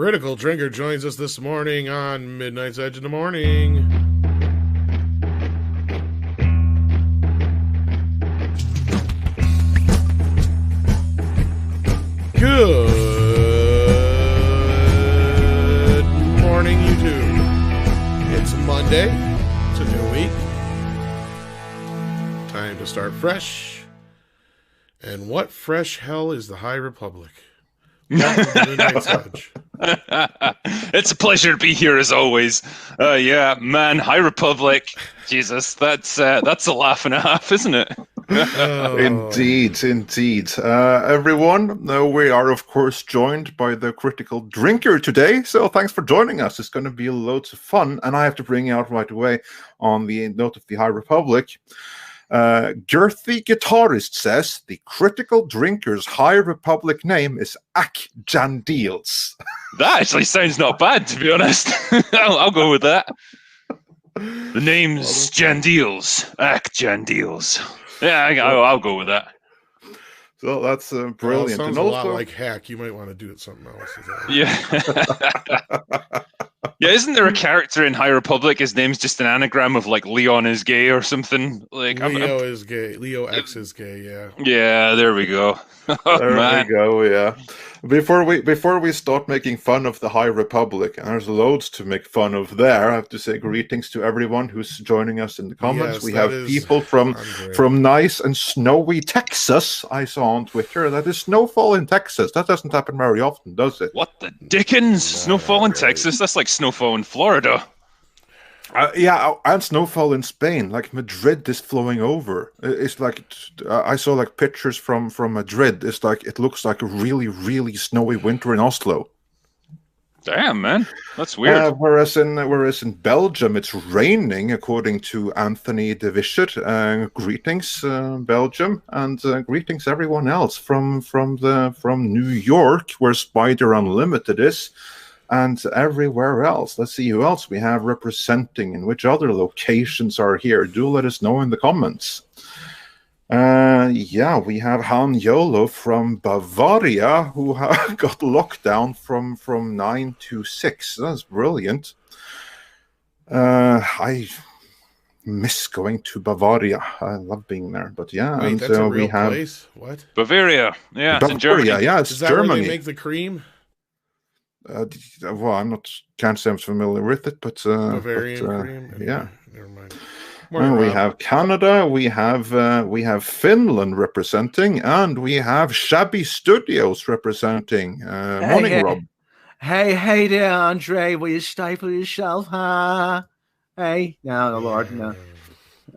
Critical Drinker joins us this morning on Midnight's Edge in the Morning. Good morning, YouTube. It's Monday. It's a new week. Time to start fresh. And what fresh hell is the High Republic? It's a pleasure to be here as always. Yeah, man, High Republic. Jesus, that's a laugh and a half, isn't it? Indeed. Everyone, we are of course joined by the Critical Drinker today, so thanks for joining us. It's going to be loads of fun, and I have to bring out right away on the note of the High Republic. Girthy Guitarist says the Critical Drinker's High Republic name is Ak Jandeels. That actually sounds not bad, to be honest. I'll go with that. The name's Jandeels. Ak Jandeels. Yeah, I'll go with that. So that's brilliant. Well, it sounds and a lot like Hack. You might want to do it something else. Yeah. Yeah, isn't there a character in High Republic? His name's just an anagram of like Leon is gay or something. Like Leo is gay. Leo X is gay. Yeah. Yeah, there we go. There we go. Yeah. Before we start making fun of the High Republic, and there's loads to make fun of there, I have to say greetings to everyone who's joining us in the comments. Yes, we have people from nice and snowy Texas. I saw on Twitter that is snowfall in Texas. That doesn't happen very often, does it? What the dickens? Snowfall in Texas? That's like snowfall in Florida. Yeah, and snowfall in Spain. Like Madrid is flowing over. It's like I saw like pictures from Madrid. It's like it looks like a really, really snowy winter in Oslo. Damn, man, that's weird. Whereas in Belgium, it's raining, according to Anthony de Vichert. Greetings, Belgium, and greetings everyone else from New York, where Spider Unlimited is. And everywhere else. Let's see who else we have representing and which other locations are here. Do let us know in the comments. Yeah, we have Han Yolo from Bavaria, who got locked down from 9 to 6. That's brilliant. I miss going to Bavaria. I love being there. But yeah, wait, and that's a real we have place? What? Bavaria. Yeah, it's Bavaria. in Germany. Yeah, it's Is that Germany. where they make the cream? Well, can't say I'm familiar with it, but Bavarian cream. Yeah. Never mind. And we have Canada, we have Finland representing, and we have Shabby Studios representing. Morning, Rob. Hey there, Andre. Will you stifle yourself, huh? Hey, no, Lord, no.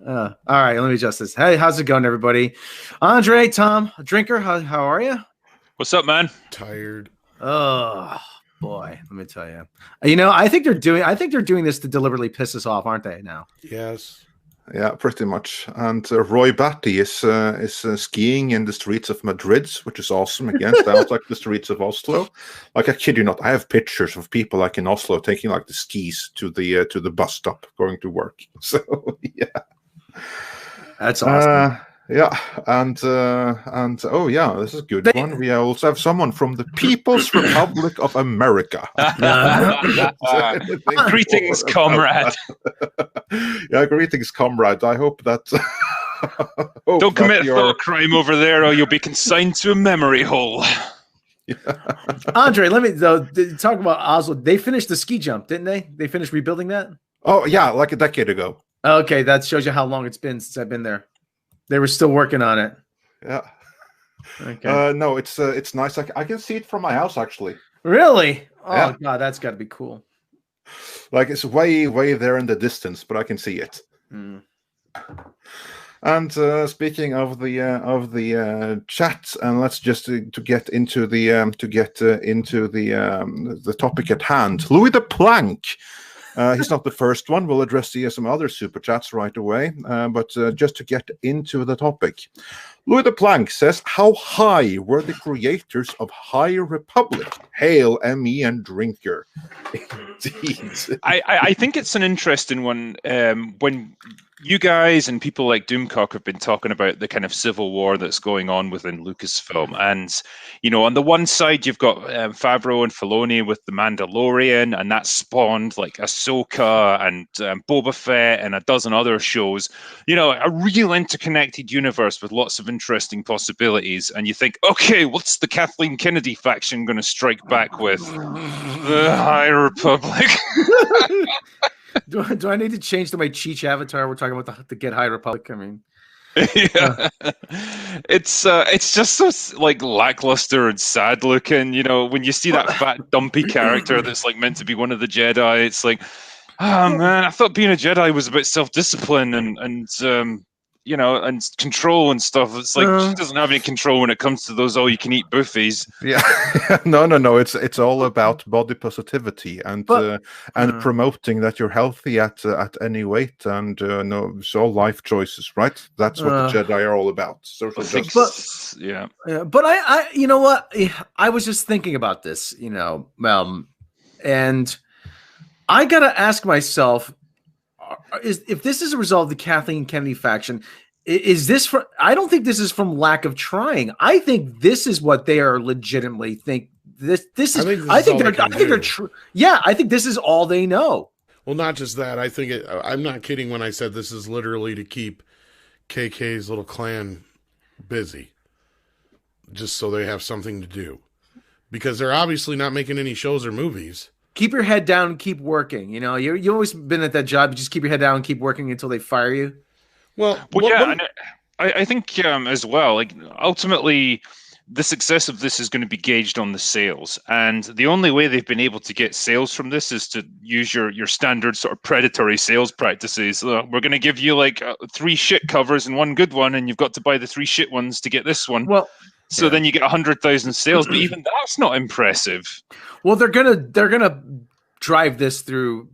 All right, let me adjust this. Hey, how's it going, everybody? Andre, Tom, Drinker, how are you? What's up, man? Tired. Oh boy, let me tell you. You know, I think they're doing this to deliberately piss us off, aren't they? Now. Yes. Yeah, pretty much. And Roy Batty is skiing in the streets of Madrid, which is awesome. Again, sounds like the streets of Oslo. Like, I kid you not, I have pictures of people like in Oslo taking like the skis to the bus stop going to work. So yeah, that's awesome. Yeah, and oh yeah, this is a good one. We also have someone from the People's Republic of America. Greetings, comrade. Yeah, greetings, comrade. I hope that. Don't commit a thought crime over there, or you'll be consigned to a memory hole. Yeah. Andre, let me talk about Oslo. They finished the ski jump, didn't they? They finished rebuilding that. Oh yeah, like a decade ago. Okay, that shows you how long it's been since I've been there. They were still working on it. Yeah. Okay. No, it's nice. I can see it from my house actually. Really? Oh yeah. God, that's got to be cool. Like it's way there in the distance, but I can see it. Mm. And speaking of the chat, and let's just to get into the topic at hand. Louis the Plank. He's not the first one. We'll address some other super chats right away. But just to get into the topic, Louis Planck says, how high were the creators of High Republic? Hail, ME and Drinker. Indeed. I think it's an interesting one. When you guys and people like Doomcock have been talking about the kind of civil war that's going on within Lucasfilm, and on the one side you've got Favreau and Filoni with the Mandalorian, and that spawned like Ahsoka and Boba Fett and a dozen other shows. A real interconnected universe with lots of interesting possibilities. And you think, okay, what's the Kathleen Kennedy faction going to strike back with? The High Republic. Do I need to change to my Cheech avatar? We're talking about the Get High Republic. I mean, yeah, it's just so like lackluster and sad looking. When you see that fat dumpy character that's like meant to be one of the Jedi, it's like, oh man, I thought being a Jedi was about self-discipline and control and stuff. It's like she doesn't have any control when it comes to those all-you-can-eat buffets. Yeah, no. It's all about body positivity and promoting that you're healthy at any weight, and it's all life choices, right? That's what the Jedi are all about. Social justice. Yeah. But I you know what? I was just thinking about this, and I gotta ask myself. If this is a result of the Kathleen Kennedy faction, is this from? I don't think this is from lack of trying. I think this is what they are legitimately think. This is. I think they're true. Yeah, I think this is all they know. Well, not just that. I think I'm not kidding when I said this is literally to keep KK's little clan busy, just so they have something to do, because they're obviously not making any shows or movies. Keep your head down and keep working. You've always been at that job. You just keep your head down and keep working until they fire you. And I think as well, like ultimately, the success of this is going to be gauged on the sales, and the only way they've been able to get sales from this is to use your standard sort of predatory sales practices. We're going to give you like 3 shit covers and 1 good one, and you've got to buy the 3 shit ones to get this one. Well. So then you get 100,000 sales, but even that's not impressive. Well, they're gonna drive this through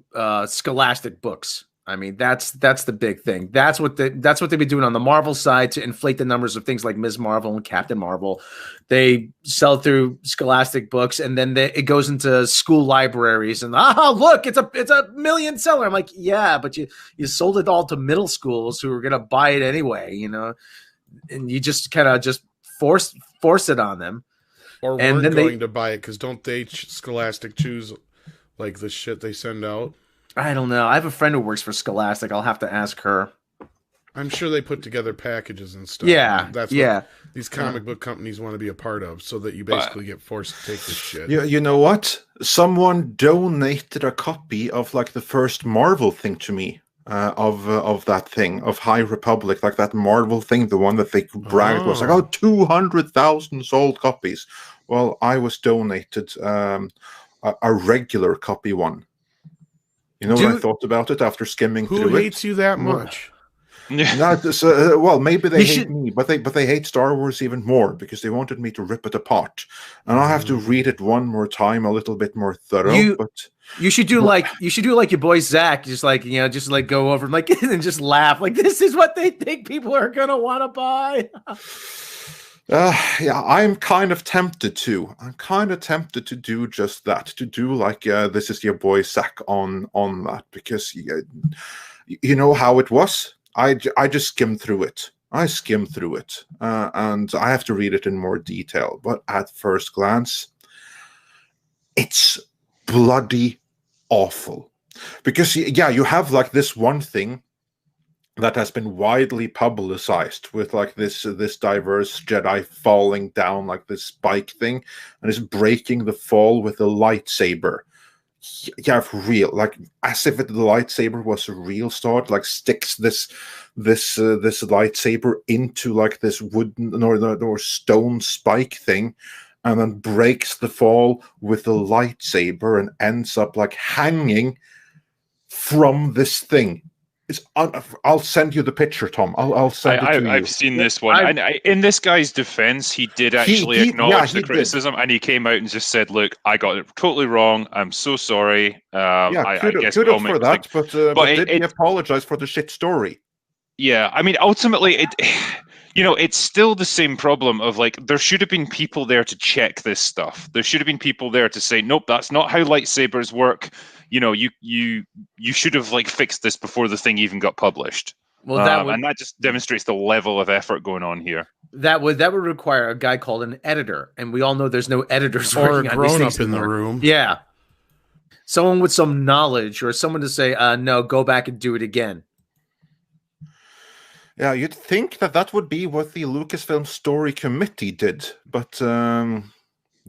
Scholastic books. I mean, that's the big thing. That's what they've been doing on the Marvel side to inflate the numbers of things like Ms. Marvel and Captain Marvel. They sell through Scholastic books, and then it goes into school libraries. And look, it's a million seller. I'm like, yeah, but you sold it all to middle schools who are gonna buy it anyway, and you just kind of just force it on them, or weren't going to buy it because don't they Scholastic choose like the shit they send out? I don't know. I have a friend who works for Scholastic. I'll have to ask her. I'm sure they put together packages and stuff. Yeah, that's what these comic book companies want to be a part of, so that you basically get forced to take this shit. Yeah, you know what? Someone donated a copy of like the first Marvel thing to me. Of that thing, of High Republic, like that Marvel thing, the one that they bragged was like, 200,000 sold copies. Well, I was donated a regular copy one. What I thought about it after skimming through it? Who hates you that much? Well, maybe they hate me, but they hate Star Wars even more because they wanted me to rip it apart, and I'll have to read it one more time, a little bit more thorough. You should do like your boy Zach, just go over and just laugh. Like, this is what they think people are gonna want to buy. Yeah, I'm kind of tempted to. I'm kind of tempted to do just that. To do like this is your boy Zach on that, because you know how it was. I just skimmed through it. And I have to read it in more detail. But at first glance, it's bloody awful. Because, you have like this one thing that has been widely publicized with like this diverse Jedi falling down like this spike thing and is breaking the fall with a lightsaber. Yeah, for real, like as if the lightsaber was a real sword, like sticks this lightsaber into like this wooden or stone spike thing, and then breaks the fall with the lightsaber and ends up like hanging from this thing. I'll send you the picture, Tom. I'll send it to you. I've seen this one. In this guy's defense, he did actually acknowledge the criticism, and he came out and just said, "Look, I got it totally wrong. I'm so sorry." I guess kudos for that, but did he apologize for the shit story? Yeah, I mean, ultimately, It's still the same problem of like there should have been people there to check this stuff. There should have been people there to say, nope, that's not how lightsabers work. You should have like fixed this before the thing even got published. Well, and that just demonstrates the level of effort going on here. That would require a guy called an editor, and we all know there's no editors or a working on these grown things up in the anymore. room. Yeah, someone with some knowledge, or someone to say, "No, go back and do it again." Yeah, you'd think that would be what the Lucasfilm Story Committee did, but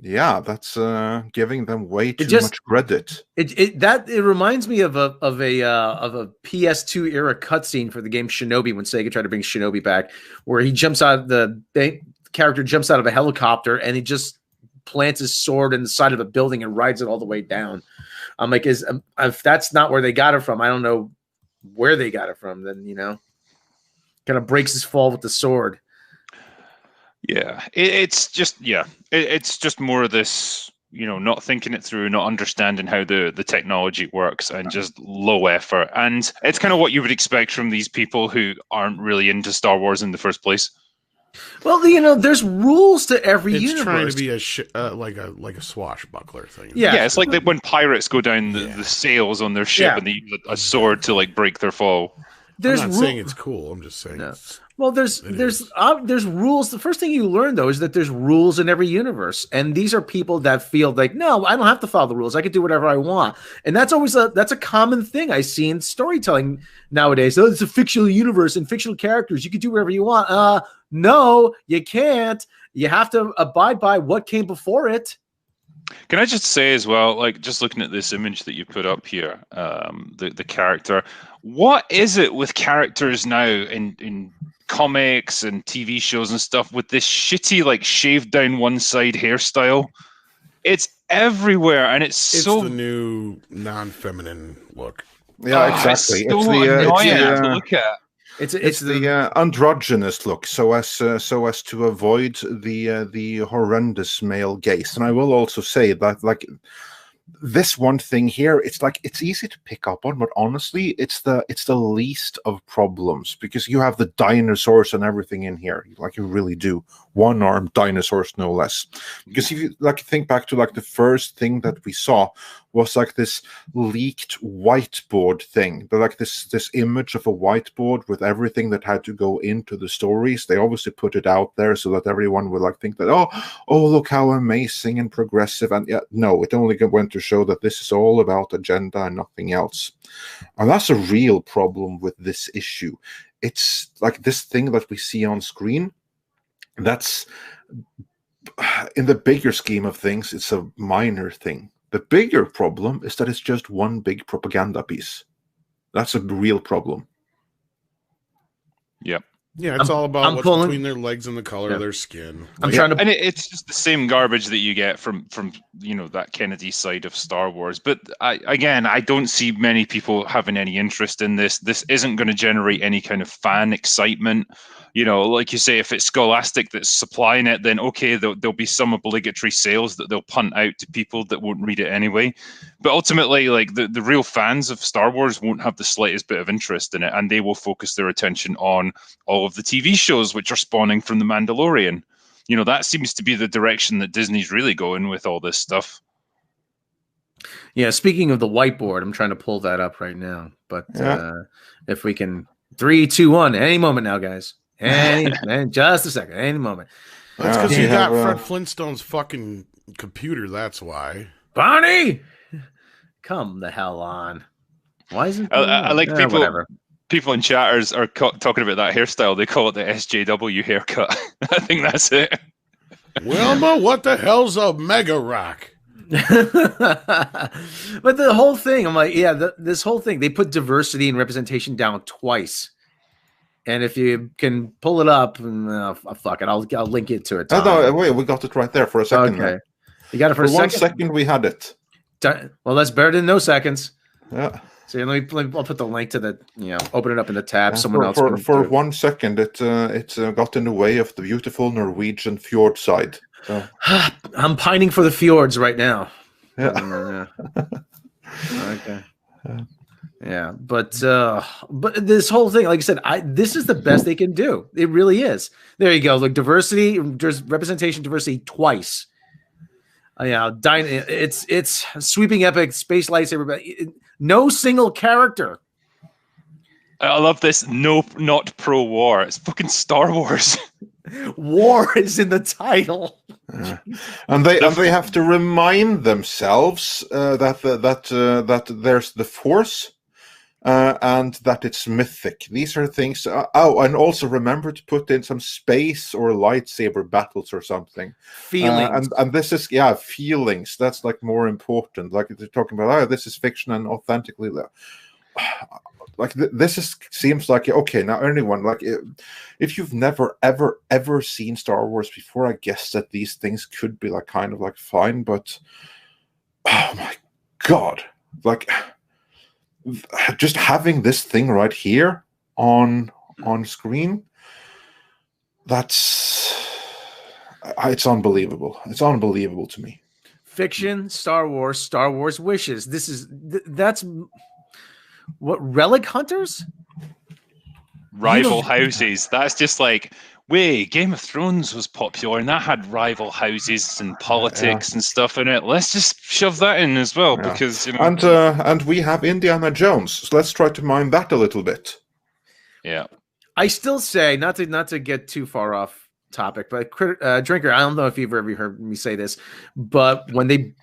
yeah, that's giving them way too much credit. It reminds me of a PS2 era cutscene for the game Shinobi when Sega tried to bring Shinobi back, where he jumps out of the character jumps out of a helicopter and he just plants his sword in the side of a building and rides it all the way down. I'm like, if that's not where they got it from, I don't know where they got it from. Then kind of breaks his fall with the sword. Yeah, it's just more of this, not thinking it through, not understanding how the technology works, and just low effort. And it's kind of what you would expect from these people who aren't really into Star Wars in the first place. Well, there's rules to every universe. It's trying to be like a swashbuckler thing. Yeah, it's like when pirates go down the sails on their ship and they use a sword to like break their fall. I'm not saying it's cool. I'm just saying. No. Well, there's rules. The first thing you learn though is that there's rules in every universe, and these are people that feel like, no, I don't have to follow the rules. I can do whatever I want, and that's always that's a common thing I see in storytelling nowadays. So it's a fictional universe and fictional characters. You can do whatever you want. No, you can't. You have to abide by what came before it. Can I just say as well, like just looking at this image that you put up here, the character, what is it with characters now in comics and TV shows and stuff with this shitty like shaved down one side hairstyle? It's everywhere, and it's the new non-feminine look. Yeah, exactly. It's so annoying to look at. It's the androgynous look, so as to avoid the horrendous male gaze. And I will also say that, like, this one thing here, it's easy to pick up on, but honestly, it's the least of problems, because you have the dinosaurs and everything in here, like you really do. One-armed dinosaurs, no less. Because if you think back to the first thing that we saw was this leaked whiteboard thing. They're this image of a whiteboard with everything that had to go into the stories. They obviously put it out there so that everyone would think that, oh, look how amazing and progressive. And no, it only went to show that this is all about agenda and nothing else. And that's a real problem with this issue. It's this thing that we see on screen. That's, in the bigger scheme of things, it's a minor thing. The bigger problem is that it's just one big propaganda piece. That's a real problem. Yep. Yeah, it's all about what's between their legs and the color of their skin. And it's just the same garbage that you get from that Kennedy side of Star Wars. But I don't see many people having any interest in this. This isn't going to generate any kind of fan excitement. Like you say, if it's Scholastic that's supplying it, then okay, there'll be some obligatory sales that they'll punt out to people that won't read it anyway. But ultimately, like the real fans of Star Wars won't have the slightest bit of interest in it, and they will focus their attention on all of the TV shows which are spawning from The Mandalorian. That seems to be the direction that Disney's really going with all this stuff. Yeah, speaking of the whiteboard, I'm trying to pull that up right now. But if we can, 3, 2, 1, any moment now, guys. Just a second, any moment. That's because you got Fred Flintstone's fucking computer. That's why. Barney, come the hell on. Why isn't I like people in chatters are talking about that hairstyle. They call it the SJW haircut. I think that's it. Wilma, what the hell's a mega rock? But the whole thing, I'm like, this whole thing, they put diversity and representation down twice. And if you can pull it up, fuck it, I'll link it to it. No, wait, we got it right there for a second. Okay, you got it for a second. 1 second. We had it. Well, that's better than no seconds. Yeah. So I'll put the link to the open it up in the tab. Someone else for 1 second. It got in the way of the beautiful Norwegian fjord side. So. I'm pining for the fjords right now. Yeah. Okay. Yeah, but this whole thing, like I said, this is the best they can do. It really is. There you go. Like diversity, there's representation, diversity twice. It's sweeping epic space lightsaber. No single character. I love this. No, not pro-war. It's fucking Star Wars. War is in the title. And they have to remind themselves that there's the Force. And that it's mythic. These are things. And also remember to put in some space or lightsaber battles or something. Feelings. And this is feelings. That's like more important. Like they're talking about, this is fiction and authentically. Like this seems like okay. Now anyone like if you've never ever seen Star Wars before, I guess that these things could be like kind of like fine. But oh my god, like. Just having this thing right here on screen, it's unbelievable. It's unbelievable to me. Fiction, Star Wars wishes. That's what relic hunters? Rival houses. That's just like, wait, Game of Thrones was popular and that had rival houses and politics and stuff in it. Let's just shove that in as well because and we have Indiana Jones. So let's try to mine that a little bit. Yeah. I still say not to get too far off topic, but Drinker, I don't know if you've ever heard me say this, but when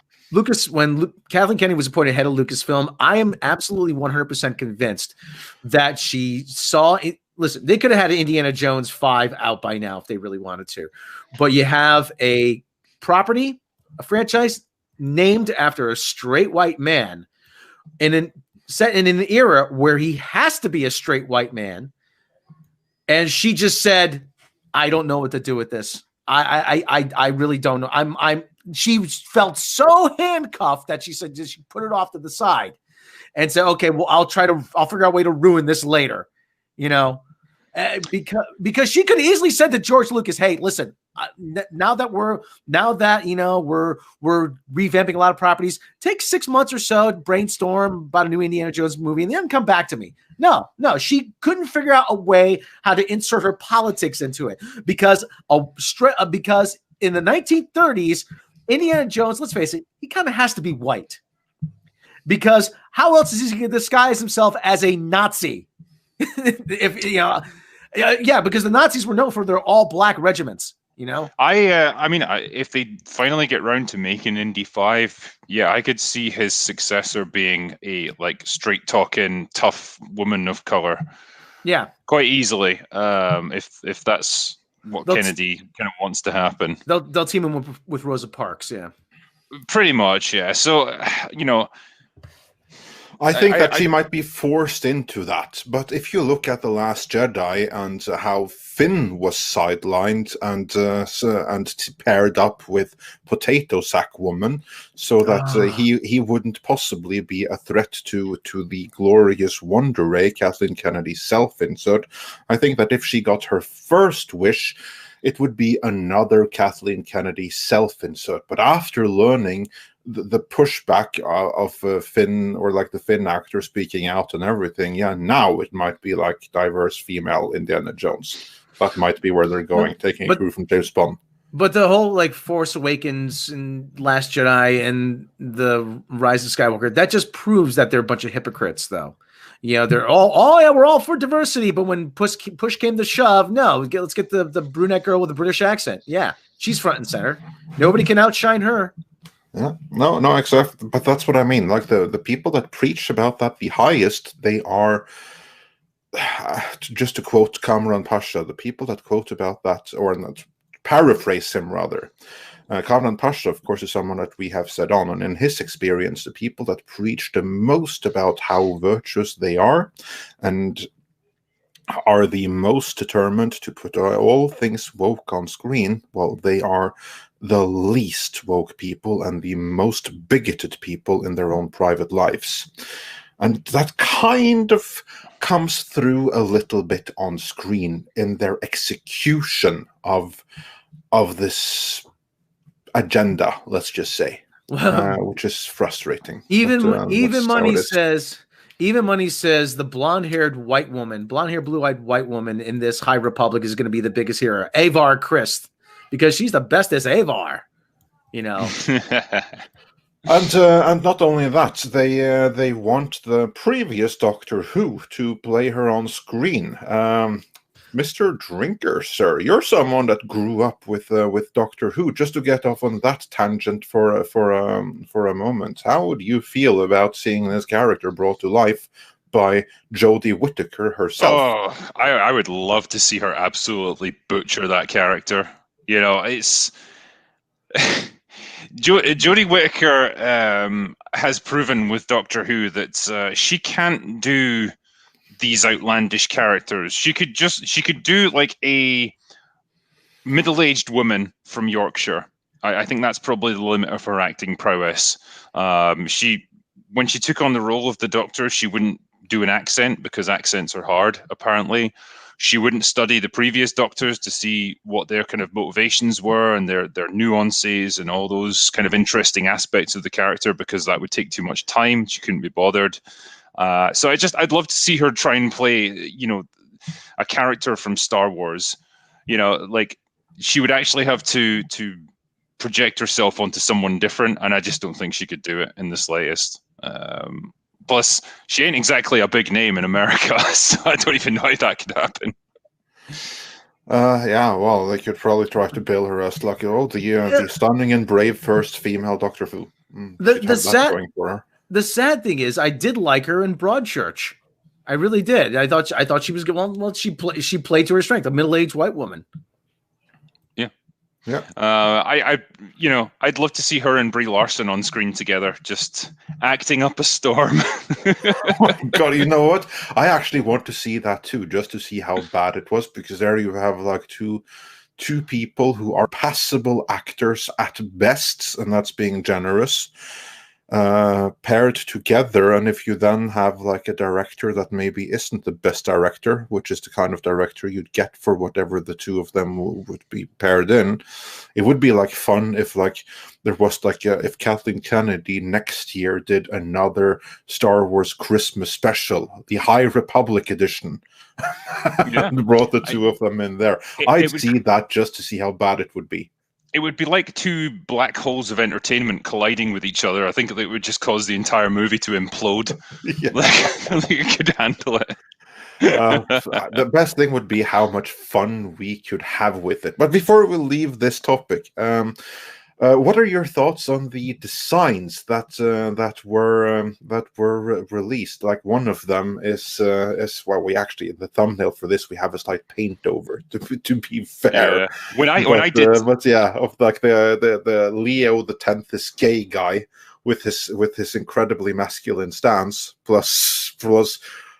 Kathleen Kennedy was appointed head of Lucasfilm, I am absolutely 100% convinced that she saw it. Listen, they could have had Indiana Jones 5 out by now if they really wanted to. But you have a property, a franchise named after a straight white man set in an era where he has to be a straight white man. And she just said, I don't know what to do with this. I really don't know. She felt so handcuffed that she said, just put it off to the side and said, okay, well, I'll figure out a way to ruin this later. Because she could have easily said to George Lucas, "Hey, listen, now that we're revamping a lot of properties, take 6 months or so to brainstorm about a new Indiana Jones movie, and then come back to me." No, she couldn't figure out a way how to insert her politics into it because in the 1930s, Indiana Jones, let's face it, he kind of has to be white because how else is he going to disguise himself as a Nazi? Because the Nazis were known for their all black regiments. If they finally get round to making Indy 5, I could see his successor being a like straight talking tough woman of color. Yeah, quite easily. If that's what Kennedy kind of wants to happen, they'll team him with Rosa Parks. Yeah, pretty much. Yeah. So I think that she might be forced into that. But if you look at The Last Jedi and how Finn was sidelined and paired up with Potato Sack Woman, so that he wouldn't possibly be a threat to the glorious Wonder Ray, Kathleen Kennedy's self-insert, I think that if she got her first wish, it would be another Kathleen Kennedy self-insert. But after learning the pushback of Finn, or like the Finn actor speaking out and everything, now it might be like diverse female Indiana Jones. That might be where they're going, taking a crew from James Bond. But the whole like Force Awakens and Last Jedi and the Rise of Skywalker, that just proves that they're a bunch of hypocrites, though. They're we're all for diversity, but when push came to shove, no, let's get the brunette girl with the British accent. Yeah, she's front and center. Nobody can outshine her. Yeah, no, exactly. But that's what I mean. Like the people that preach about that the highest, they are, just to quote Kamran Pasha, the people that quote about that, or not, paraphrase him rather. Kamran Pasha, of course, is someone that we have said on, and in his experience, the people that preach the most about how virtuous they are and are the most determined to put all things woke on screen, well, they are the least woke people and the most bigoted people in their own private lives. And that kind of comes through a little bit on screen in their execution of this agenda, let's just say, which is frustrating. Even Money says Even when he says the blonde-haired white woman, blonde-haired, blue-eyed white woman in this High Republic is going to be the biggest hero, Avar Christ, because she's the bestest Avar, you know. And not only that, they want the previous Doctor Who to play her on screen. Mr. Drinker, sir, you're someone that grew up with Doctor Who. Just to get off on that tangent for a moment, how would you feel about seeing this character brought to life by Jodie Whittaker herself? Oh, I would love to see her absolutely butcher that character. You know, it's Jodie Whittaker has proven with Doctor Who that she can't do these outlandish characters. She could do like a middle-aged woman from Yorkshire. I think that's probably the limit of her acting prowess. When she took on the role of the Doctor, she wouldn't do an accent because accents are hard, apparently. She wouldn't study the previous Doctors to see what their kind of motivations were and their nuances and all those kind of interesting aspects of the character, because that would take too much time. She couldn't be bothered. So I'd love to see her try and play, you know, a character from Star Wars. You know, like she would actually have to project herself onto someone different, and I just don't think she could do it in the slightest. Plus, she ain't exactly a big name in America, so I don't even know how that could happen. Yeah, well, they could probably try to bill her as like, the stunning and brave first female Doctor Who. The sad thing is, I did like her in Broadchurch. I really did. I thought she was good. Well, she played to her strength, a middle-aged white woman. Yeah. I'd love to see her and Brie Larson on screen together, just acting up a storm. Oh my God, you know what? I actually want to see that too, just to see how bad it was, because there you have like two people who are passable actors at best, and that's being generous, paired together. And if you then have like a director that maybe isn't the best director, which is the kind of director you'd get for whatever the two of them would be paired in, it would be like fun if like there was like if Kathleen Kennedy next year did another Star Wars Christmas special, the High Republic edition, and brought the two of them in there. I'd see that just to see how bad it would be. It would be like two black holes of entertainment colliding with each other. I think it would just cause the entire movie to implode. Yeah. Like you could handle it. The best thing would be how much fun we could have with it. But before we leave this topic, what are your thoughts on the designs that were released? Like one of them is well, we actually, the thumbnail for this we have a slight paint over. To be fair, yeah. When I did, but yeah, of like the Leo the 10th is gay guy with his incredibly masculine stance, plus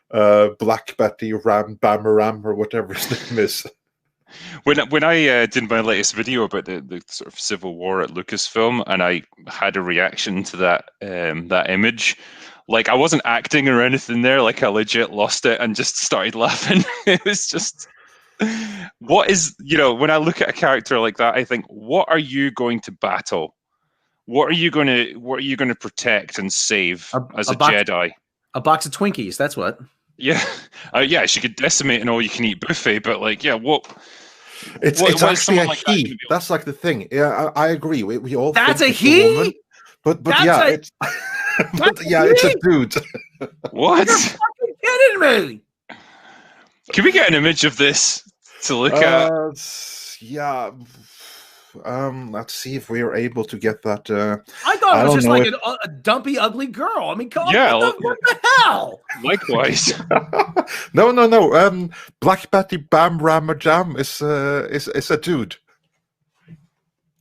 Black Betty Ram Bamaram or whatever his name is. When I did my latest video about the sort of civil war at Lucasfilm, and I had a reaction to that image, like I wasn't acting or anything there, like I legit lost it and just started laughing. It was just, what is, when I look at a character like that, I think, what are you going to battle? What are you going to protect and save as a Jedi? A box of Twinkies, that's what. Yeah, yeah. She could decimate an all-you-can-eat buffet, but like, yeah, what? It's actually a he. That's like the thing. Yeah, I agree. We all. That's think a he. But yeah, it's. But yeah, it's a dude. What? You're fucking kidding me. Can we get an image of this to look at? Yeah. Let's see if we are able to get that. I thought it was just like a dumpy, ugly girl. I mean, come on, what the hell? Likewise. No. Black Betty Bam Rama Jam is a dude.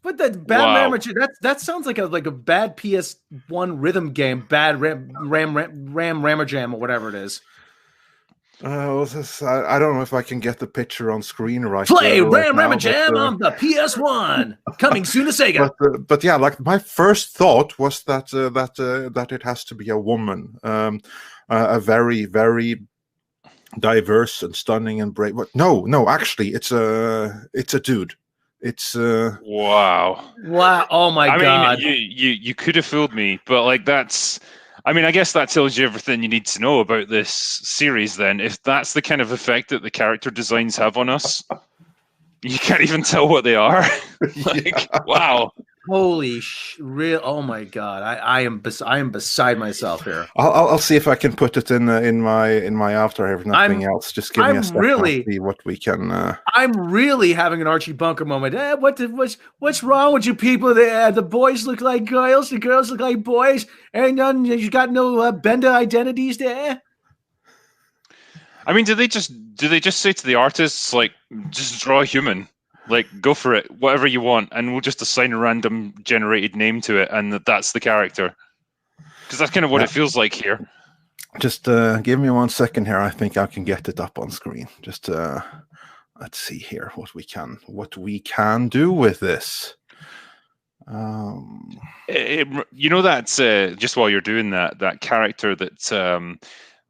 But the Bam Rama Jam, that sounds like a bad PS1 rhythm game, bad Ram Rammer Jam or whatever it is. I don't know if I can get the picture on screen right. Play Ram Rammer Jam on the PS1, coming soon to Sega. But yeah, like my first thought was that it has to be a woman, a very, very diverse and stunning and brave. But no, actually, it's a dude. It's wow. Oh my God! I mean, you could have fooled me, but like that's. I mean, I guess that tells you everything you need to know about this series then. If that's the kind of effect that the character designs have on us, you can't even tell what they are. Like, wow. Holy real! Oh my god! I am beside myself here. I'll see if I can put it in my after. If nothing else, just give me a second. Really, see what we can. I'm really having an Archie Bunker moment. What's wrong with you people? The boys look like girls. The girls look like boys. Ain't none. You got no Bender identities there. I mean, do they just say to the artists, like, just draw a human? Like, go for it, whatever you want, and we'll just assign a random generated name to it, and that's the character. Because that's kind of what it feels like here. Just give me 1 second here. I think I can get it up on screen. Just let's see here what we can do with this. You know that just while you're doing that character that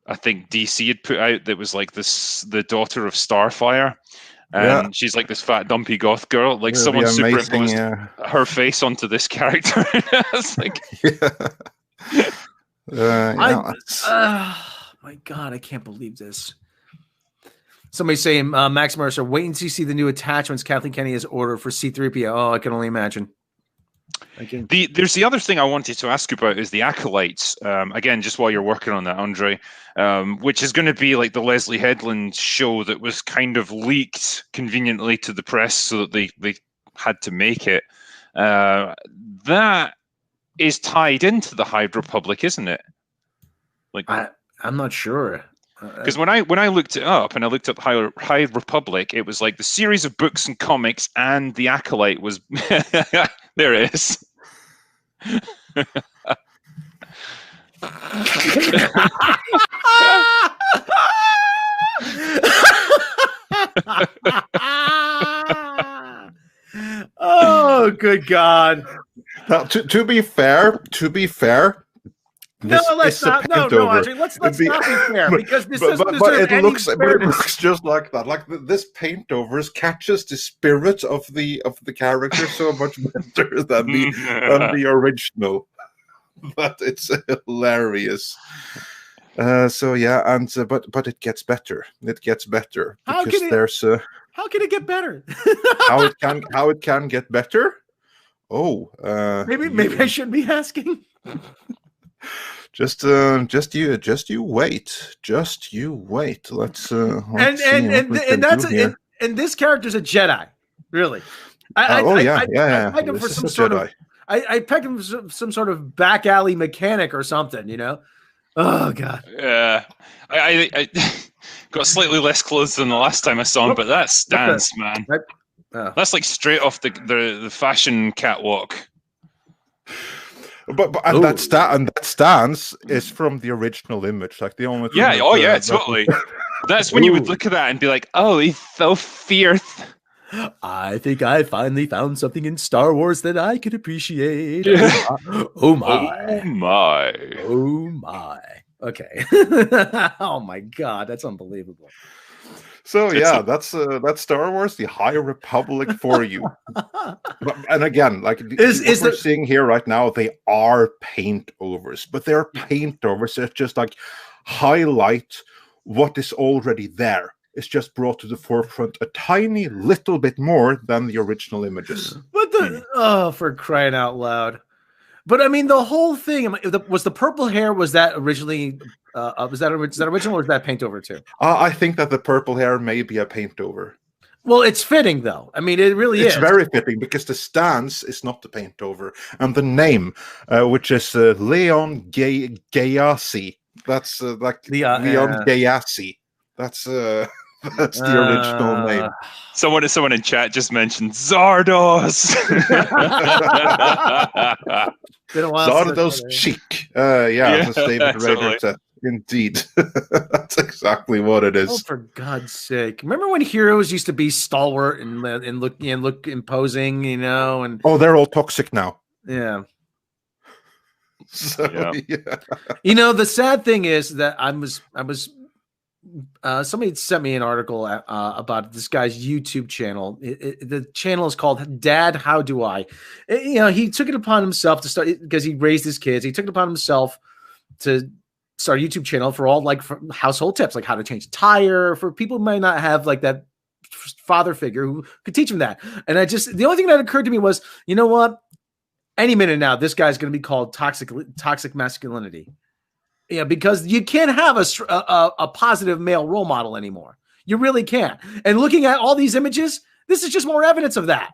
I think DC had put out that was like the daughter of Starfire. And she's like this fat, dumpy goth girl. Like someone superimposed her face onto this character. It's like, my God, I can't believe this. Somebody saying, Max Mercer, wait until you see the new attachments Kathleen Kennedy has ordered for C-3PO. Oh, I can only imagine. There's the other thing I wanted to ask you about is the acolytes. Again, just while you're working on that, Andre, which is going to be like the Leslie Headland show that was kind of leaked conveniently to the press so that they had to make it. That is tied into the High Republic, isn't it? Like, I'm not sure. Because when I looked it up and I looked up High Republic, it was like the series of books and comics, and the Acolyte was there. It is. Oh, good God! Now, to be fair. No, let's not. No, Andre, let's not be fair, because this doesn't deserve any fairness. But it looks just like that. Like this paint overs catches the spirit of the character so much better than the original. But it's How hilarious. But it gets better. It gets better because how can it get better? how it can get better? Oh, maybe I shouldn't be asking. Just you wait. Let's see. And this character's a Jedi, really. I pegged him for some sort of. I pegged him for some sort of back alley mechanic or something, you know. Oh God. Yeah, I got slightly less clothes than the last time I saw him, but that stance, man. That's like straight off the fashion catwalk. But that stance is from the original image, like the only. Yeah, totally. That's when you would look at that and be like, "Oh, he's so fierce." I think I finally found something in Star Wars that I could appreciate. Oh my! Okay. Oh my God, that's unbelievable. So that's Star Wars, the High Republic for you. And again, like what we're seeing here right now, they are paint overs, but they're paint overs that just like highlight what is already there. It's just brought to the forefront a tiny little bit more than the original images. But for crying out loud! But I mean, the whole thing was the purple hair. Was that originally? Was that original, or was that paint over too? I think that the purple hair may be a paint over. Well, it's fitting though. I mean, it really is. It's very fitting because the stance is not the paint over, and the name, which is Leon Gayassi. That's like Leon Gayassi. That's the original name. Someone in chat just mentioned Zardos. Zardos chic. As David Rader said. Indeed. That's exactly what it is. Oh, for God's sake. Remember when heroes used to be stalwart and look imposing, you know? And they're all toxic now. Yeah. So, yeah. You know, the sad thing is that I was somebody sent me an article about this guy's YouTube channel. The channel is called Dad, How Do I? He took it upon himself to start, because he raised his kids. He took it upon himself to start a YouTube channel for all like for household tips, like how to change a tire for people who might not have like that father figure who could teach them that. And the only thing that occurred to me was, you know what? Any minute now, this guy's going to be called toxic masculinity. Yeah, because you can't have a positive male role model anymore. You really can't. And looking at all these images, this is just more evidence of that.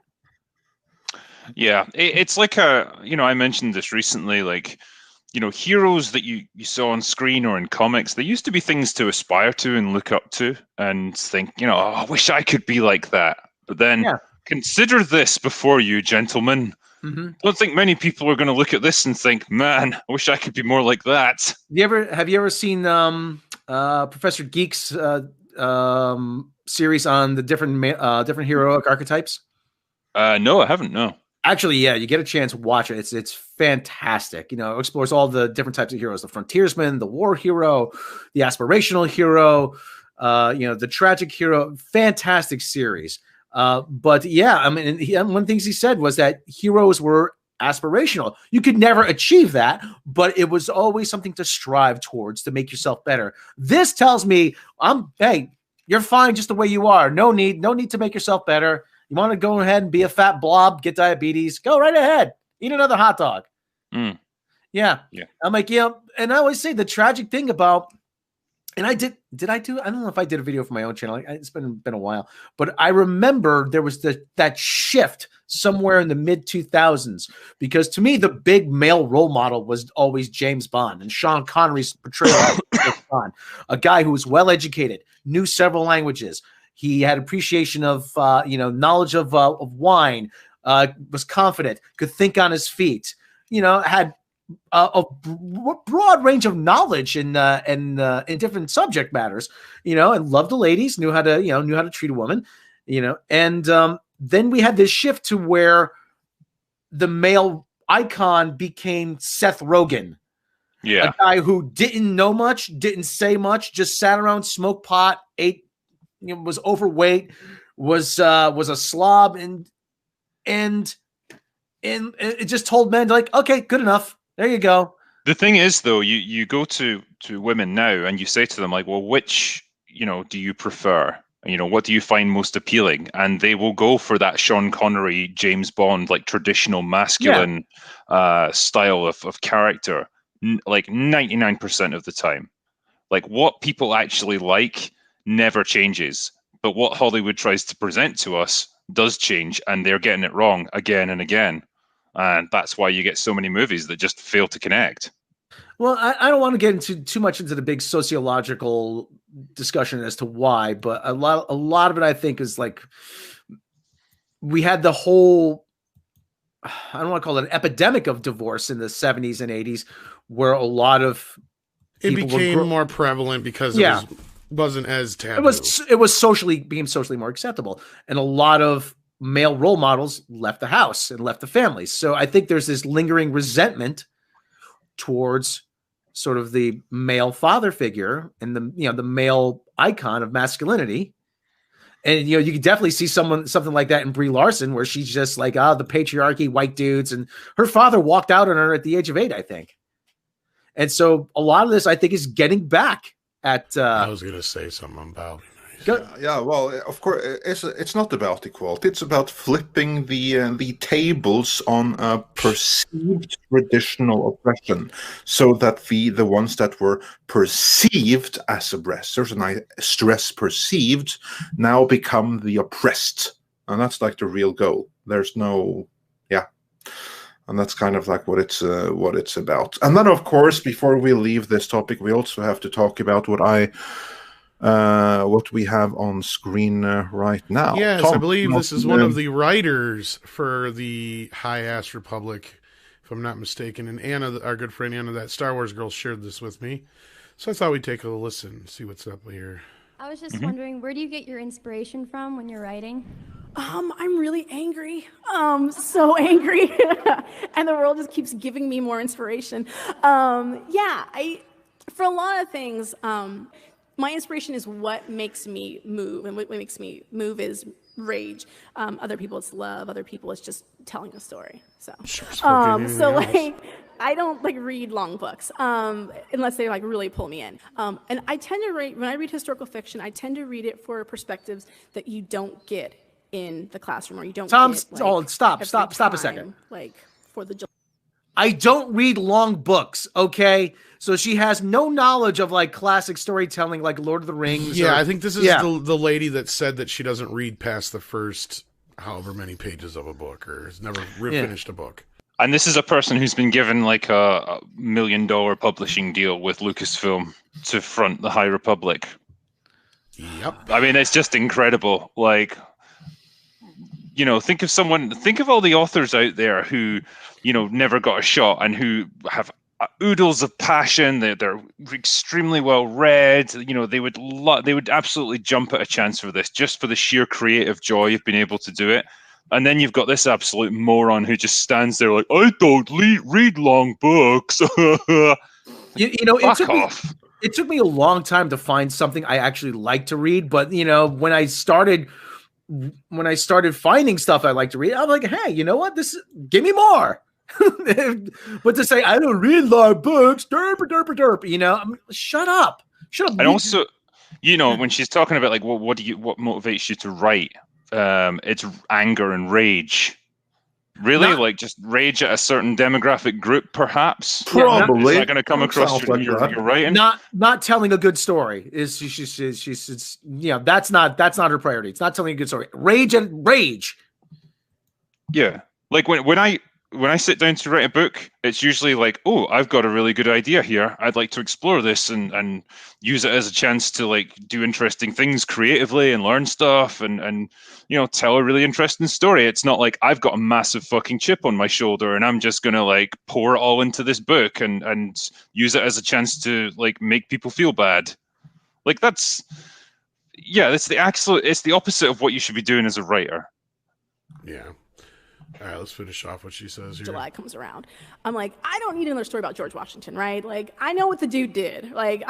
Yeah, it's like I mentioned this recently, like, heroes that you saw on screen or in comics, they used to be things to aspire to and look up to and think, oh, I wish I could be like that. But then consider this before you, gentlemen. Mm-hmm. Don't think many people are going to look at this and think, man, I wish I could be more like that. Have you ever seen Professor Geek's series on the different heroic archetypes? No, I haven't. No. Actually, yeah, you get a chance, watch it. It's fantastic. It explores all the different types of heroes: the frontiersman, the war hero, the aspirational hero, the tragic hero. Fantastic series. But yeah, I mean, one of the things he said was that heroes were aspirational. You could never achieve that, but it was always something to strive towards to make yourself better. This tells me, hey, you're fine just the way you are. No need to make yourself better. You want to go ahead and be a fat blob, get diabetes, go right ahead. Eat another hot dog. Mm. Yeah. I'm like, and I always say the tragic thing about, and I don't know if I did a video for my own channel. It's been a while, but I remember there was that shift somewhere in the mid 2000s, because to me, the big male role model was always James Bond and Sean Connery's portrayal of James Bond, a guy who was well-educated, knew several languages. He had appreciation of, knowledge of wine, was confident, could think on his feet, had a broad range of knowledge in different subject matters, and loved the ladies, knew how to treat a woman, and then we had this shift to where the male icon became Seth Rogen. Yeah. A guy who didn't know much, didn't say much, just sat around, smoked pot, ate, was overweight, was a slob, and it just told men, like, okay, good enough. There you go. The thing is, though, you go to women now and you say to them, like, well, which, do you prefer? What do you find most appealing? And they will go for that Sean Connery, James Bond, like traditional masculine style of character, like 99% of the time. Like what people actually like never changes. But what Hollywood tries to present to us does change, and they're getting it wrong again and again. And that's why you get so many movies that just fail to connect. Well, I don't want to get too much into the big sociological discussion as to why, but a lot of it, I think, is like we had the whole, I don't want to call it an epidemic of divorce in the 70s and 80s, where a lot of it became more prevalent because it wasn't as taboo. It was became socially more acceptable, and a lot of male role models left the house and left the family. So I think there's this lingering resentment towards sort of the male father figure and the male icon of masculinity. And you can definitely see something like that in Brie Larson, where she's just like, the patriarchy, white dudes, and her father walked out on her at the age of 8, I think. And so a lot of this, I think, is getting back at. I was going to say something about. Yeah, well, of course, it's not about equality. It's about flipping the tables on perceived traditional oppression, so that the ones that were perceived as oppressors, and I stress perceived, now become the oppressed, and that's like the real goal. There's no, and that's kind of like what it's about. And then, of course, before we leave this topic, we also have to talk about what we have on screen right now. Yes, Tom, I believe this is one of the writers for the High Ass Republic, if I'm not mistaken. And Anna, our good friend Anna, that Star Wars girl, shared this with me. So I thought we'd take a listen, see what's up here. I was just wondering, where do you get your inspiration from when you're writing? I'm really angry. So angry. And the world just keeps giving me more inspiration. For a lot of things, my inspiration is what makes me move, and what makes me move is rage. Other people it's love. Other people it's just telling a story. So, like, I don't like read long books unless they like really pull me in. And I tend to read when I read historical fiction. I tend to read it for perspectives that you don't get in the classroom, or you don't. Tom, get, like, stop a time, second. Like for the. I don't read long books, okay? So she has no knowledge of like classic storytelling like Lord of the Rings. Yeah, I think this is the lady that said that she doesn't read past the first however many pages of a book, or has never finished a book. And this is a person who's been given like a $1 million publishing deal with Lucasfilm to front the High Republic. Yep. I mean, it's just incredible. Like, you know, think of all the authors out there who, you know, never got a shot and who have oodles of passion. They're extremely well read. You know, they would absolutely jump at a chance for this, just for the sheer creative joy of being able to do it. And then you've got this absolute moron who just stands there like, I don't read long books. you know, it took me a long time to find something I actually like to read, but you know, when I started finding stuff I like to read, I'm like, hey, you know what? Give me more. But to say I don't read long books, derp, you know, shut up. And also, you know, when she's talking about like, what motivates you to write? It's anger and rage. Really, like just rage at a certain demographic group, perhaps. Probably. Is that going to come across your writing? Not telling a good story is she's you know, that's not her priority. It's not telling a good story. Rage. Yeah, like when I sit down to write a book, it's usually like, oh, I've got a really good idea here. I'd like to explore this and use it as a chance to like do interesting things creatively and learn stuff and you know, tell a really interesting story. It's not like I've got a massive fucking chip on my shoulder and I'm just gonna like pour it all into this book and use it as a chance to like make people feel bad. Like it's the opposite of what you should be doing as a writer. Yeah. All right, let's finish off what she says here. July comes around. I'm like, I don't need another story about George Washington, right? Like, I know what the dude did. Like,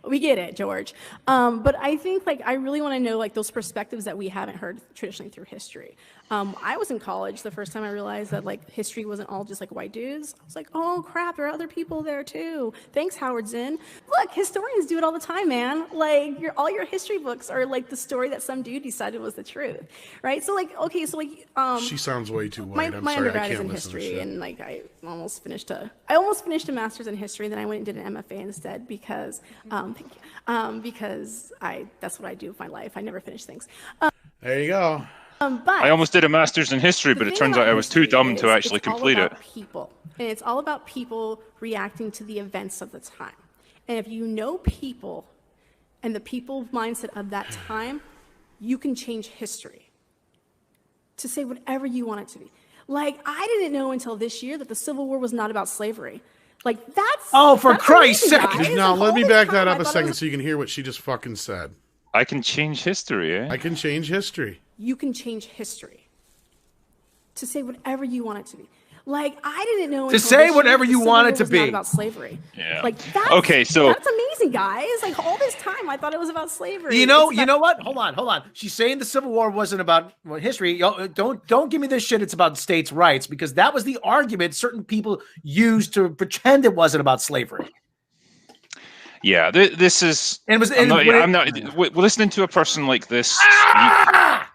we get it, George. But I think, like, I really want to know, like, those perspectives that we haven't heard traditionally through history. I was in college the first time I realized that, like, history wasn't all just, like, white dudes. I was like, oh, crap, there are other people there, too. Thanks, Howard Zinn. Look, historians do it all the time, man. Like, all your history books are, like, the story that some dude decided was the truth, right? So, like, okay, so, like... she sounds way too white. My undergrad is in history, and, like, I almost finished a master's in history, and then I went and did an MFA instead because, because that's what I do with my life. I never finish things. There you go. But I almost did a master's in history, but it turns out I was too dumb to actually complete it. People, and it's all about people reacting to the events of the time. And if you know people and the people mindset of that time, you can change history to say whatever you want it to be. Like, I didn't know until this year that the Civil War was not about slavery. Like, that's... Oh, for Christ's sake! Now, let me back that up a second so you can hear what she just fucking said. I can change history, eh? I can change history. You can change history to say whatever you want it to be. Like, I didn't know to say whatever you want it to be. Not about slavery. Yeah. Like that's amazing, guys. Like all this time, I thought it was about slavery. You know what? Hold on. She's saying the Civil War wasn't about history. Don't give me this shit. It's about states' rights, because that was the argument certain people used to pretend it wasn't about slavery. Yeah, this is. I'm not listening to a person like this speak.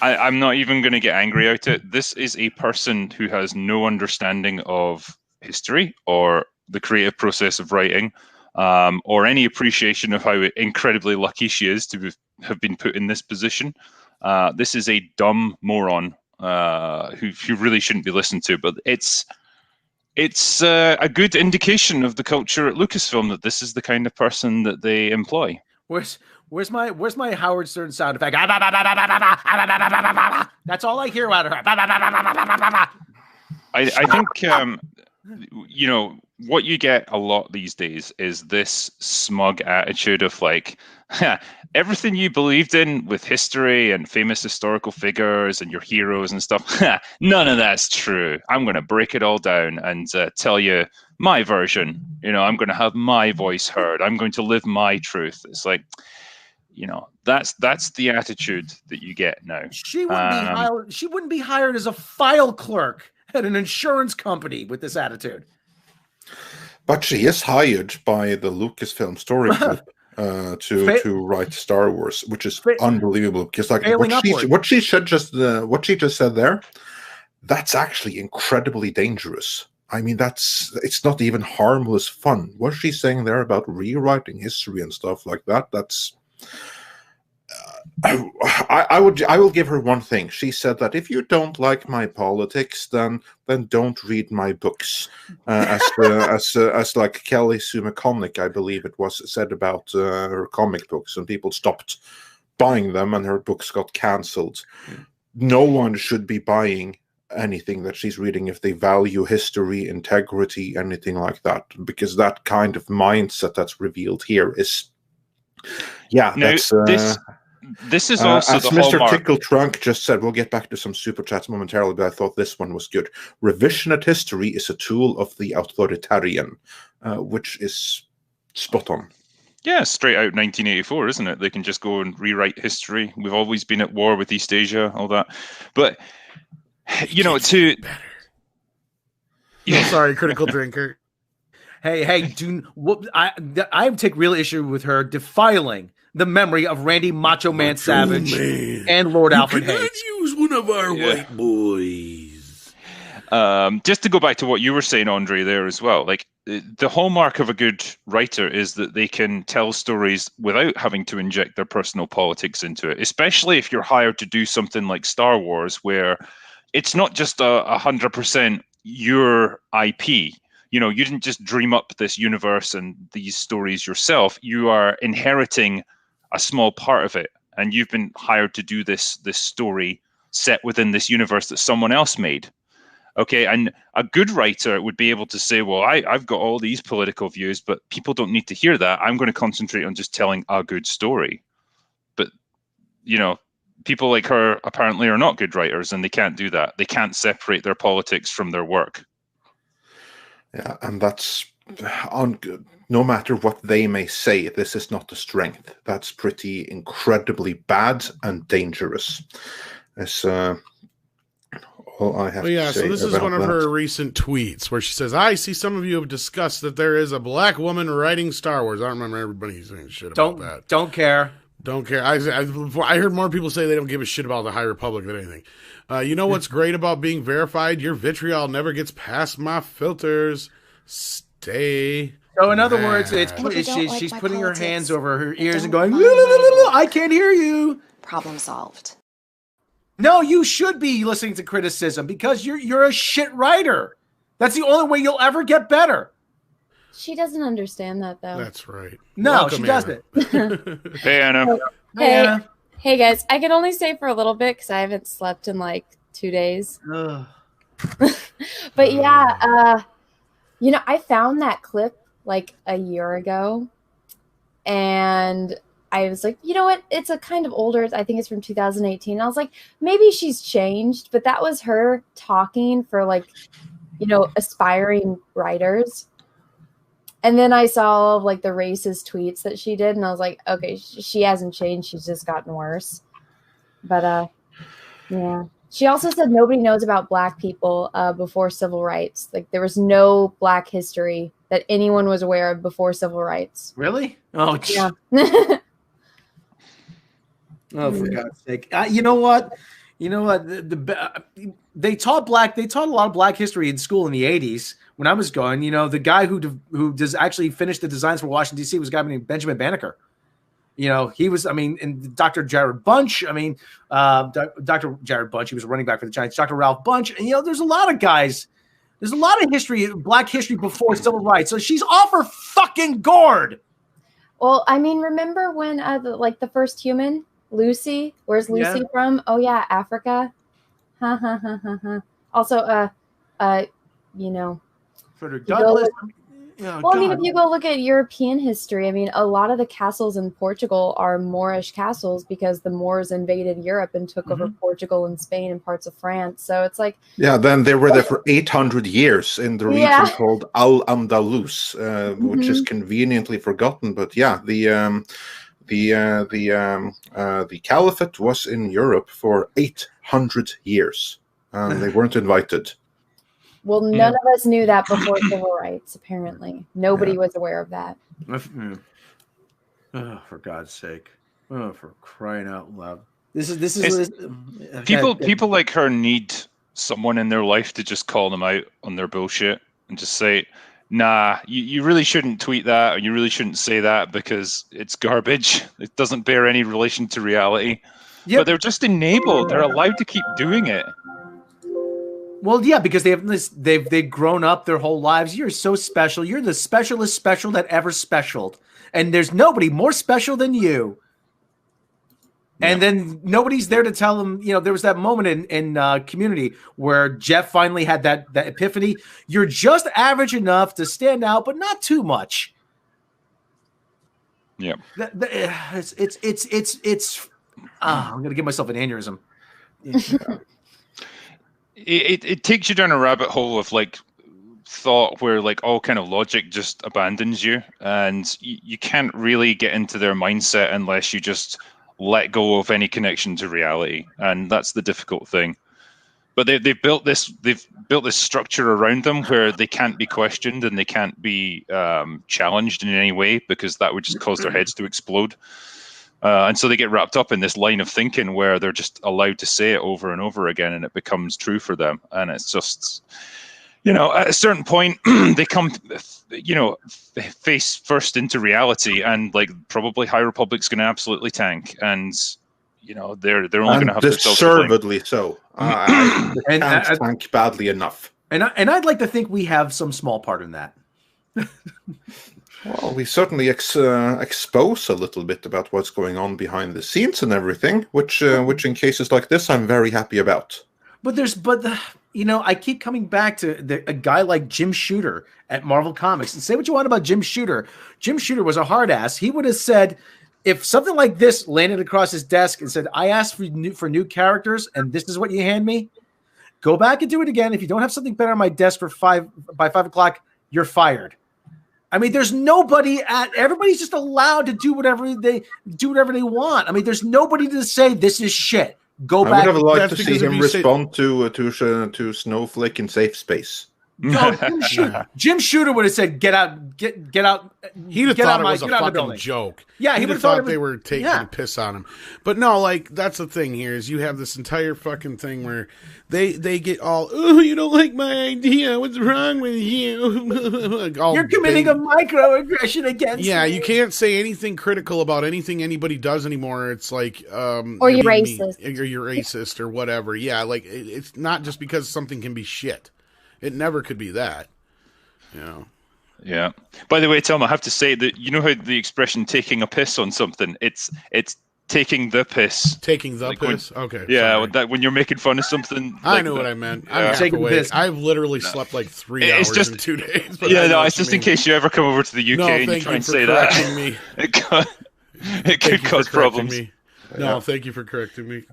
I'm not even going to get angry at it. This is a person who has no understanding of history or the creative process of writing, or any appreciation of how incredibly lucky she is to have been put in this position. This is a dumb moron who really shouldn't be listened to. But it's a good indication of the culture at Lucasfilm that this is the kind of person that they employ. Where's my Howard Stern sound effect? That's all I hear out of her. I think you know what you get a lot these days is this smug attitude of like, everything you believed in with history and famous historical figures and your heroes and stuff, none of that's true. I'm going to break it all down and tell you my version. I'm going to have my voice heard. I'm going to live my truth. It's like, that's the attitude that you get now. She wouldn't be hired as a file clerk at an insurance company with this attitude. But she is hired by the Lucasfilm story group to write Star Wars, which is unbelievable. Because what she just said there, that's actually incredibly dangerous. I mean, it's not even harmless fun. What she's saying there about rewriting history and stuff like that, that's. I will give her one thing. She said that if you don't like my politics, then don't read my books. As like Kelly Sue McConaughey, I believe it was, said about her comic books, and people stopped buying them, and her books got cancelled. No one should be buying anything that she's reading if they value history, integrity, anything like that, because that kind of mindset that's revealed here is, this is also as the Mr. hallmark. Tickle Trunk just said. We'll get back to some super chats momentarily, but I thought this one was good. Revisionist history is a tool of the authoritarian, which is spot on. Yeah, straight out 1984, isn't it? They can just go and rewrite history. We've always been at war with East Asia, all that. But to better. Sorry, critical drinker. Hey, I take real issue with her defiling the memory of Randy Macho Man Savage and Lord Alfred Hayes. Use one of our white boys. Just to go back to what you were saying, Andre, there as well. Like, the hallmark of a good writer is that they can tell stories without having to inject their personal politics into it, especially if you're hired to do something like Star Wars, where it's not just 100% your IP. You didn't just dream up this universe and these stories yourself. You are inheriting a small part of it, and you've been hired to do this story set within this universe that someone else made. Okay, and a good writer would be able to say, well, I've got all these political views, but people don't need to hear that. I'm going to concentrate on just telling a good story. But, people like her apparently are not good writers, and they can't do that. They can't separate their politics from their work. Yeah, and that's no matter what they may say, this is not the strength. That's pretty incredibly bad and dangerous. It's all I have to say. So this is one of her recent tweets where she says, I see some of you have discussed that there is a black woman writing Star Wars. I don't remember everybody saying shit about that. Don't care. Don't care. I heard more people say they don't give a shit about the High Republic than anything. You know what's great about being verified? Your vitriol never gets past my filters. Stay. So in other words, she's putting her hands over her ears and going, I can't hear you. Problem solved. No, you should be listening to criticism because you're a shit writer. That's the only way you'll ever get better. She doesn't understand that, though. That's right. No, Welcome, she doesn't. Hey, Anna. Hey, guys. I can only stay for a little bit because I haven't slept in like 2 days. But yeah, I found that clip like a year ago, and I was like, you know what? It's a kind of older. I think it's from 2018. I was like, maybe she's changed, but that was her talking for like, aspiring writers. And then I saw all of like the racist tweets that she did, and I was like, okay, she hasn't changed. She's just gotten worse. But yeah. She also said nobody knows about black people before civil rights. Like there was no black history that anyone was aware of before civil rights. Really? Oh, yeah. Oh, for God's sake! You know what? They taught a lot of black history in school in the 80s when I was going. The guy who does actually finish the designs for Washington D.C. was a guy named Benjamin Banneker. He was, and Dr. Jared Bunch, Dr. Jared Bunch, he was a running back for the Giants, Dr. Ralph Bunch. And, there's a lot of guys, there's a lot of history, black history before civil rights. So she's off her fucking gourd. Well, remember when the first human, Lucy, where's Lucy from? Oh yeah, Africa. Also, Frederick Douglass. Well, I mean, if you go look at European history, I mean, a lot of the castles in Portugal are Moorish castles because the Moors invaded Europe and took over Portugal and Spain and parts of France. So it's like... Yeah, then they were there for 800 years in the region called Al-Andalus, which is conveniently forgotten. But yeah, the caliphate was in Europe for 800 years. They weren't invited. Well, none of us knew that before civil rights, apparently. Nobody was aware of that. Oh, for God's sake. Oh, for crying out loud. This is people like her need someone in their life to just call them out on their bullshit and just say, nah, you really shouldn't tweet that, or you really shouldn't say that because it's garbage. It doesn't bear any relation to reality. Yep. But they're just enabled. They're allowed to keep doing it. Well, yeah, because they've grown up their whole lives. You're so special. You're the specialist special that ever specialed. And there's nobody more special than you. Yeah. And then nobody's there to tell them, there was that moment in Community where Jeff finally had that epiphany. You're just average enough to stand out, but not too much. Yeah. It's I'm going to give myself an aneurysm. It takes you down a rabbit hole of like thought where like all kind of logic just abandons you, and you can't really get into their mindset unless you just let go of any connection to reality, and that's the difficult thing. But they've built this structure around them where they can't be questioned and they can't be challenged in any way, because that would just cause their heads to explode. And so they get wrapped up in this line of thinking where they're just allowed to say it over and over again, and it becomes true for them. And it's just, at a certain point, they come, face first into reality, and like probably High Republic's going to absolutely tank, and they're only going to have deservedly so. They can't tank badly enough. And I'd like to think we have some small part in that. Well, we certainly expose a little bit about what's going on behind the scenes and everything, which in cases like this, I'm very happy about. I keep coming back to a guy like Jim Shooter at Marvel Comics, and say what you want about Jim Shooter. Jim Shooter was a hard ass. He would have said, if something like this landed across his desk and said, I asked for new characters, and this is what you hand me, go back and do it again. If you don't have something better on my desk by 5 o'clock, you're fired. I mean, there's nobody everybody's just allowed to do whatever they want. I mean, there's nobody to say this is shit. Go back. I would have liked to see him respond to Snowflake in Safe Space. No, Jim Shooter would have said, "Get out, get out." He'd have thought it was a fucking joke. Yeah, he'd have thought they were taking a piss on him. But no, like that's the thing here is you have this entire fucking thing where they get all, oh, you don't like my idea. What's wrong with you? You're committing a microaggression against me. Yeah, you can't say anything critical about anything anybody does anymore. It's like, or you're racist, or you're racist, or whatever. Yeah, like it's not just because something can be shit. It never could be that, Yeah. By the way, Tom, I have to say that how the expression "taking a piss on something" it's taking the piss. Taking the piss. Okay. Yeah, that when you're making fun of something. I know what I meant. I'm taking the piss. I've literally slept like 3 hours in 2 days. It's just in case you ever come over to the UK and you try and say that. Me. It could cause problems. Me. No, thank you for correcting me.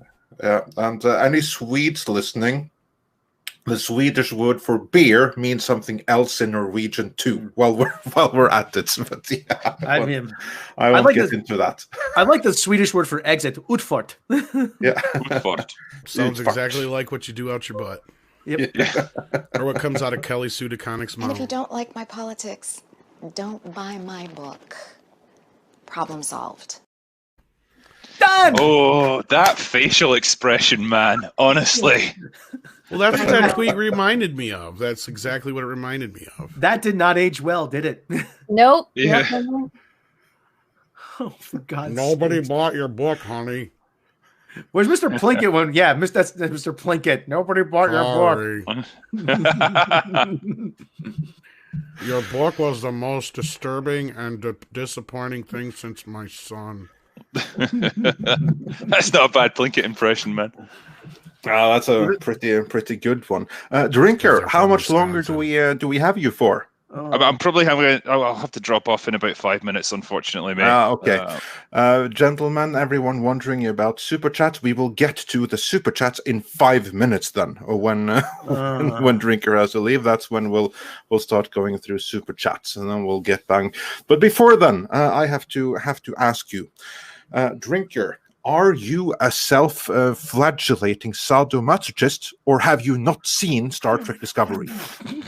Yeah, and any Swedes listening. The Swedish word for beer means something else in Norwegian too. While we're at it, but yeah, I won't get into that. I like the Swedish word for exit, utfart. Yeah, utfart sounds exactly like what you do out your butt. Yep, or what comes out of Kelly Sue DeConnick's mouth. And if you don't like my politics, don't buy my book. Problem solved. Done. Oh, that facial expression, man! Honestly. Well, that's what that tweet reminded me of. That's exactly what it reminded me of. That did not age well, did it? Nope. Yeah. Oh, for God's Nobody sakes. bought your book, honey. Where's Mr. Plinkett one? Yeah, that's Mr. Plinkett. Nobody bought your book. Your book was the most disturbing and disappointing thing since my son. That's not a bad Plinkett impression, man. Oh, that's a pretty good one. Drinker, how much longer do we have you for? I'm probably I'll have to drop off in about 5 minutes, unfortunately, mate. Okay. Gentlemen, everyone wondering about Super Chat, we will get to the Super Chats in 5 minutes then, or when Drinker has to leave, that's when we'll start going through Super Chats, and then we'll get bang. But before then, I have to ask you, Drinker, are you a self-flagellating sadomasochist, or have you not seen Star Trek Discovery?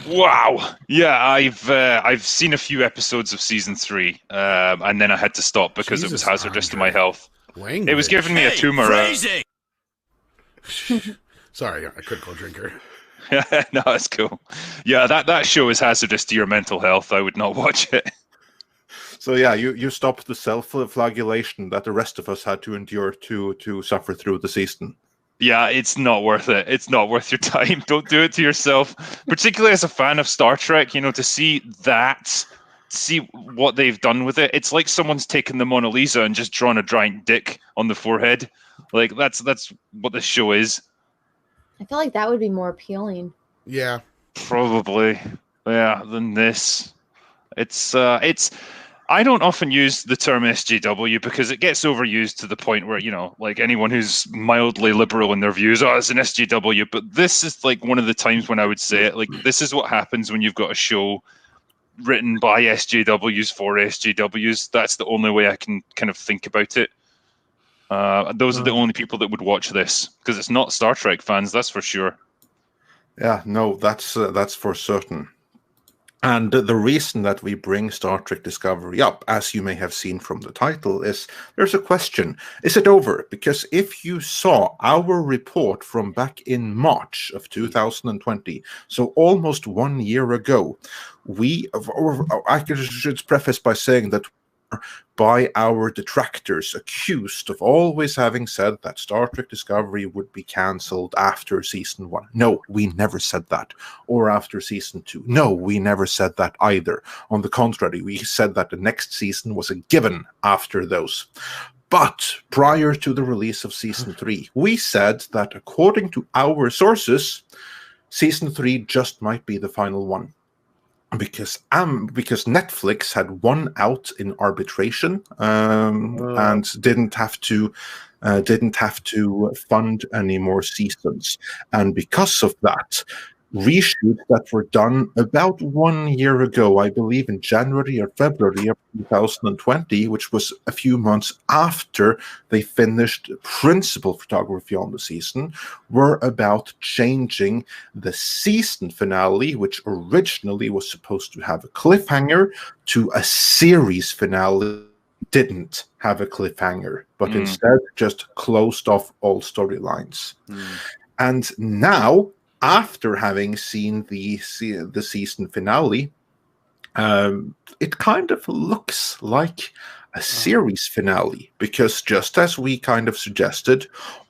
Wow. Yeah, I've seen a few episodes of season 3, and then I had to stop because it was hazardous to my health. Language. It was giving me a tumor. Sorry, I couldn't call Drinker. No, it's cool. Yeah, that show is hazardous to your mental health. I would not watch it. So yeah, you stopped the self-flagellation that the rest of us had to endure to suffer through the season. Yeah, it's not worth it. It's not worth your time. Don't do it to yourself. Particularly as a fan of Star Trek, to see what they've done with it. It's like someone's taken the Mona Lisa and just drawn a giant dick on the forehead. Like that's what this show is. I feel like that would be more appealing. Yeah. Probably. Yeah, than this. It's I don't often use the term SJW because it gets overused to the point where, like anyone who's mildly liberal in their views, it's an SJW. But this is like one of the times when I would say it, like, this is what happens when you've got a show written by SJWs for SJWs. That's the only way I can kind of think about it. Those are the only people that would watch this, because it's not Star Trek fans, that's for sure. Yeah, no, that's for certain. And the reason that we bring Star Trek Discovery up, as you may have seen from the title, is there's a question. Is it over? Because if you saw our report from back in March of 2020, so almost 1 year ago, I should preface by saying that by our detractors accused of always having said that Star Trek Discovery would be cancelled after season 1. No, we never said that. Or after season 2. No, we never said that either. On the contrary, we said that the next season was a given after those. But prior to the release of season 3, we said that according to our sources, season 3 just might be the final one. Because Netflix had won out in arbitration and didn't have to fund any more seasons, and because of that, reshoots that were done about 1 year ago, I believe in January or February of 2020, which was a few months after they finished principal photography on the season, were about changing the season finale, which originally was supposed to have a cliffhanger, to a series finale. Didn't have a cliffhanger, but instead just closed off all storylines. And now, after having seen the season finale, it kind of looks like a series finale, because just as we kind of suggested,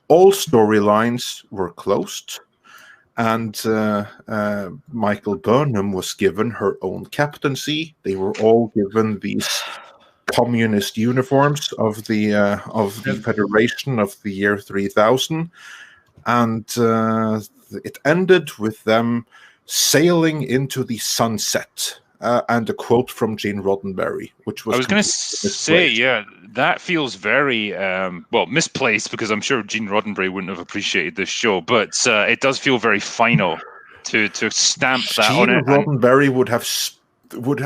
all storylines were closed, and Michael Burnham was given her own captaincy. They were all given these communist uniforms of the Federation of the year 3000, and it ended with them sailing into the sunset. And a quote from Gene Roddenberry, which was... I was going to say, yeah, that feels very, misplaced, because I'm sure Gene Roddenberry wouldn't have appreciated this show, but it does feel very final to stamp that on it. Gene Roddenberry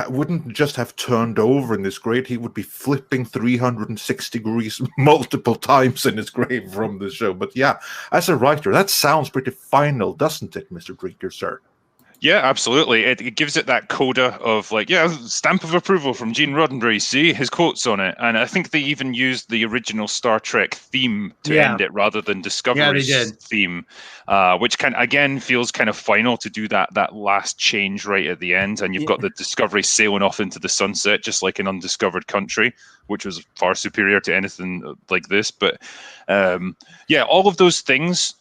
wouldn't just have turned over in his grave, he would be flipping 360 degrees multiple times in his grave from the show. But yeah, as a writer, that sounds pretty final, doesn't it, Mr. Drinker, sir? Yeah, absolutely. It gives it that coda of stamp of approval from Gene Roddenberry. See his quotes on it, and I think they even used the original Star Trek theme to end it rather than Discovery's theme, which again feels kind of final to do that last change right at the end. And you've got the Discovery sailing off into the sunset, just like an Undiscovered Country, which was far superior to anything like this. But all of those things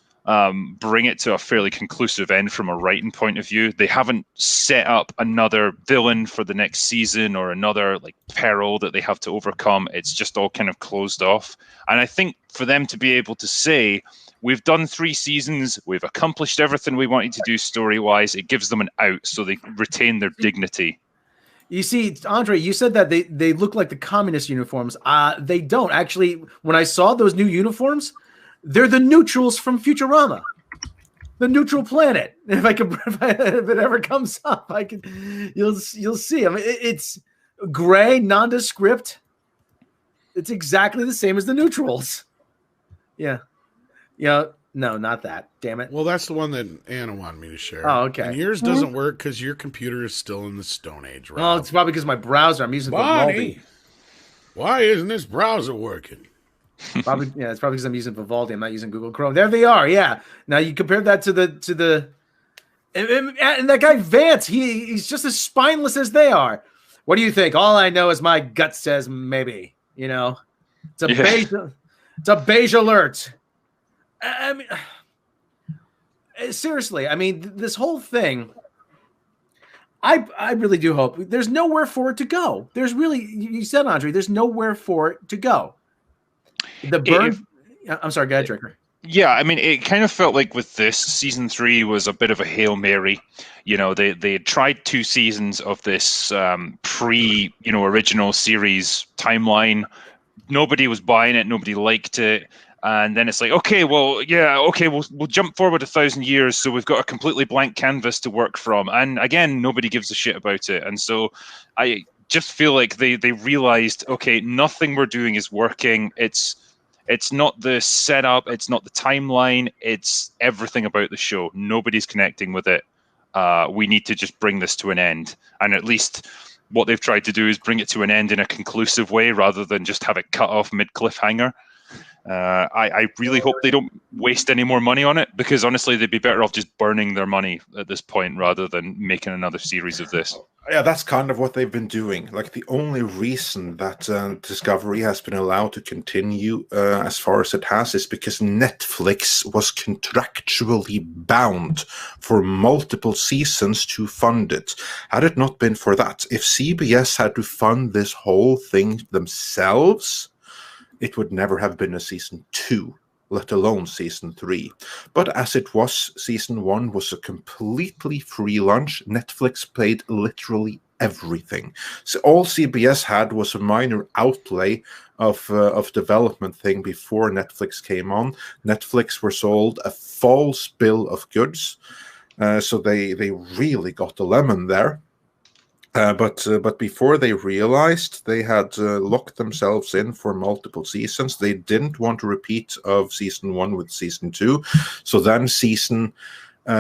bring it to a fairly conclusive end from a writing point of view. They haven't set up another villain for the next season or another peril that they have to overcome. It's just all kind of closed off. And I think for them to be able to say, we've done 3 seasons, we've accomplished everything we wanted to do story-wise, it gives them an out, so they retain their dignity. You see, Andre, you said that they look like the communist uniforms. They don't actually. When I saw those new uniforms, they're the neutrals from Futurama, the neutral planet. If it ever comes up, you'll see. I mean, it's gray, nondescript. It's exactly the same as the neutrals. Yeah. No, not that. Damn it. Well, that's the one that Anna wanted me to share. Oh, okay. And yours doesn't work because your computer is still in the Stone Age, right? Oh, it's probably because my browser. I'm using Vivaldi. Why isn't this browser working? It's probably because I'm using Vivaldi. I'm not using Google Chrome. There they are. Yeah. Now you compare that to the and that guy Vance. He's just as spineless as they are. What do you think? All I know is my gut says maybe. It's a beige alert. I mean, seriously. I mean, this whole thing. I really do hope there's nowhere for it to go. There's really, you said, Andre, there's nowhere for it to go. The burn. I'm sorry, go ahead, Drinker. Yeah, I mean, it kind of felt like with this, season 3 was a bit of a Hail Mary. They had tried 2 seasons of this original series timeline. Nobody was buying it. Nobody liked it. And then it's like, we'll jump forward 1,000 years. So we've got a completely blank canvas to work from. And again, nobody gives a shit about it. And so I just feel like they realized, nothing we're doing is working. It's not the setup. It's not the timeline. It's everything about the show. Nobody's connecting with it. We need to just bring this to an end. And at least what they've tried to do is bring it to an end in a conclusive way rather than just have it cut off mid-cliffhanger. I really hope they don't waste any more money on it, because honestly, they'd be better off just burning their money at this point rather than making another series of this. Yeah, that's kind of what they've been doing. Like, the only reason that Discovery has been allowed to continue as far as it has is because Netflix was contractually bound for multiple seasons to fund it. Had it not been for that, if CBS had to fund this whole thing themselves, it would never have been a season 2, let alone season 3. But as it was, season 1 was a completely free lunch. Netflix paid literally everything. So all CBS had was a minor outlay of development thing before Netflix came on. Netflix were sold a false bill of goods, so they really got the lemon there. But before they realized, they had locked themselves in for multiple seasons. They didn't want a repeat of season 1 with season 2. So then season 2,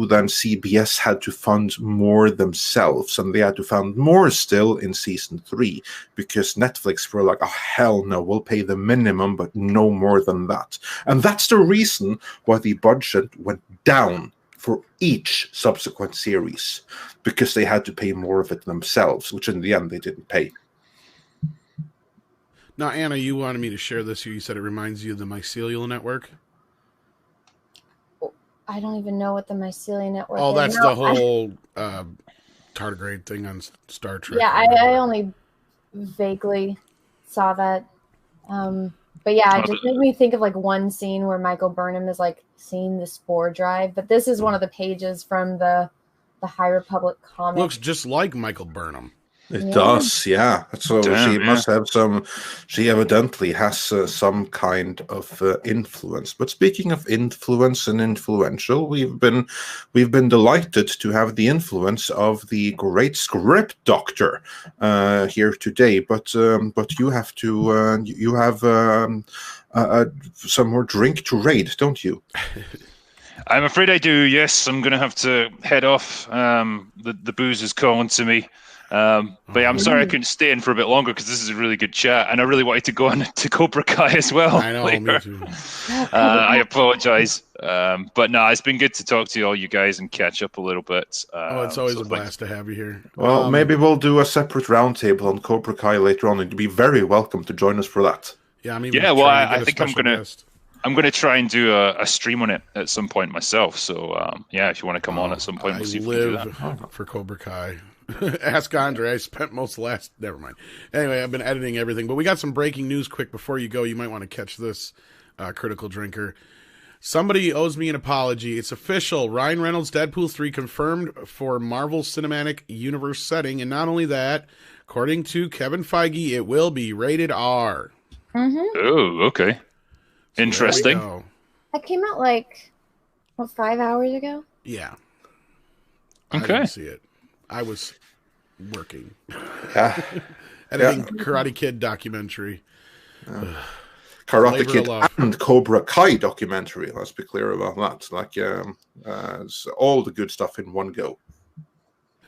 then CBS had to fund more themselves, and they had to fund more still in season 3 because Netflix were like, oh hell no, we'll pay the minimum, but no more than that. And that's the reason why the budget went down for each subsequent series, because they had to pay more of it themselves, which in the end they didn't pay. Now, Anna, you wanted me to share this. You said it reminds you of the Mycelial Network. I don't even know what the Mycelial Network is. Oh, that's the whole tardigrade thing on Star Trek. Yeah, I only vaguely saw that. But yeah, it just made me think of like one scene where Michael Burnham is like seeing the spore drive. But this is one of the pages from the High Republic comic. Looks just like Michael Burnham. It does, yeah. So she must have some. She evidently has some kind of influence. But speaking of influence and influential, we've been delighted to have the influence of the great script doctor here today. But you have to you have some more drink to raid, don't you? I'm afraid I do. Yes, I'm going to have to head off. The booze is calling to me. But yeah, I'm sorry I couldn't stay in for a bit longer because this is a really good chat, and I really wanted to go on to Cobra Kai as well. I know, later. Me too. I apologize, but no, it's been good to talk to all you guys and catch up a little bit. It's always a blast to have you here. Well, maybe we'll do a separate roundtable on Cobra Kai later on, and you'd be very welcome to join us for that. Yeah, I mean, I think I'm gonna try and do a stream on it at some point myself. So yeah, if you want to come on at some point, we'll see if we can do that. For Cobra Kai. Ask Andre. I spent most of the last. Never mind. Anyway, I've been editing everything, but we got some breaking news quick before you go. You might want to catch this, Critical Drinker. Somebody owes me an apology. It's official. Ryan Reynolds' Deadpool 3 confirmed for Marvel Cinematic Universe setting. And not only that, according to Kevin Feige, it will be rated R. Oh, okay. Interesting. That came out like, 5 hours ago? Yeah. Okay. I didn't see it. I was working. Yeah. Editing Karate Kid documentary. Karate Kid and Cobra Kai documentary. Let's be clear about that. Like, it's all the good stuff in one go.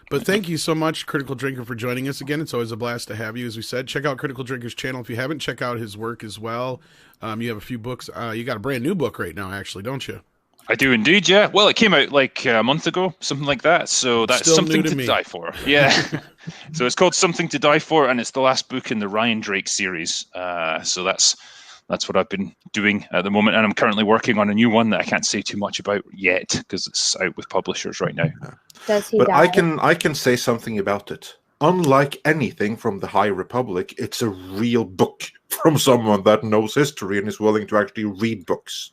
But thank you so much, Critical Drinker, for joining us again. It's always a blast to have you, as we said. Check out Critical Drinker's channel. If you haven't, check out his work as well. You have a few books. You got a brand new book right now, actually, don't you? I do indeed, yeah. Well, it came out like a month ago, something like that. So that's Still Something new to to me. Die For. Yeah. So it's called Something to Die For, and it's the last book in the Ryan Drake series. So that's what I've been doing at the moment, and I'm currently working on a new one that I can't say too much about yet because it's out with publishers right now. Does he But die? I can say something about it. Unlike anything from the High Republic, it's a real book from someone that knows history and is willing to actually read books.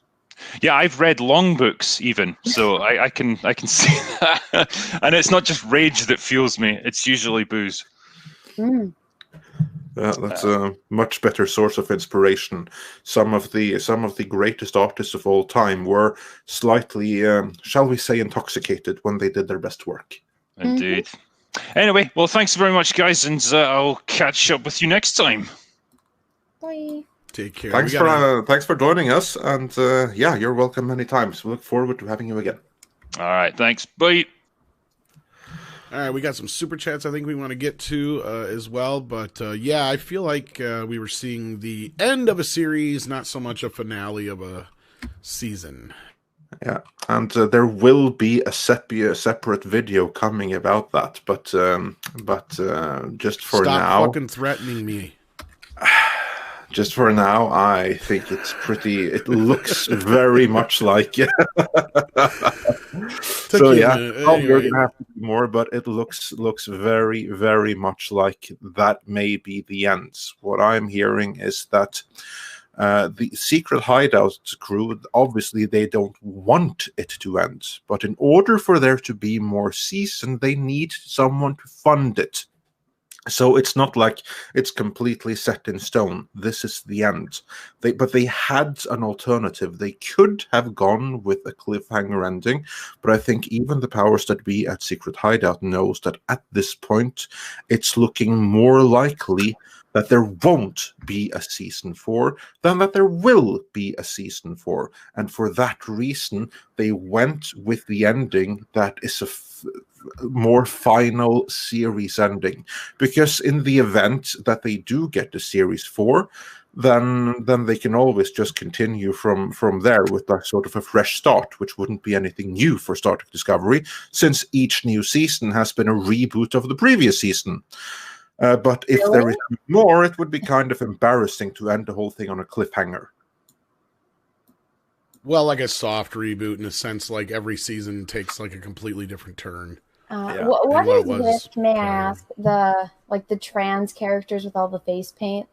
Yeah, I've read long books even, so I can see that. And it's not just rage that fuels me; it's usually booze. That's a much better source of inspiration. Some of the greatest artists of all time were slightly, shall we say, intoxicated when they did their best work. Indeed. Anyway, well, thanks very much, guys, and I'll catch up with you next time. Bye. Take care. Thanks for joining us, and you're welcome many times. We look forward to having you again. All right, thanks. Bye. All right, we got some super chats I think we want to get to as well. But I feel like we were seeing the end of a series, not so much a finale of a season. Yeah, and there will be a separate video coming about that. But just for now, stop fucking threatening me. Just for now, I think it's pretty. It looks very much like it. So yeah, we're gonna have to do more, but it looks very, very much like that may be the end. What I'm hearing is that the Secret Hideout crew, obviously, they don't want it to end, but in order for there to be more season, they need someone to fund it. So it's not like it's completely set in stone. This is the end. But they had an alternative. They could have gone with a cliffhanger ending, but I think even the powers that be at Secret Hideout knows that at this point, it's looking more likely that there won't be a season 4 than that there will be a season 4. And for that reason, they went with the ending that is a more final series ending, because in the event that they do get the series 4, then they can always just continue from there with that sort of a fresh start, which wouldn't be anything new for Star Trek Discovery, since each new season has been a reboot of the previous season. But if there is more, it would be kind of embarrassing to end the whole thing on a cliffhanger. Well, like a soft reboot in a sense, like every season takes like a completely different turn. What is this, may I ask, the trans characters with all the face paint?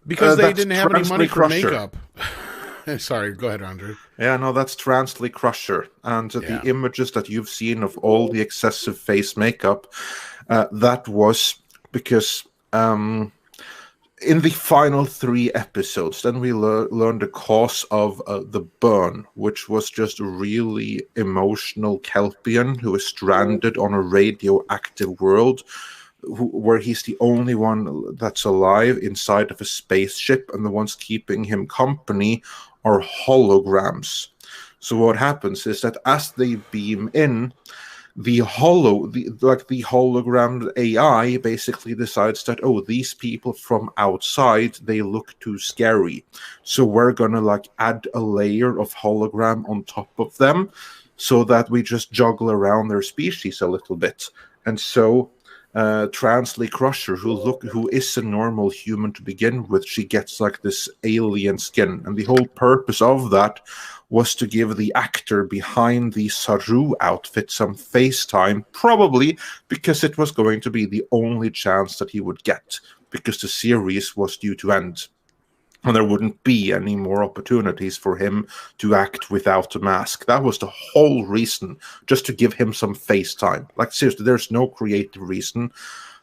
Because they didn't have any money for Crusher. makeup. Sorry, go ahead, Andre. Yeah, no, that's Transley Crusher. And the images that you've seen of all the excessive face makeup, that was because in the final 3 episodes, then we learned the cause of the burn, which was just a really emotional Kelpian who is stranded on a radioactive world, where he's the only one that's alive inside of a spaceship, and the ones keeping him company are holograms. So what happens is that as they beam in, the hologrammed AI basically decides that, oh, these people from outside, they look too scary, so we're gonna add a layer of hologram on top of them so that we just juggle around their species a little bit. And so Transley Crusher, who is a normal human to begin with, she gets this alien skin, and the whole purpose of that was to give the actor behind the Saru outfit some face time, probably because it was going to be the only chance that he would get, because the series was due to end. And there wouldn't be any more opportunities for him to act without a mask. That was the whole reason, just to give him some face time. Like, seriously, there's no creative reason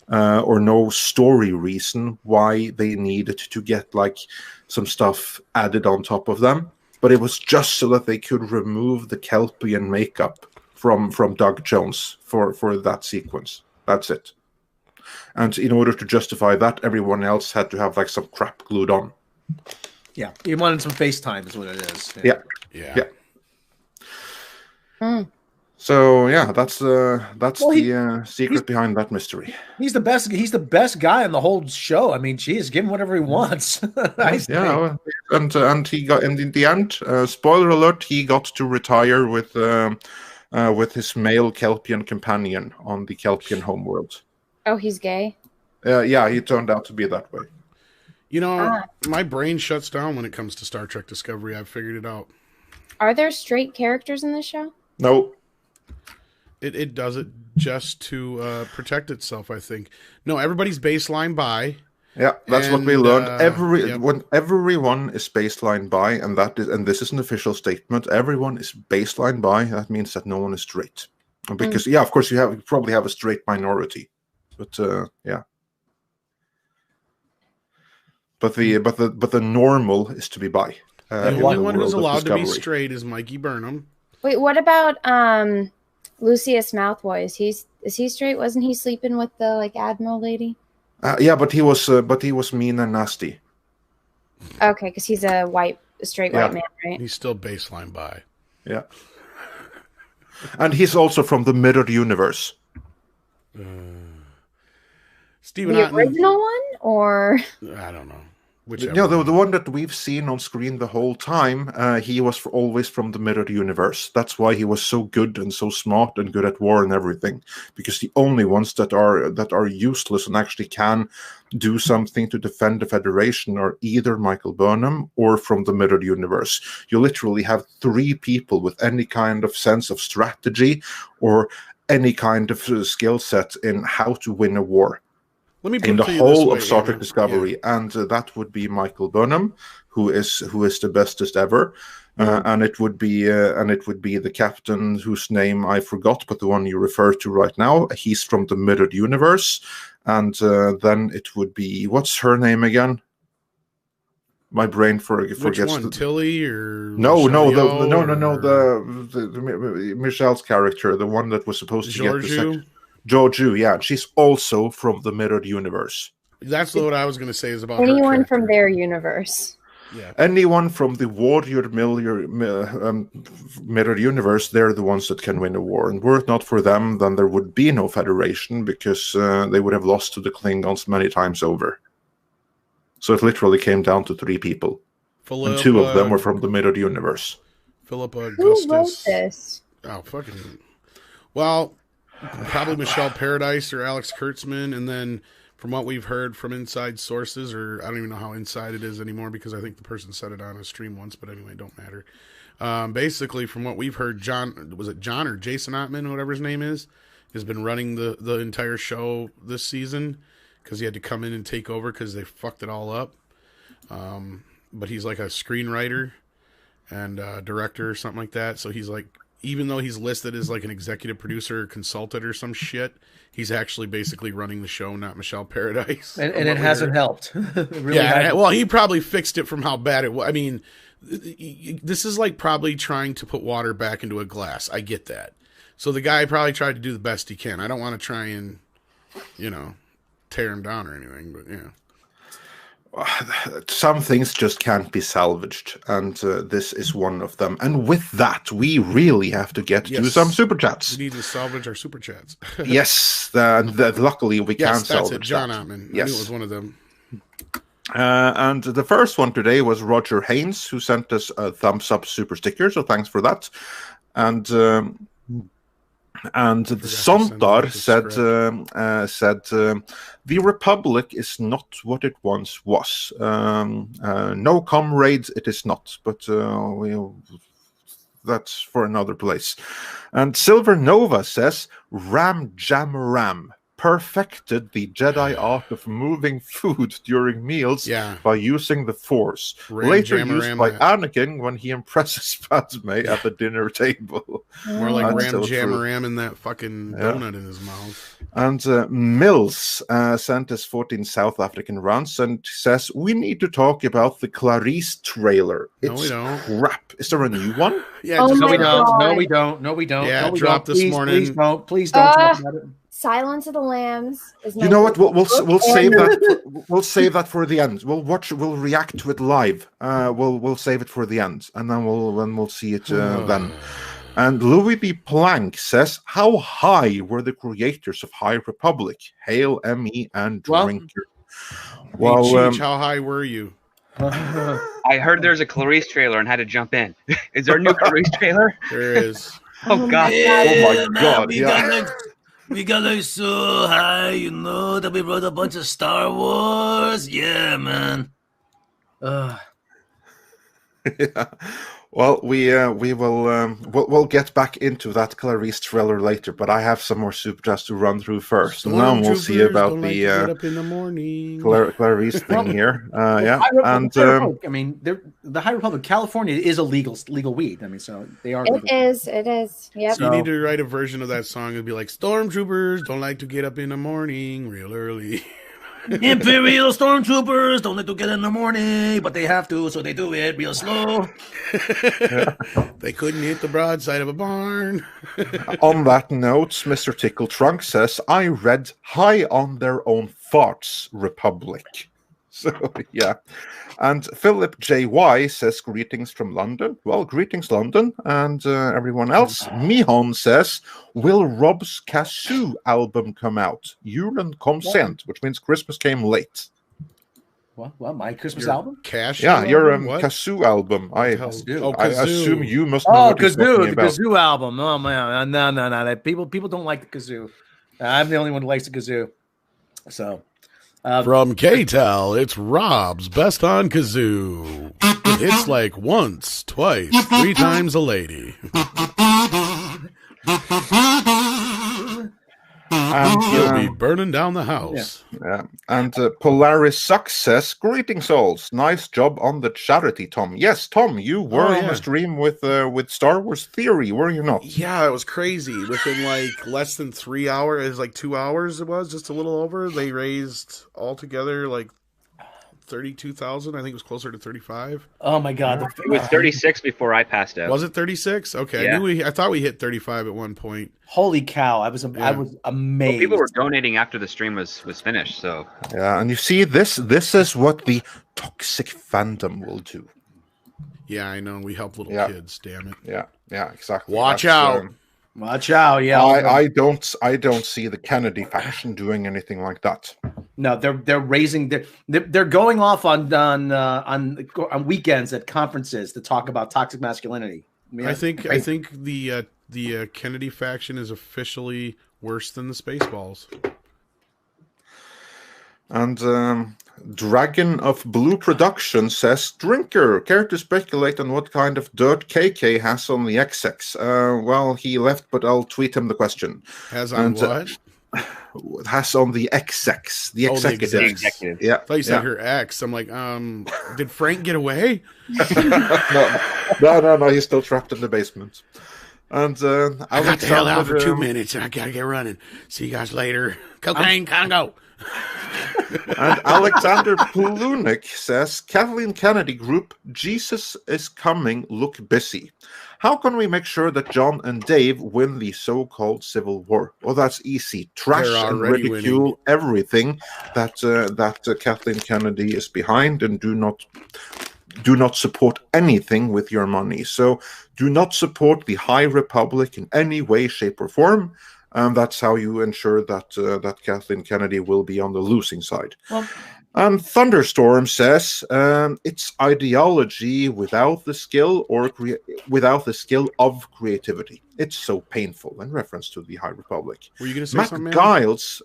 or no story reason why they needed to get like some stuff added on top of them. But it was just so that they could remove the Kelpian makeup from Doug Jones for that sequence. That's it. And in order to justify that, everyone else had to have like some crap glued on. Yeah, you wanted some FaceTime, is what it is. Yeah. So yeah, that's the secret behind that mystery. He's the best. He's the best guy in the whole show. I mean, geez, give him whatever he wants. And he got, and in the end, spoiler alert, he got to retire with his male Kelpian companion on the Kelpian homeworld. Oh, he's gay? Yeah, he turned out to be that way. You know, my brain shuts down when it comes to Star Trek Discovery. I've figured it out. Are there straight characters in this show? No. It does it just to protect itself, I think. No, everybody's baseline bi. Yeah, that's what we learned. When everyone is baseline bi, and this is an official statement. Everyone is baseline bi. That means that no one is straight. Because of course you probably have a straight minority, but yeah. But the normal is to be bi. The only one who's allowed to be straight is Mikey Burnham. Wait, what about Lucius Mouthways? Is he straight? Wasn't he sleeping with the like Admiral lady? Yeah, but he was mean and nasty. Okay, because he's a straight white man, right? He's still baseline bi. Yeah. And he's also from the mirrored universe. Stephen the Otten, original one, or I don't know. The one that we've seen on screen the whole time, he was always from the mirrored universe. That's why he was so good and so smart and good at war and everything. Because the only ones that are useless and actually can do something to defend the Federation are either Michael Burnham or from the mirrored universe. You literally have 3 people with any kind of sense of strategy or any kind of skill set in how to win a war. Let me put in the it to you whole this way, of Star Trek Aaron. Discovery, and that would be Michael Burnham, who is the bestest ever, and it would be the captain whose name I forgot, but the one you refer to right now. He's from the mirrored universe, and then it would be, what's her name again? My brain forgets. Which one, Tilly or no, Michelle the Michelle's character, the one that was supposed to get the second. Joju, yeah, she's also from the mirrored universe. That's what I was going to say is about anyone from their universe. Yeah, anyone from the warrior mirrored universe, they're the ones that can win a war. And were it not for them, then there would be no Federation because they would have lost to the Klingons many times over. So it literally came down to 3 people, and 2 of them were from the mirrored universe. Philip Augustus. Who wrote this? Oh, fucking. Well, probably Michelle Paradise or Alex Kurtzman, and then from what we've heard from inside sources, or I don't even know how inside it is anymore because I think the person said it on a stream once, but anyway, don't matter. Basically, from what we've heard, John or Jason Ottman, whatever his name is, has been running the entire show this season because he had to come in and take over because they fucked it all up. But he's like a screenwriter and director or something like that, so he's like, even though he's listed as like an executive producer or consultant or some shit, he's actually basically running the show, not Michelle Paradise. And it hasn't helped. Well, he probably fixed it from how bad it was. I mean, this is like probably trying to put water back into a glass. I get that. So the guy probably tried to do the best he can. I don't want to try and, tear him down or anything, but yeah. Some things just can't be salvaged, and this is one of them. And with that, we really have to get to some super chats. We need to salvage our super chats. Yes, luckily we can salvage it. John Ottman. Yes. I knew it was one of them. And the first one today was Roger Haynes, who sent us a thumbs up super sticker, so thanks for that. And Sontar said the Republic is not what it once was. No comrades, it is not. But that's for another place. And Silver Nova says Ram Jam Ram. perfected the Jedi art of moving food during meals by using the Force. Later used by Anakin when he impresses Padme at the dinner table. More like Ram in that fucking donut in his mouth. And Mills sent us 14 South African runs and says, we need to talk about the Clarice trailer. It's crap. Is there a new one? No, we don't. Yeah, dropped this morning. Please don't talk about it. Silence of the Lambs is you know what? We'll save that. We'll save that for the end. We'll react to it live. We'll save it for the end, and then we'll see it then. And Louis B. Plank says, how high were the creators of High Republic? Hail, ME, and Drinker. Well, how high were you? I heard there's a Clarice trailer and had to jump in. Is there a new Clarice trailer? There is. Oh, God. Oh, my God. We got like so high, that we wrote a bunch of Star Wars. Yeah, man. Yeah. Well, we'll get back into that Clarice trailer later, but I have some more super chats to run through first, and then we'll see about the get up in the morning. Clarice thing here. I mean, the High Republic, California is a legal weed. I mean, so they are. It is. Yep. So you need to write a version of that song. It'd be like, stormtroopers don't like to get up in the morning real early. Imperial stormtroopers don't like to get in the morning, but they have to, so they do it real slow. They couldn't hit the broadside of a barn. On that note, Mr. Tickle Trunk says, I read High on Their Own Farts Republic. So, yeah. And Philip J.Y. says, greetings from London. Well, greetings, London, and everyone else. Mihon says, will Rob's Kazoo album come out? Julen kom sent, which means Christmas came late. What? My Christmas album? Cash? Yeah, your Kazoo album. I assume you must know what you're talking about. The Kazoo album. Oh, man. No. People don't like the Kazoo. I'm the only one who likes the Kazoo. So... From K-Tal, it's Rob's Best on Kazoo. It's like once, twice, 3 times a lady. And he'll be burning down the house. Yeah. And Polaris Success, greetings alls. Nice job on the charity, Tom. Yes, Tom, you were on a stream with Star Wars Theory, were you not? Yeah, it was crazy. Within like less than 3 hours, it was like 2 hours it was, just a little over. They raised altogether like 32,000. I think it was closer to 35. Oh my God! It was 36 before I passed out. Was it 36? Okay, yeah. I thought we hit 35 at one point. Holy cow! I was amazed. Well, people were donating after the stream was finished. So yeah, and you see this is what the toxic fandom will do. Yeah, I know. We help little kids. Damn it. Yeah, exactly. Watch out. Watch out! Yeah, I don't see the Kennedy faction doing anything like that. No, they're raising they're going off on weekends at conferences to talk about toxic masculinity. I think the Kennedy faction is officially worse than the Spaceballs. And Dragon of Blue Production says, Drinker, care to speculate on what kind of dirt KK has on the XX? Well, he left, but I'll tweet him the question. Has on what? Has on the XX, the executive. The executive. Yeah. I thought you said her ex. I'm like, did Frank get away? No, he's still trapped in the basement. And I got the hell out for 2 minutes and I gotta get running. See you guys later. Cocaine, Congo. And Alexander Pulunik says, Kathleen Kennedy Group, Jesus is coming, look busy. How can we make sure that John and Dave win the so-called Civil War? Well, that's easy. Trash and ridicule everything that Kathleen Kennedy is behind, and do not support anything with your money. So do not support the High Republic in any way, shape, or form. That's how you ensure that Kathleen Kennedy will be on the losing side. Well, and Thunderstorm says it's ideology without the skill without the skill of creativity. It's so painful, in reference to the High Republic. Were you going to say Matt something? Giles,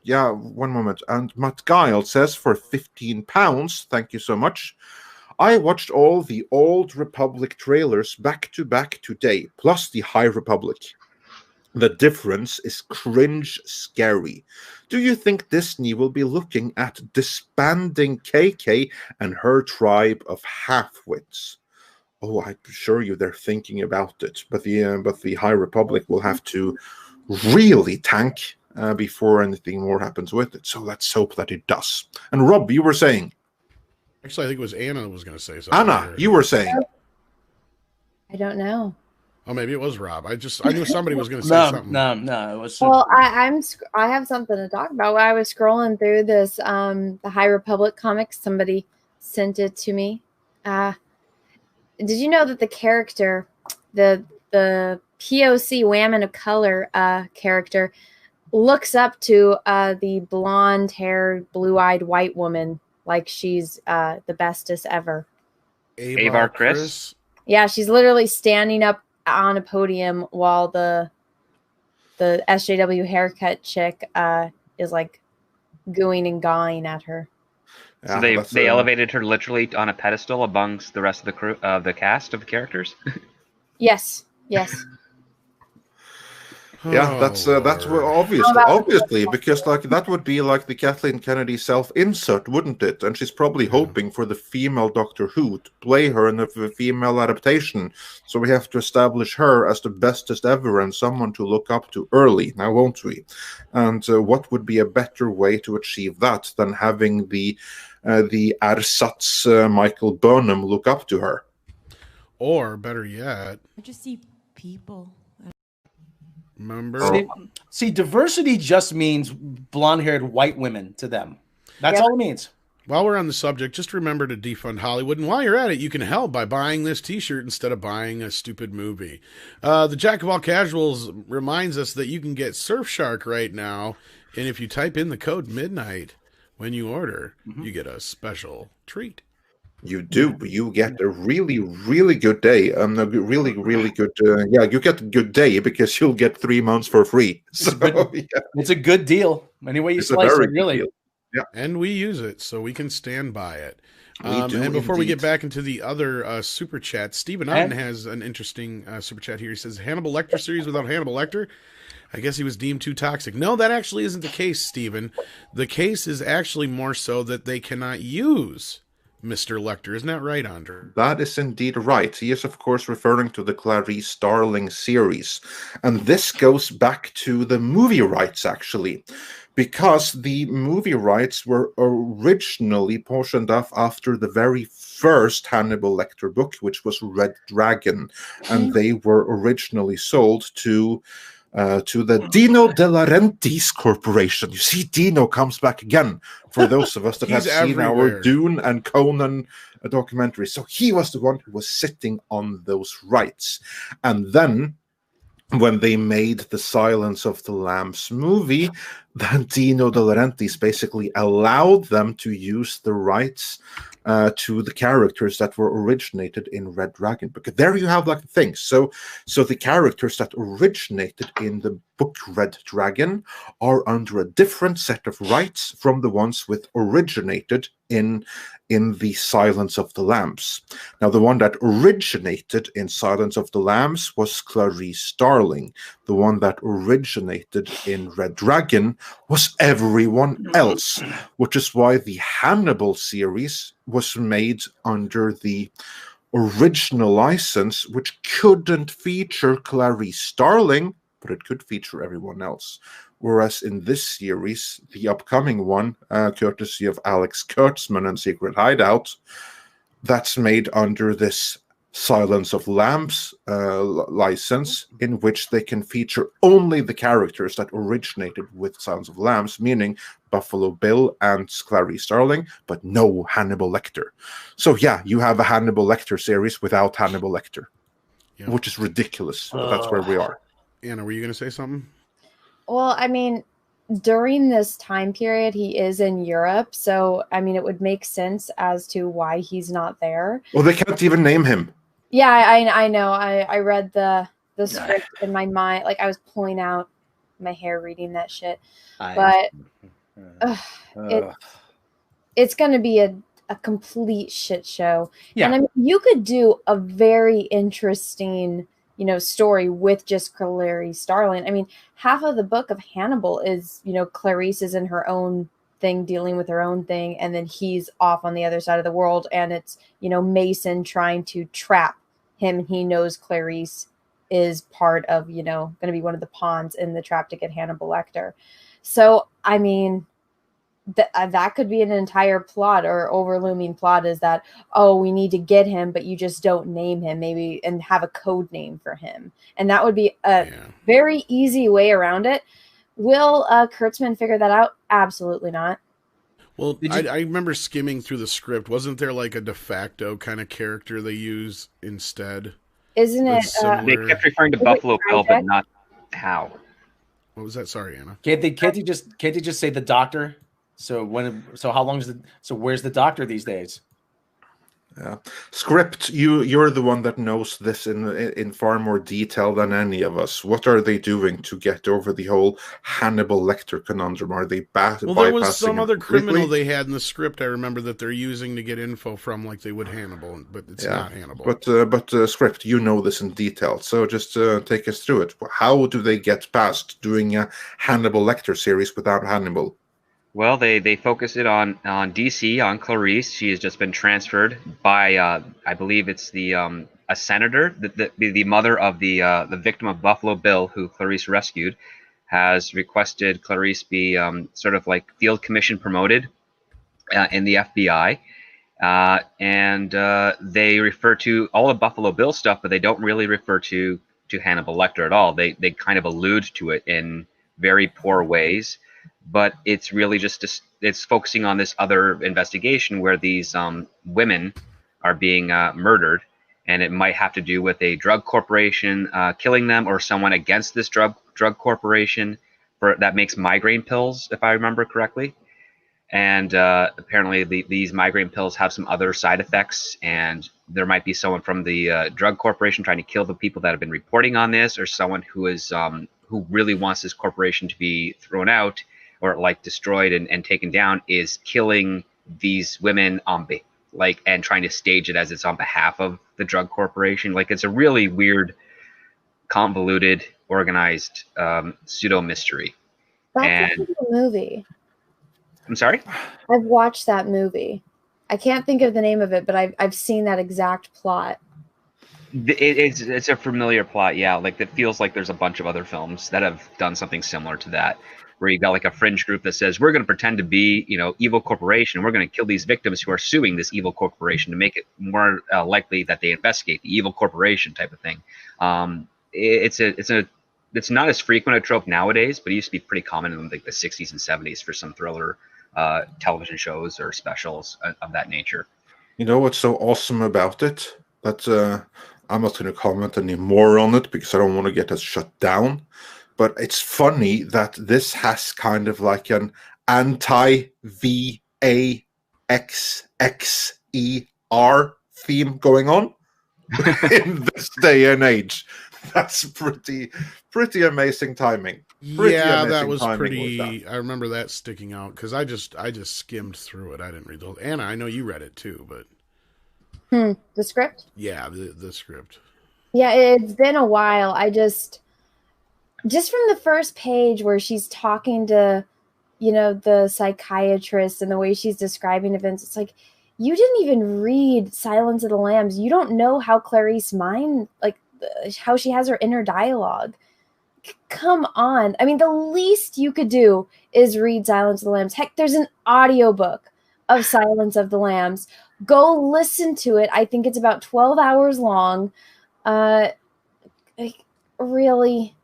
yeah, one moment. And Matt Giles says, for £15, thank you so much. I watched all the Old Republic trailers back to back today, plus the High Republic. The difference is cringe scary. Do you think Disney will be looking at disbanding KK and her tribe of half-wits? Oh, I assure you they're thinking about it, but the High Republic will have to really tank before anything more happens with it. So let's hope that it does. And Rob, you were saying? Actually, I think it was Anna that was going to say something. Anna, you were saying? I don't know. Oh, maybe it was Rob. I knew somebody was going to say something. No, it was. Well, I have something to talk about. While I was scrolling through this, the High Republic comics, somebody sent it to me. Did you know that the character, the POC Women of Color character, looks up to the blonde-haired, blue-eyed white woman like she's the bestest ever? Avar Chris? Yeah, she's literally standing up on a podium while the SJW haircut chick is like gooing and gawing at her. So they elevated her literally on a pedestal amongst the rest of the crew, the cast of characters. Yes. Yeah, that's obviously because like that would be like the Kathleen Kennedy self-insert, wouldn't it? And she's probably hoping for the female Doctor Who to play her in the female adaptation. So we have to establish her as the bestest ever and someone to look up to early, now won't we? And what would be a better way to achieve that than having the ersatz Michael Burnham look up to her? Or better yet, I just see people. Remember? See, diversity just means blonde-haired white women to them. That's all it means. While we're on the subject, just remember to defund Hollywood. And while you're at it, you can help by buying this T-shirt instead of buying a stupid movie. The Jack of All Casuals reminds us that you can get Surfshark right now. And if you type in the code MIDNIGHT when you order, you get a special treat. You do. You get a really, really good day. A really, really good. You get a good day because you'll get 3 months for free. So, it's a good deal. Any way you slice it, really. Yeah. And we use it, so we can stand by it. And before we get back into the other super chat, Stephen Utton has an interesting super chat here. He says, Hannibal Lecter series without Hannibal Lecter? I guess he was deemed too toxic. No, that actually isn't the case, Stephen. The case is actually more so that they cannot use Mr. Lecter. Isn't that right, Andre? That is indeed right. He is, of course, referring to the Clarice Starling series. And this goes back to the movie rights, actually, because the movie rights were originally portioned off after the very first Hannibal Lecter book, which was Red Dragon. And they were originally sold to the Dino De Laurentiis Corporation. You see, Dino comes back again for those of us that have seen our Dune and Conan documentaries. So he was the one who was sitting on those rights. And then when they made the Silence of the Lambs movie, then Dino De Laurentiis basically allowed them to use the rights to the characters that were originated in Red Dragon. Because there you have like the thing. So the characters that originated in the book Red Dragon are under a different set of rights from the ones with originated in the Silence of the Lambs. Now, the one that originated in Silence of the Lambs was Clarice Starling. The one that originated in Red Dragon was everyone else, which is why the Hannibal series was made under the original license, which couldn't feature Clarice Starling, but it could feature everyone else. Whereas in this series, the upcoming one, courtesy of Alex Kurtzman and Secret Hideout, that's made under this Silence of Lambs license, in which they can feature only the characters that originated with Silence of Lambs, meaning Buffalo Bill and Clarice Starling, but no Hannibal Lecter. So yeah, you have a Hannibal Lecter series without Hannibal Lecter, which is ridiculous, but that's where we are. Anna, were you going to say something? Well, I mean, during this time period, he is in Europe. So, I mean, it would make sense as to why he's not there. Well, they can't even name him. Yeah, I know. I read the script in my mind. Like, I was pulling out my hair reading that shit. But it's going to be a complete shit show. Yeah. And I mean, you could do a very interesting story with just Clarice Starling. I mean, half of the book of Hannibal is, Clarice is in her own thing, dealing with her own thing, and then he's off on the other side of the world, and it's, Mason trying to trap him. He knows Clarice is part of, going to be one of the pawns in the trap to get Hannibal Lecter. So, I mean, that could be an entire plot or overlooming plot, is that, we need to get him, but you just don't name him, maybe, and have a code name for him. And that would be a very easy way around it. Will Kurtzman figure that out? Absolutely not. Well, I remember skimming through the script. Wasn't there like a de facto kind of character they use instead? Isn't it? They kept referring to Buffalo Bill, but not how. What was that? Sorry, Anna. Can't they just say the doctor? So how long is where's the doctor these days? Yeah. Script, you're the one that knows this in far more detail than any of us. What are they doing to get over the whole Hannibal Lecter conundrum? Are they bypassing? Well, there was some other criminal they had in the script. I remember that they're using to get info from, like they would Hannibal, but it's not Hannibal. But Script, you know this in detail. So just take us through it. How do they get past doing a Hannibal Lecter series without Hannibal? Well, they focus it on DC, on Clarice. She has just been transferred by, I believe it's a senator, the mother of the victim of Buffalo Bill, who Clarice rescued, has requested Clarice be sort of like field commission promoted in the FBI. And they refer to all of Buffalo Bill stuff, but they don't really refer to Hannibal Lecter at all. They kind of allude to it in very poor ways. But it's really it's focusing on this other investigation where these women are being murdered, and it might have to do with a drug corporation killing them, or someone against this drug corporation that makes migraine pills, if I remember correctly. And apparently these migraine pills have some other side effects, and there might be someone from the drug corporation trying to kill the people that have been reporting on this, or someone who is who really wants this corporation to be thrown out or like destroyed and taken down, is killing these women and trying to stage it as it's on behalf of the drug corporation. Like, it's a really weird, convoluted, organized pseudo mystery. That's a good movie. I'm sorry? I've watched that movie. I can't think of the name of it, but I've seen that exact plot. It's a familiar plot, yeah. Like, it feels like there's a bunch of other films that have done something similar to that, where you got like a fringe group that says, we're going to pretend to be, evil corporation. We're going to kill these victims who are suing this evil corporation to make it more likely that they investigate the evil corporation type of thing. It's not as frequent a trope nowadays, but it used to be pretty common in like the 60s and 70s for some thriller television shows or specials of that nature. You know what's so awesome about it? That I'm not going to comment any more on it because I don't want to get us shut down. But it's funny that this has kind of like an anti-VAXXER theme going on in this day and age. That's pretty amazing timing. That was pretty. I remember that sticking out because I just skimmed through it. I didn't read the whole. Anna, I know you read it too, but the script. Yeah, the script. Yeah, it's been a while. I just from the first page where she's talking to, the psychiatrist and the way she's describing events, it's like, you didn't even read Silence of the Lambs. You don't know how Clarice mind, like how she has her inner dialogue. Come on. I mean, the least you could do is read Silence of the Lambs. Heck, there's an audiobook of Silence of the Lambs. Go listen to it. I think it's about 12 hours long. Really...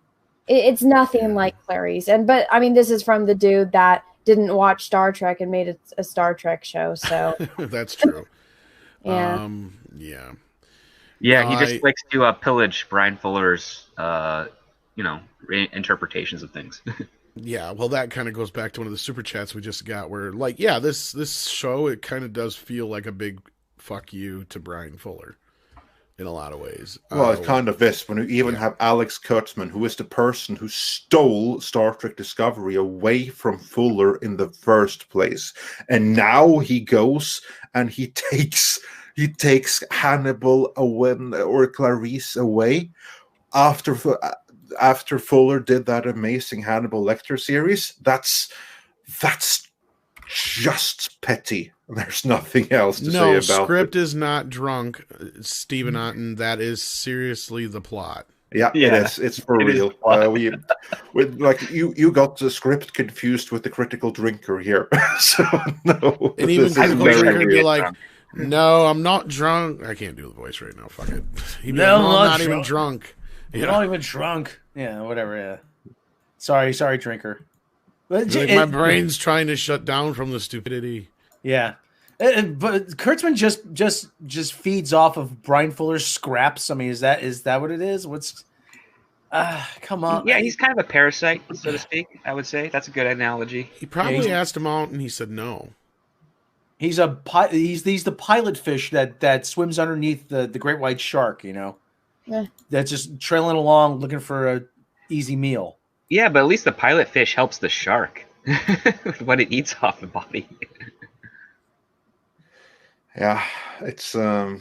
It's nothing like Clarice. But I mean, this is from the dude that didn't watch Star Trek and made it a Star Trek show. So that's true. Yeah. Yeah, he just likes to pillage Brian Fuller's, interpretations of things. Yeah, well, that kind of goes back to one of the super chats we just got where, like, yeah, this show, it kind of does feel like a big fuck you to Brian Fuller. In a lot of ways. Well, it kind of is when you even have Alex Kurtzman, who is the person who stole Star Trek Discovery away from Fuller in the first place. And now he goes and he takes Hannibal away, or Clarice away. after Fuller did that amazing Hannibal Lecter series, that's just petty. There's nothing else to say about script it. is not drunk, Stephen Otten. That is seriously the plot. Yeah, it is. It's for real. You got the script confused with the critical drinker here. So no, and even critical drinker would be like, drunk. "No, I'm not drunk." I can't do the voice right now. Fuck it. I'm not even drunk. You're not even drunk. Yeah, whatever. Yeah. Sorry, drinker. But like my brain's trying to shut down from the stupidity. Yeah. But Kurtzman just feeds off of Brian Fuller's scraps. I mean, is that what it is? What's come on. Yeah, he's kind of a parasite, so to speak, I would say. That's a good analogy. He probably asked him out and he said no. He's the pilot fish that swims underneath the great white shark, Yeah. That's just trailing along looking for a easy meal. Yeah, but at least the pilot fish helps the shark when it eats off the body. Yeah, it's oh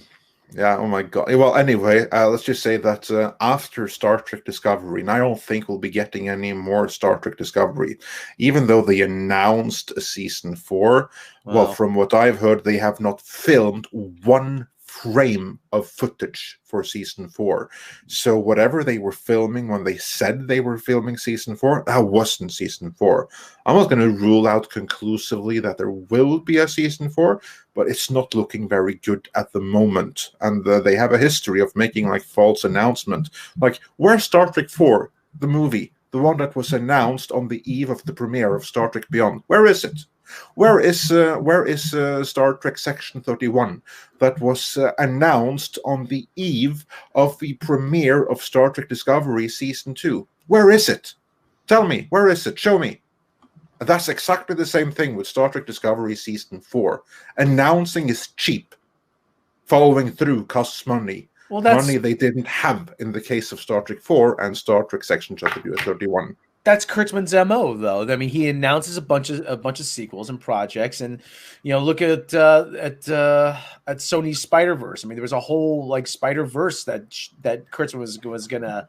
my god. Well, anyway, let's just say that after Star Trek Discovery, and I don't think we'll be getting any more Star Trek Discovery, even though they announced a season 4. Well, from what I've heard, they have not filmed one frame of footage for season 4. So whatever they were filming when they said they were filming season 4, that wasn't season 4. I'm not going to rule out conclusively that there will be a season 4, but it's not looking very good at the moment. And they have a history of making like false announcements. Like, where's Star Trek 4, the movie, the one that was announced on the eve of the premiere of Star Trek Beyond? Where is it? Where is Star Trek Section 31 that was announced on the eve of the premiere of Star Trek Discovery Season 2? Where is it? Tell me, where is it? Show me. That's exactly the same thing with Star Trek Discovery Season 4. Announcing is cheap. Following through costs money. Well, that's money they didn't have in the case of Star Trek 4 and Star Trek Section 31. That's Kurtzman's MO, though. I mean, he announces a bunch of sequels and projects, and look at Sony's Spider-Verse. I mean, there was a whole like Spider-Verse that Kurtzman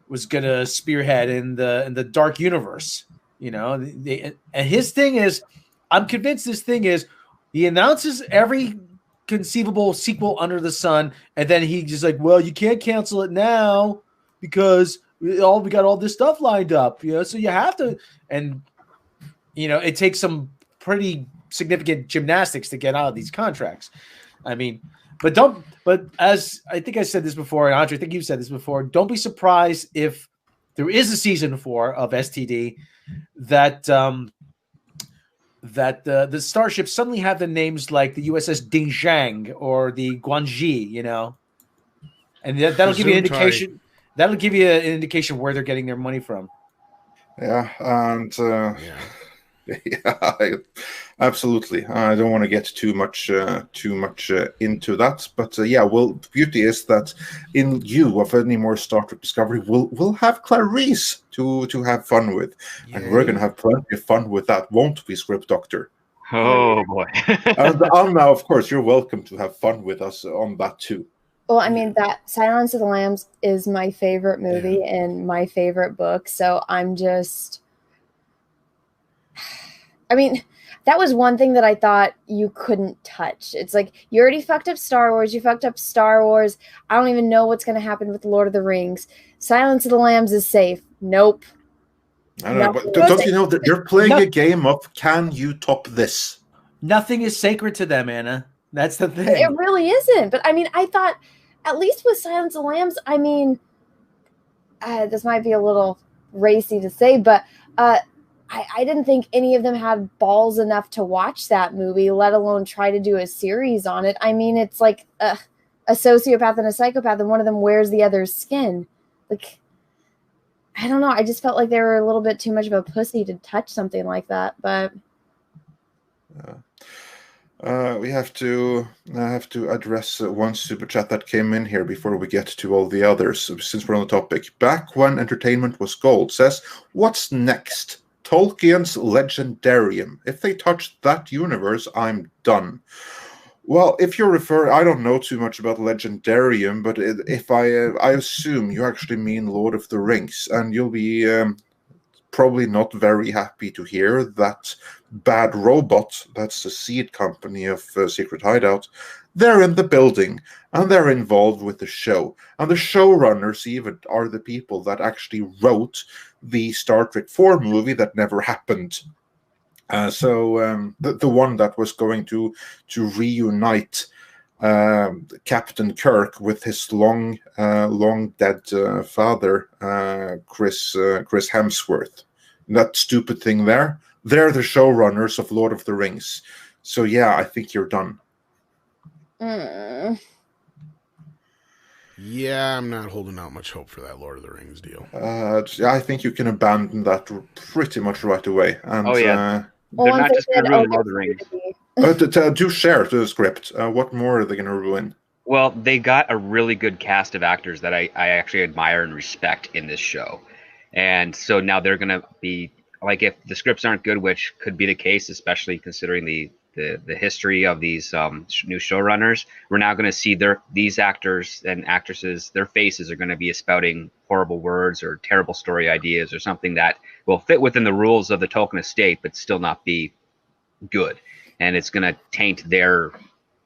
was gonna spearhead in the Dark Universe. And his thing is, I'm convinced this thing is, he announces every conceivable sequel under the sun, and then he just like, well, you can't cancel it now because we got all this stuff lined up, so you have to, and it takes some pretty significant gymnastics to get out of these contracts. I mean, but as I think I said this before, and Andre, I think you've said this before, don't be surprised if there is a season 4 of STD that the starships suddenly have the names like the USS Dingzhang or the Guanji, and that'll give you an indication. That'll give you an indication where they're getting their money from. Yeah, and absolutely. I don't want to get too much into that, but the beauty is that in lieu of any more Star Trek Discovery, we'll have Clarice to have fun with, and we're gonna have plenty of fun with that, won't we, Script Doctor? Oh boy! And Anna, of course, you're welcome to have fun with us on that too. Well, I mean, that Silence of the Lambs is my favorite movie and my favorite book. So I'm just, I mean, that was one thing that I thought you couldn't touch. It's like, you already fucked up Star Wars. You fucked up Star Wars. I don't even know what's going to happen with Lord of the Rings. Silence of the Lambs is safe. Nope. I don't know, but don't you know that they're playing a game of, can you top this? Nothing is sacred to them, Anna. That's the thing. It really isn't. But I mean, I thought, at least with Silence of the Lambs, I mean, this might be a little racy to say, but I didn't think any of them had balls enough to watch that movie, let alone try to do a series on it. I mean, it's like a sociopath and a psychopath, and one of them wears the other's skin. Like, I don't know. I just felt like they were a little bit too much of a pussy to touch something like that, but... we have to address one super chat that came in here before we get to all the others, since we're on the topic. Back when entertainment was gold says, what's next? Tolkien's Legendarium. If they touch that universe, I'm done. Well, if you're referring, I don't know too much about Legendarium, but if I assume you actually mean Lord of the Rings, and you'll be probably not very happy to hear that Bad Robot, that's the seed company of Secret Hideout, they're in the building, and they're involved with the show. And the showrunners even are the people that actually wrote the Star Trek 4 movie that never happened. So the one that was going to reunite Captain Kirk with his long dead father, Chris Hemsworth. That stupid thing there. They're the showrunners of Lord of the Rings. So yeah, I think you're done. Yeah, I'm not holding out much hope for that Lord of the Rings deal. I think you can abandon that pretty much right away. And, they're not just going to ruin Lord of the Rings. Do share the script. What more are they going to ruin? Well, they got a really good cast of actors that I actually admire and respect in this show. And so now they're going to be, like, if the scripts aren't good, which could be the case, especially considering the history of these new showrunners, we're now going to see these actors and actresses, their faces are going to be spouting horrible words or terrible story ideas or something that will fit within the rules of the Tolkien estate, but still not be good. And it's going to taint their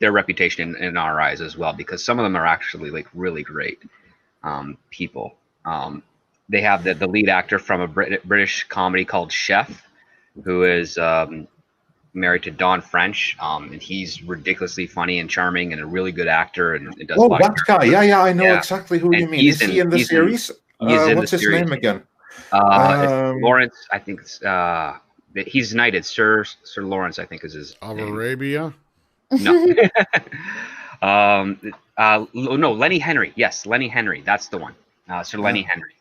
reputation in our eyes as well, because some of them are actually like really great people. They have the lead actor from a British comedy called Chef, who is married to Don French, and he's ridiculously funny and charming and a really good actor. And does that guy. Yeah, I know exactly who you mean. Is he in the series? What's his name again? Lawrence, I think he's knighted. Sir Lawrence, I think is his of name. Arabia? No. No, Lenny Henry. Yes, Lenny Henry. That's the one. Sir Lenny Henry.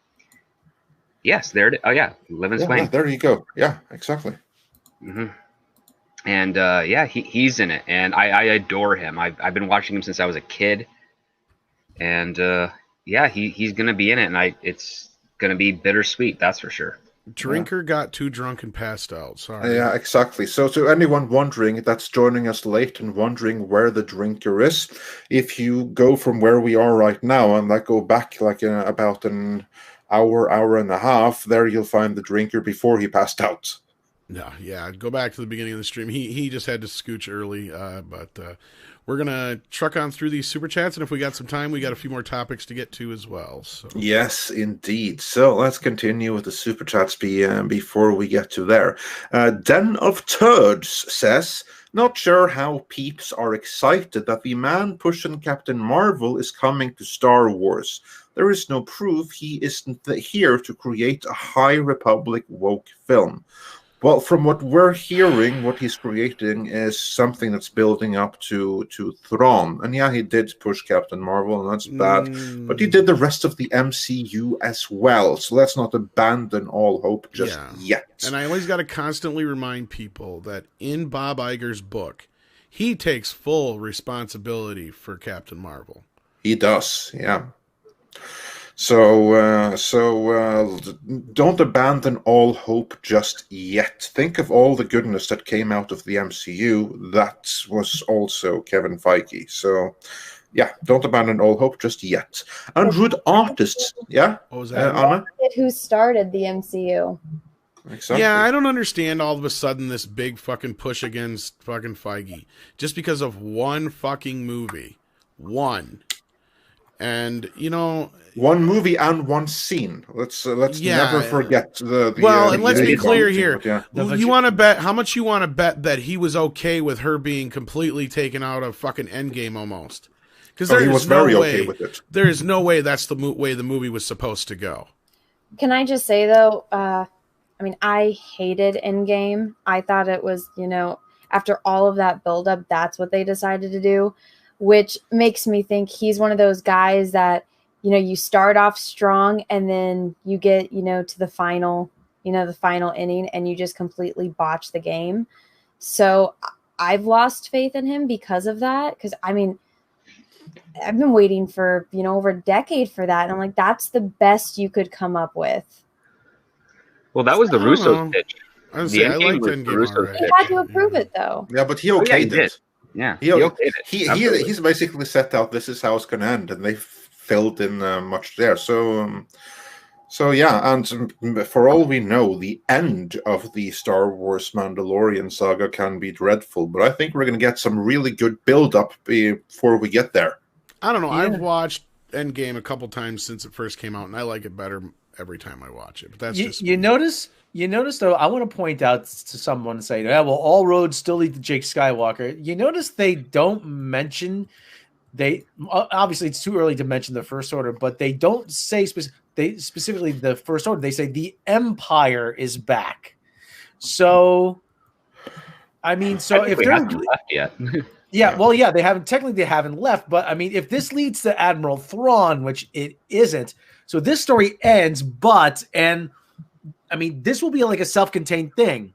Yes, there it is. Oh, yeah. Living Flame. Yeah, there you go. Yeah, exactly. Mm-hmm. And he's in it, and I adore him. I've been watching him since I was a kid, and he's gonna be in it, and it's gonna be bittersweet, that's for sure. Drinker got too drunk and passed out. Sorry. Yeah, exactly. So to anyone wondering that's joining us late and wondering where the drinker is, if you go from where we are right now and go back like about an hour and a half, there you'll find the drinker before he passed out. No, yeah, go back to the beginning of the stream. He just had to scooch early, but we're going to truck on through these super chats, and if we got some time, we got a few more topics to get to as well. So. Yes, indeed. So let's continue with the super chats before we get to there. Den of Turds says, not sure how peeps are excited that the man pushing Captain Marvel is coming to Star Wars. There is no proof he isn't here to create a High Republic woke film. Well, from what we're hearing, what he's creating is something that's building up to Thrawn. And yeah, he did push Captain Marvel, and that's bad. But he did the rest of the MCU as well. So let's not abandon all hope just yet. And I always got to constantly remind people that in Bob Iger's book, he takes full responsibility for Captain Marvel. He does, yeah. So don't abandon all hope just yet. Think of all the goodness that came out of the MCU. That was also Kevin Feige. So, yeah, don't abandon all hope just yet. And rude artists, yeah? What was that, Anna? Who started the MCU? Exactly. Yeah, I don't understand all of a sudden this big fucking push against fucking Feige. Just because of one fucking movie. One. And, one movie and one scene. Let's never forget the and let's be clear here. You want to bet how much you want to bet that he was okay with her being completely taken out of fucking Endgame almost? Because he was very okay with it. There is no way that's the way the movie was supposed to go. Can I just say though? I hated Endgame. I thought it was, after all of that buildup, that's what they decided to do. Which makes me think he's one of those guys that, you start off strong and then you get, to the final inning and you just completely botch the game. So I've lost faith in him because of that. Because, I've been waiting for, over a decade for that. And I'm like, that's the best you could come up with. Well, that was the Russo pitch. I liked Endgame. He had to approve it, though. Yeah, but he okayed it. Yeah, He, okayed it. he's basically set out this is how it's going to end, and they filled in much there. So yeah, and for all we know, the end of the Star Wars Mandalorian saga can be dreadful, but I think we're going to get some really good build-up before we get there. I don't know. Yeah. I've watched Endgame a couple times since it first came out, and I like it better every time I watch it. But that's just you notice though. I want to point out to someone and say, "Yeah, well, all roads still lead to Jake Skywalker." You notice they don't mention. They obviously it's too early to mention the First Order, but they don't say specifically the First Order. They say the Empire is back. So, I mean, so if they're left yet. Yeah, well, yeah, they haven't left, but I mean, if this leads to Admiral Thrawn, which it isn't, so this story ends, and I mean, this will be like a self-contained thing,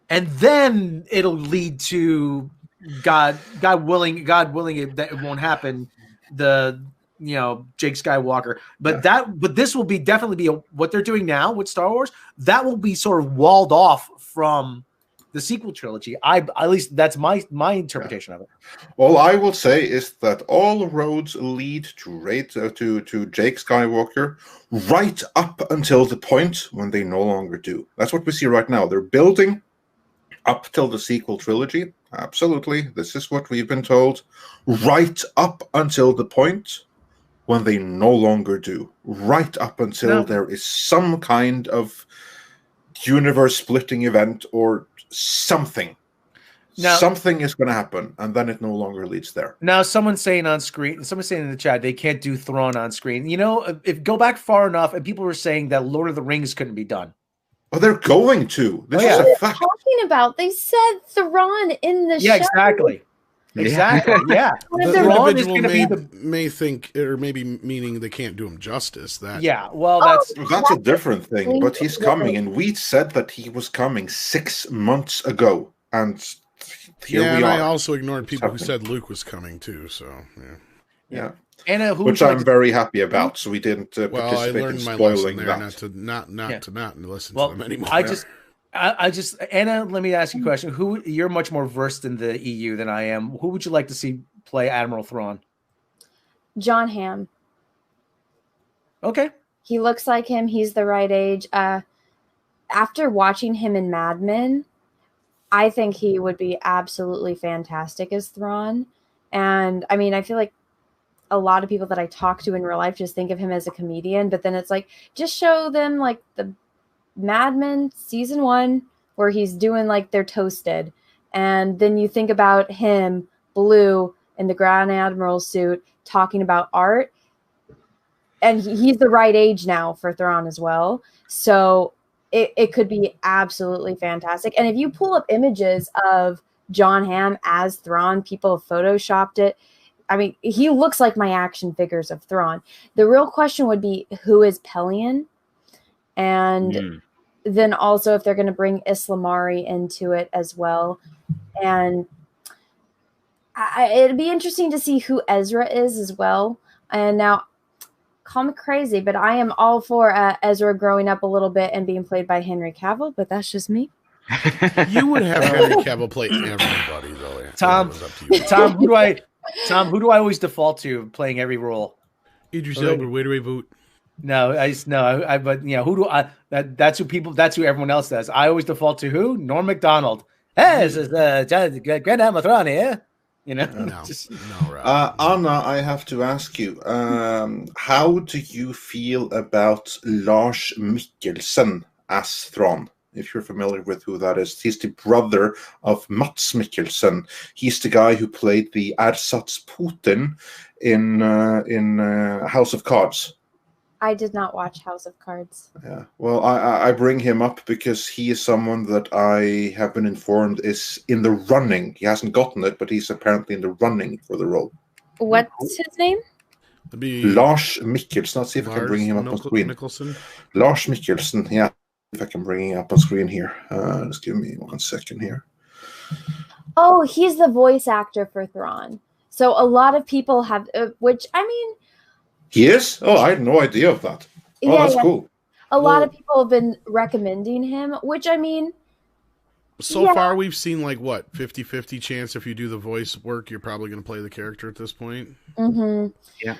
and then it'll lead to God willing, it won't happen. Jake Skywalker, but this will definitely be what they're doing now with Star Wars. That will be sort of walled off from the sequel trilogy. At least that's my interpretation of it. All I will say is that all roads lead to Jake Skywalker right up until the point when they no longer do. That's what we see right now. They're building up till the sequel trilogy. Absolutely. This is what we've been told. Right up until the point when they no longer do. Right up until there is some kind of universe-splitting event or something. Something is going to happen, and then it no longer leads there. Now, someone's saying in the chat they can't do Thrawn on screen. You know, if go back far enough, and people were saying that Lord of the Rings couldn't be done. Oh, they're going to. This is a fact. Talking about? They said Thrawn in the show. Yeah, exactly. Exactly. Yeah. The individual may think, or maybe meaning they can't do him justice. That's a different thing. But he's coming, and we said that he was coming 6 months ago, and here we are. I also ignored people who said Luke was coming too. So yeah. Anna, which I'm very happy about. So we didn't participate in spoiling there, that. Not to listen to them anymore. I just Anna, let me ask you a question. You're much more versed in the EU than I am. Who would you like to see play Admiral Thrawn? John Hamm. Okay. He looks like him. He's the right age. After watching him in Mad Men, I think he would be absolutely fantastic as Thrawn. And I mean, I feel like a lot of people that I talk to in real life just think of him as a comedian, but then it's like, just show them like the Mad Men season 1 where he's doing like they're toasted. And then you think about him, Blue, in the Grand Admiral suit, talking about art. And he's the right age now for Thrawn as well. So it could be absolutely fantastic. And if you pull up images of John Hamm as Thrawn, people have photoshopped it. I mean, he looks like my action figures of Thrawn. The real question would be, who is Pelion? And then also if they're going to bring Islamari into it as well. And it'd be interesting to see who Ezra is as well. And now, call me crazy, but I am all for Ezra growing up a little bit and being played by Henry Cavill, but that's just me. You would have Henry Cavill play everybody, though. Tom, who do I always default to playing every role? Idris Elba, where do I vote? No, but you know, who do I? That's who everyone else does. I always default to who? Norm Macdonald. Hey, this is Grand Admiral Thrawn here. You know, Anna, I have to ask you, how do you feel about Lars Mikkelsen as Thrawn? If you're familiar with who that is, he's the brother of Mats Mikkelsen. He's the guy who played the Ersatz Putin in House of Cards. I did not watch House of Cards. Yeah, well, I bring him up because he is someone that I have been informed is in the running. He hasn't gotten it, but he's apparently in the running for the role. What's his name? Lars Mikkelsen. Let's see if I can bring him up on screen. Lars Mikkelsen, yeah. If I can bring him up on screen here. Just give me 1 second here. Oh, he's the voice actor for Thrawn. So a lot of people have, which, I mean... He is? Oh, I had no idea of that. Oh, yeah, that's cool. A lot of people have been recommending him, which, I mean, So far, we've seen like what 50-50 chance if you do the voice work, you're probably going to play the character at this point. Mm-hmm. Yeah.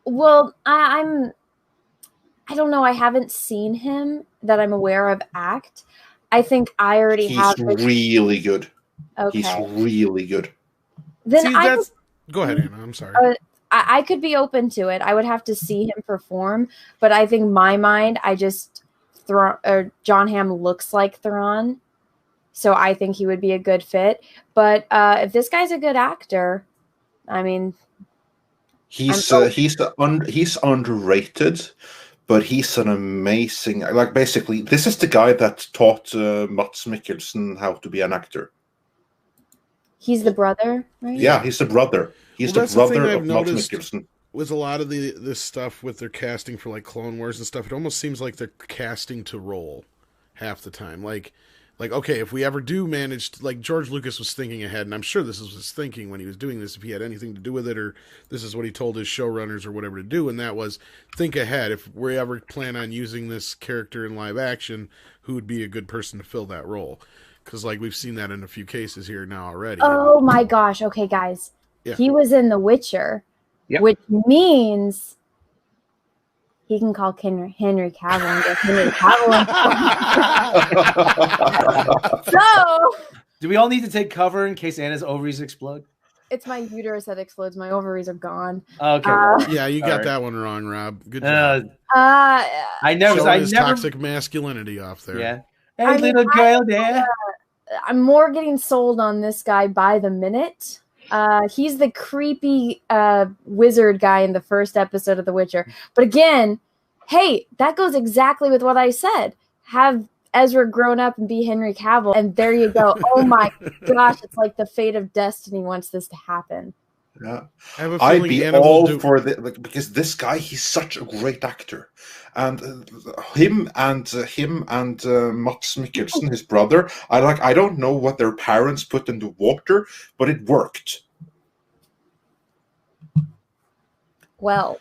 Well, I don't know. I haven't seen him that I'm aware of act. I think I already have. He's really good. Okay. He's really good. Then Go ahead, Anna. I'm sorry. I could be open to it. I would have to see him perform, but I think my mind, John Hamm looks like Thrawn, so I think he would be a good fit. But if this guy's a good actor, I mean, he's underrated, but he's an amazing. Like basically, this is the guy that taught Mats Mikkelsen how to be an actor. He's the brother, right? Yeah, he's the brother. He's the brother of Mats Mikkelsen. With a lot of this stuff with their casting for like Clone Wars and stuff, it almost seems like they're casting to role half the time. Like okay, if we ever do manage to, like George Lucas was thinking ahead, and I'm sure this was his thinking when he was doing this, if he had anything to do with it, or this is what he told his showrunners or whatever to do, and that was think ahead. If we ever plan on using this character in live action, who would be a good person to fill that role? Because like we've seen that in a few cases here now already. Oh my gosh. Okay, guys. Yeah. He was in The Witcher, which means he can call Henry Cavill and get Henry Cavill. So, do we all need to take cover in case Anna's ovaries explode? it's my uterus that explodes. My ovaries are gone. Okay. Yeah, you got that one wrong, Rob. Good job. I never toxic masculinity off there. Yeah. Hey, little girl there. I'm more getting sold on this guy by the minute. He's the creepy wizard guy in the first episode of The Witcher. But again, hey, that goes exactly with what I said. Have Ezra grown up and be Henry Cavill, and there you go. Oh my gosh, it's like the fate of destiny wants this to happen. Yeah, I'd be all for because this guy, he's such a great actor, and him and Mats Mikkelsen, his brother. I don't know what their parents put in the water, but it worked. Well,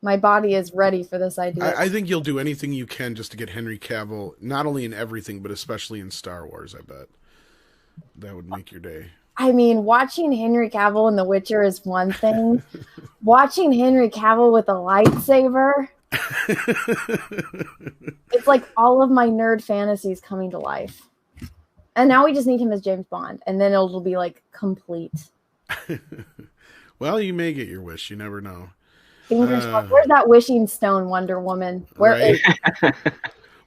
my body is ready for this idea. I think you'll do anything you can just to get Henry Cavill, not only in everything, but especially in Star Wars. I bet that would make your day. I mean, watching Henry Cavill in The Witcher is one thing. Watching Henry Cavill with a lightsaber, it's like all of my nerd fantasies coming to life. And now we just need him as James Bond, and then it'll be like complete. Well, you may get your wish. You never know. Fingers crossed. Where's that wishing stone, Wonder Woman? Where is it?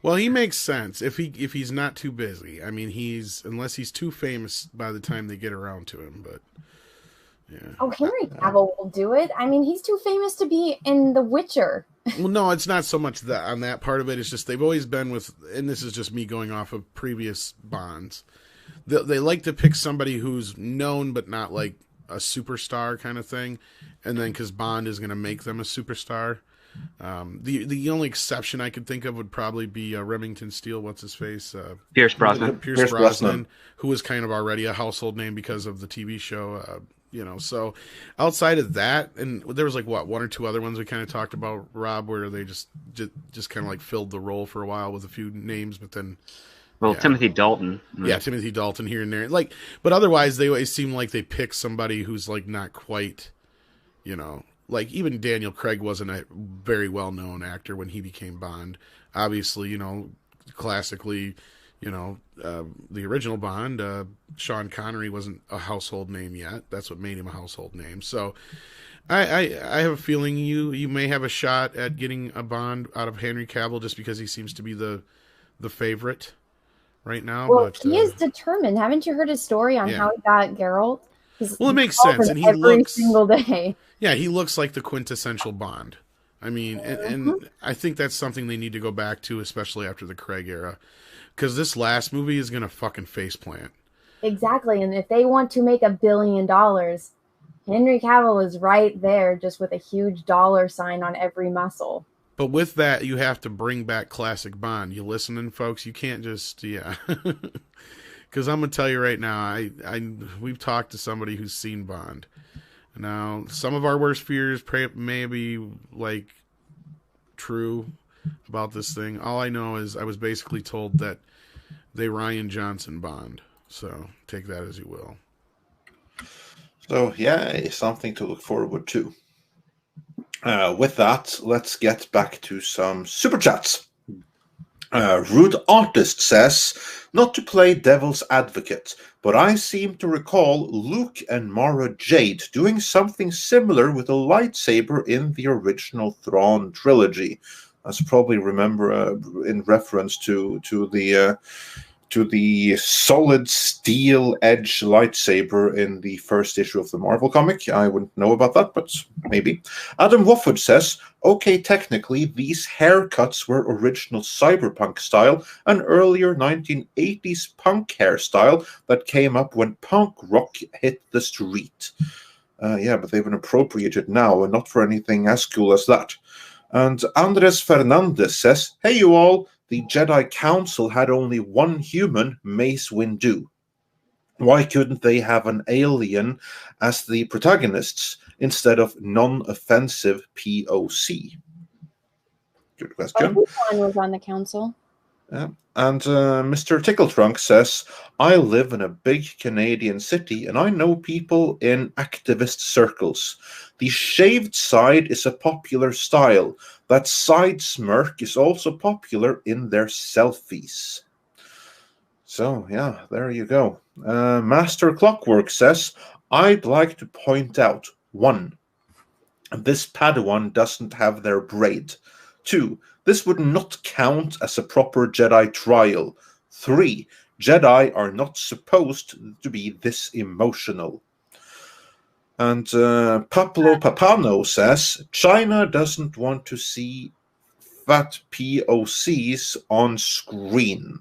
Well, he makes sense if he's not too busy. I mean, unless he's too famous by the time they get around to him. But yeah. Oh, Henry Cavill will do it. I mean, he's too famous to be in The Witcher. Well, no, it's not so much that on that part of it. It's just they've always been with, and this is just me going off of previous Bonds. They like to pick somebody who's known but not like a superstar kind of thing, and then because Bond is going to make them a superstar. The only exception I could think of would probably be Remington Steele. What's his face? Pierce Brosnan. Pierce Brosnan, who was kind of already a household name because of the TV show. So outside of that, and there was like one or two other ones we kind of talked about, Rob, where they just kind of like filled the role for a while with a few names, but then. Well, yeah. Timothy Dalton. Yeah, Timothy Dalton here and there. But otherwise, they always seem like they pick somebody who's like not quite, like even Daniel Craig wasn't a very well-known actor when he became Bond. Obviously, classically, the original Bond, Sean Connery wasn't a household name yet. That's what made him a household name. So I have a feeling you may have a shot at getting a Bond out of Henry Cavill just because he seems to be the favorite right now. Well, but he is determined. Haven't you heard his story on how he got Geralt? Well, it makes sense, and he every single day. Yeah, he looks like the quintessential Bond. I mean, and I think that's something they need to go back to, especially after the Craig era, because this last movie is gonna fucking faceplant. Exactly, and if they want to make $1 billion, Henry Cavill is right there, just with a huge dollar sign on every muscle. But with that, you have to bring back classic Bond. You listening, folks? You can't just Because I'm gonna tell you right now, we've talked to somebody who's seen Bond. Now, some of our worst fears may be like true about this thing. All I know is I was basically told that they Ryan Johnson Bond. So take that as you will. So yeah, something to look forward to. With that, let's get back to some super chats. Rude Artist says, not to play devil's advocate, but I seem to recall Luke and Mara Jade doing something similar with a lightsaber in the original Thrawn trilogy. As you probably remember, in reference to the solid steel edge lightsaber in the first issue of the Marvel comic. I wouldn't know about that, but maybe. Adam Wofford says, okay, technically, these haircuts were original cyberpunk style, an earlier 1980s punk hairstyle that came up when punk rock hit the street. Yeah, but they've been appropriated now, and not for anything as cool as that. And Andres Fernandez says, hey, you all, the Jedi Council had only one human, Mace Windu. Why couldn't they have an alien as the protagonists instead of non-offensive POC? Good question. Obi-Wan was on the council. And Mr. Tickletrunk says, I live in a big Canadian city and I know people in activist circles. The shaved side is a popular style. That side smirk is also popular in their selfies. So, yeah, there you go. Master Clockwork says, I'd like to point out, 1, this Padawan doesn't have their braid. 2, this would not count as a proper Jedi trial. 3, Jedi are not supposed to be this emotional. And Pablo Papano says, China doesn't want to see fat POCs on screen.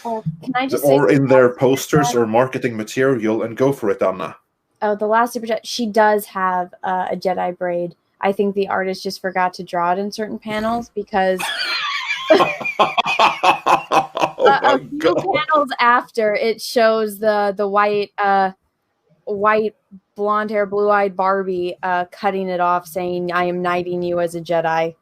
Can I just or say in their posters or marketing material, and go for it, Anna. Oh, the last super chat, she does have a Jedi braid. I think the artist just forgot to draw it in certain panels because a few panels after it shows the white blonde hair, blue-eyed Barbie cutting it off, saying, I am knighting you as a Jedi.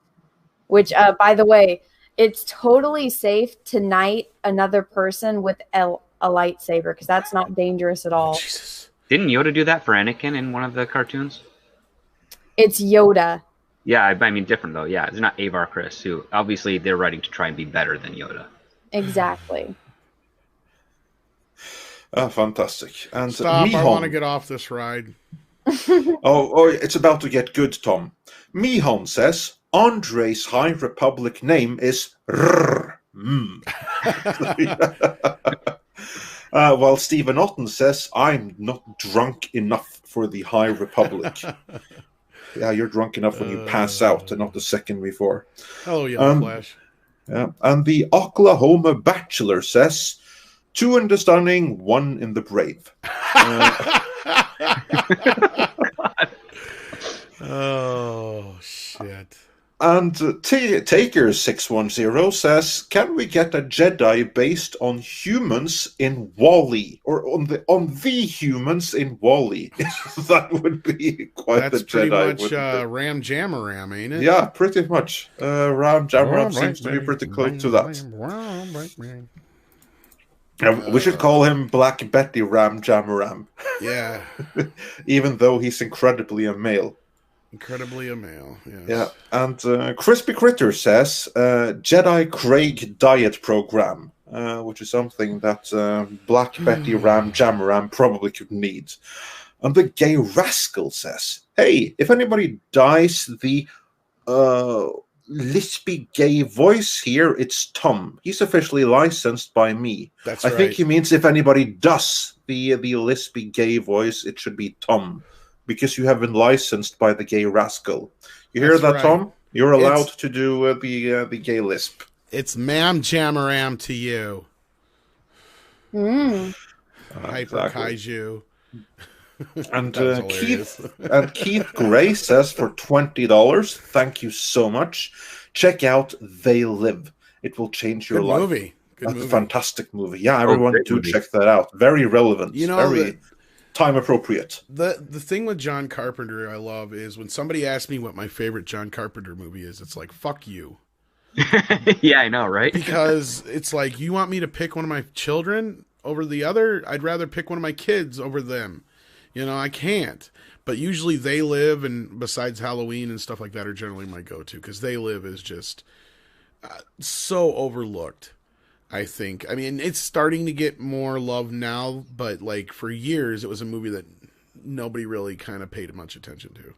Which, by the way, it's totally safe to knight another person with a lightsaber because that's not dangerous at all. Jesus. Didn't Yoda do that for Anakin in one of the cartoons? It's Yoda. Yeah, I mean different though. Yeah, it's not Avar Chris, who obviously they're writing to try and be better than Yoda. Exactly. Fantastic. And Stop, Mihon. I want to get off this ride. oh, it's about to get good, Tom. Mihon says, Andre's High Republic name is Rrr. While Stephen Otten says, I'm not drunk enough for the High Republic. Yeah, you're drunk enough when you pass out and not the second before. Oh, yeah, Flash. Yeah, and the Oklahoma Bachelor says, 2 in the stunning, 1 in the brave. Oh, shit. And Taker610 says, can we get a Jedi based on humans in WALL-E? Or on the humans in WALL-E? That would be quite That's the Jedi. That's pretty much Ram Jammaram, ain't it? Yeah, pretty much. Ram Jammaram seems to be pretty close to that. We should call him Black Betty Ram Jammaram. Yeah. Even though he's incredibly a male. Incredibly a male, yes. Yeah, and Crispy Critter says, Jedi Craig diet program, which is something that Black Betty Ram Jammaram probably could need. And the Gay Rascal says, hey, if anybody dies the lispy gay voice here, it's Tom. He's officially licensed by me. That's I think he means if anybody does the lispy gay voice, it should be Tom. Because you have been licensed by the Gay Rascal. You hear that, right. Tom? You're allowed to do the gay lisp. It's Mam Jammaram to you. Hyper Kaiju. And Keith Gray says for $20, thank you so much. Check out They Live. It will change your life. Movie. Good movie. A fantastic movie. Yeah, everyone do check that out. Very relevant. You know, very time appropriate. The thing with John Carpenter I love is when somebody asks me what my favorite John Carpenter movie is, it's like, fuck you. Yeah, I know, right? Because it's like, you want me to pick one of my children over the other? I'd rather pick one of my kids over them. You know, I can't. But usually They Live, and besides Halloween and stuff like that, are generally my go-to, because They Live is just so overlooked, I think. I mean, it's starting to get more love now, but like for years, it was a movie that nobody really kind of paid much attention to.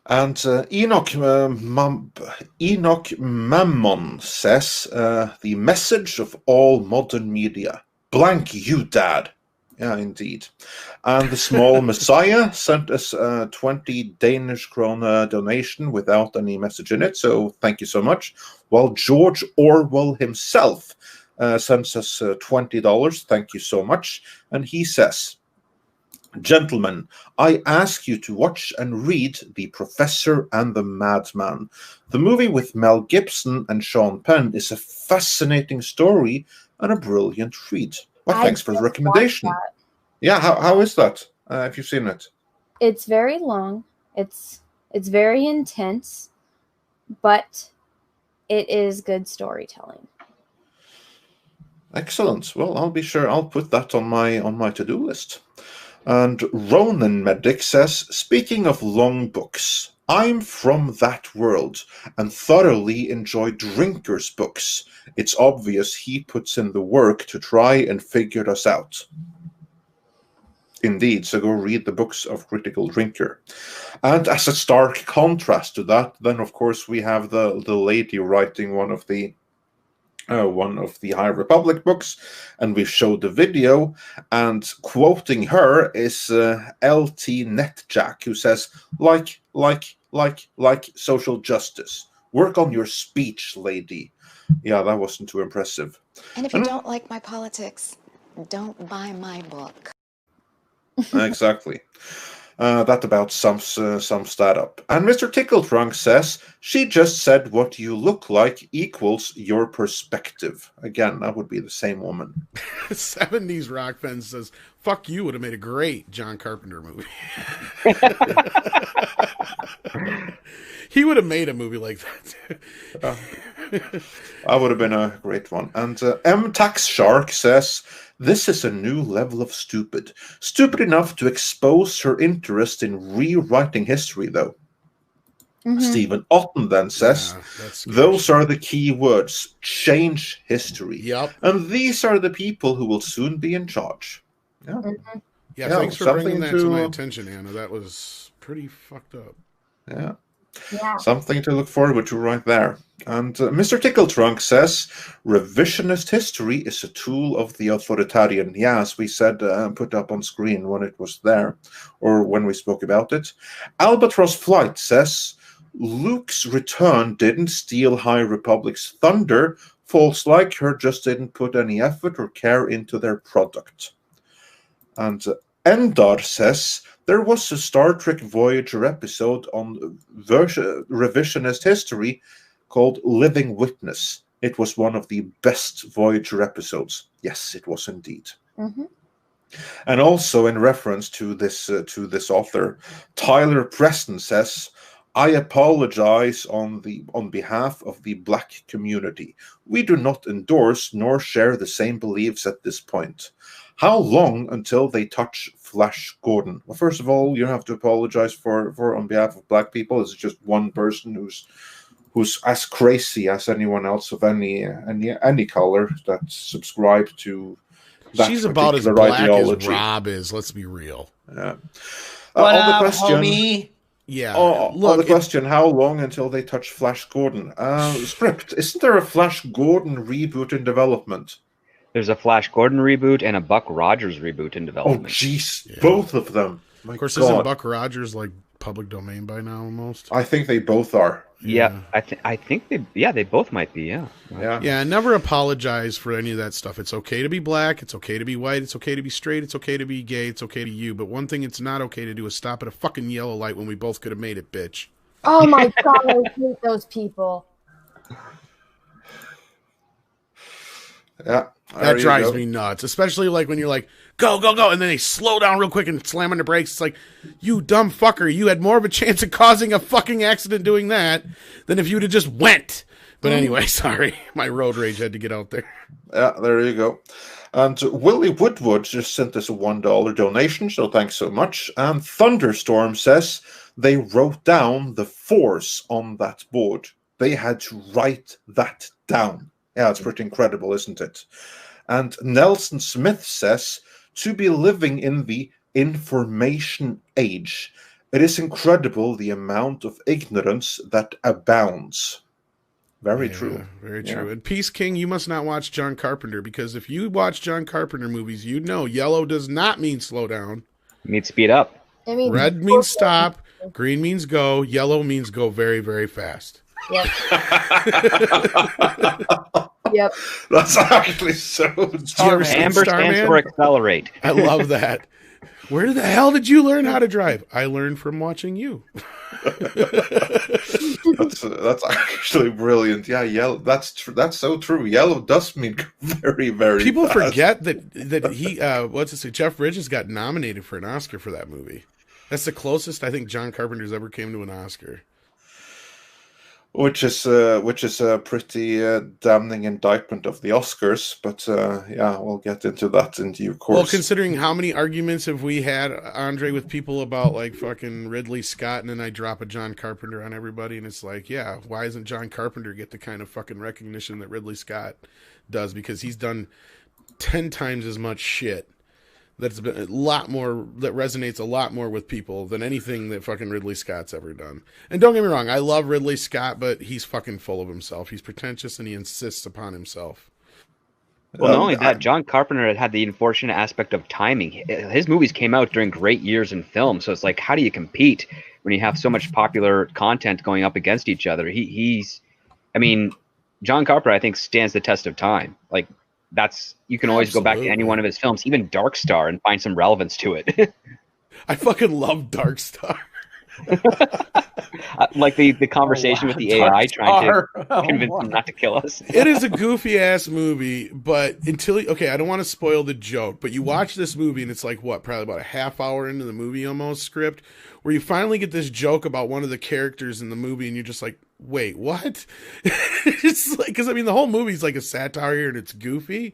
And Enoch Mammon says, the message of all modern media. Blank you, Dad. Yeah, indeed. And the Small Messiah sent us a 20 Danish krone donation without any message in it, so thank you so much. While George Orwell himself sends us $20, thank you so much. And he says, gentlemen, I ask you to watch and read The Professor and the Madman. The movie with Mel Gibson and Sean Penn is a fascinating story and a brilliant read. Well, thanks for the recommendation. Yeah, how is that? Have you seen it? It's very long. It's very intense, but it is good storytelling. Excellent. Well, I'll be sure I'll put that on my to-do list. And Ronan Medic says, speaking of long books, I'm from that world and thoroughly enjoy Drinker's books. It's obvious he puts in the work to try and figure us out. Indeed, so go read the books of Critical Drinker. And as a stark contrast to that, then of course we have the lady writing one of the High Republic books, and we showed the video, and quoting her is LT Netjack, who says, like social justice. Work on your speech, lady. Yeah, that wasn't too impressive. And if you don't like my politics, don't buy my book. Exactly. That about sums that up. And Mr. Tickletrunk says, she just said what you look like equals your perspective. Again, that would be the same woman. 70s Rock Fan says, fuck you would have made a great John Carpenter movie. He would have made a movie like that. That would have been a great one. And M. Tax Shark says, this is a new level of stupid. Stupid enough to expose her interest in rewriting history, though. Mm-hmm. Stephen Otten then says, those are the key words. Change history. Yep. And these are the people who will soon be in charge. Yeah. Mm-hmm. Yeah, thanks for bringing that to my attention, Anna. That was pretty fucked up. Yeah. Yeah. Something to look forward to right there. And Mr. Tickletrunk says, revisionist history is a tool of the authoritarian. Yeah, as we said, put up on screen when it was there, or when we spoke about it. Albatross Flight says, Luke's return didn't steal High Republic's thunder. Folks like her just didn't put any effort or care into their product. And Endar says, there was a Star Trek Voyager episode on revisionist history called Living Witness. It was one of the best Voyager episodes. Yes, it was indeed. Mm-hmm. And also in reference to this author, Tyler Preston says, I apologize on behalf of the Black community. We do not endorse nor share the same beliefs at this point. How long until they touch Flash Gordon? Well, first of all, you have to apologize for on behalf of Black people. It's just one person who's as crazy as anyone else of any color that subscribe to that. She's about as black ideology as Rob is. Let's be real. Yeah. What on the up, question, homie? Yeah. On the question, how long until they touch Flash Gordon? Script, isn't there a Flash Gordon reboot in development? There's a Flash Gordon reboot and a Buck Rogers reboot in development. Oh, jeez. Yeah. Both of them. My of course, God. Isn't Buck Rogers like public domain by now almost? I think they both are. Yeah, I think they both might be, yeah. Yeah, never apologize for any of that stuff. It's okay to be black, it's okay to be white, it's okay to be straight, it's okay to be gay, it's okay to you. But one thing it's not okay to do is stop at a fucking yellow light when we both could have made it, bitch. Oh my God, I hate those people. Yeah. That drives me nuts. Especially like when you're like, go, go, go. And then they slow down real quick and slam on the brakes. It's like, you dumb fucker. You had more of a chance of causing a fucking accident doing that than if you would have just went. But anyway, sorry. My road rage had to get out there. Yeah, there you go. And Willie Woodward just sent us a $1 donation, so thanks so much. And Thunderstorm says they wrote down the force on that board. They had to write that down. Yeah, it's pretty incredible, isn't it? And Nelson Smith says, to be living in the information age, it is incredible the amount of ignorance that abounds. Very true. Very true. And Peace King, you must not watch John Carpenter, because if you watch John Carpenter movies, you know yellow does not mean slow down. It means speed up. I mean, red means stop, green means go, yellow means go very, very fast. Yep. Yep. That's actually so. Amber stands for accelerate. I love that. Where the hell did you learn how to drive? I learned from watching you. That's actually brilliant. Yeah, yellow. That's true. That's so true. Yellow does mean very, very. People fast. forget that he Jeff Bridges got nominated for an Oscar for that movie. That's the closest I think John Carpenter's ever came to an Oscar. Which is a pretty damning indictment of the Oscars, but yeah, we'll get into that in due course. Well, considering how many arguments have we had, Andre, with people about like fucking Ridley Scott, and then I drop a John Carpenter on everybody, and it's like, yeah, why doesn't John Carpenter get the kind of fucking recognition that Ridley Scott does? Because he's done 10 times as much shit. That's been a lot more, that resonates a lot more with people than anything that fucking Ridley Scott's ever done. And don't get me wrong, I love Ridley Scott, but he's fucking full of himself. He's pretentious and he insists upon himself. Well, not only that, John Carpenter had the unfortunate aspect of timing. His movies came out during great years in film, so it's like, how do you compete when you have so much popular content going up against each other? I mean, John Carpenter, I think, stands the test of time. Like, you can always go back to any one of his films, even Dark Star, and find some relevance to it. I fucking love Dark Star. Like the conversation with the AI trying to convince them not to kill us. It is a goofy ass movie, but I don't want to spoil the joke, but you watch this movie and it's like probably about a half hour into the movie almost script, where you finally get this joke about one of the characters in the movie and you're just like, wait, what? It's like, because I mean the whole movie's like a satire and it's goofy,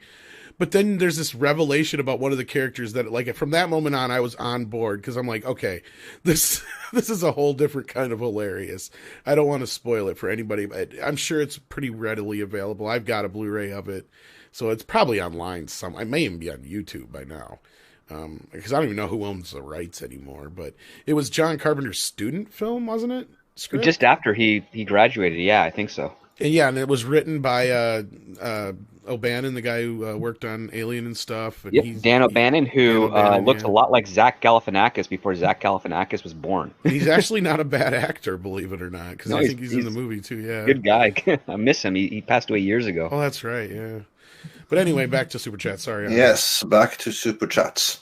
but then there's this revelation about one of the characters that, like, from that moment on I was on board, because I'm like, okay, this is a whole different kind of hilarious. I don't want to spoil it for anybody, but I'm sure it's pretty readily available. I've got a Blu-ray of it, so it's probably online I may even be on YouTube by now, because I don't even know who owns the rights anymore. But it was John Carpenter's student film, wasn't it? Script? Just after he graduated, yeah, I think so. And yeah, and it was written by O'Bannon, the guy who worked on Alien and stuff. And yep, Dan O'Bannon, who looks a lot like Zach Galifianakis before Zach Galifianakis was born. He's actually not a bad actor, believe it or not, because I think he's in the movie too. Yeah, good guy. I miss him. He passed away years ago. Oh, that's right. Yeah. But anyway, back to Super Chat. Sorry. Yes, back to Super Chats.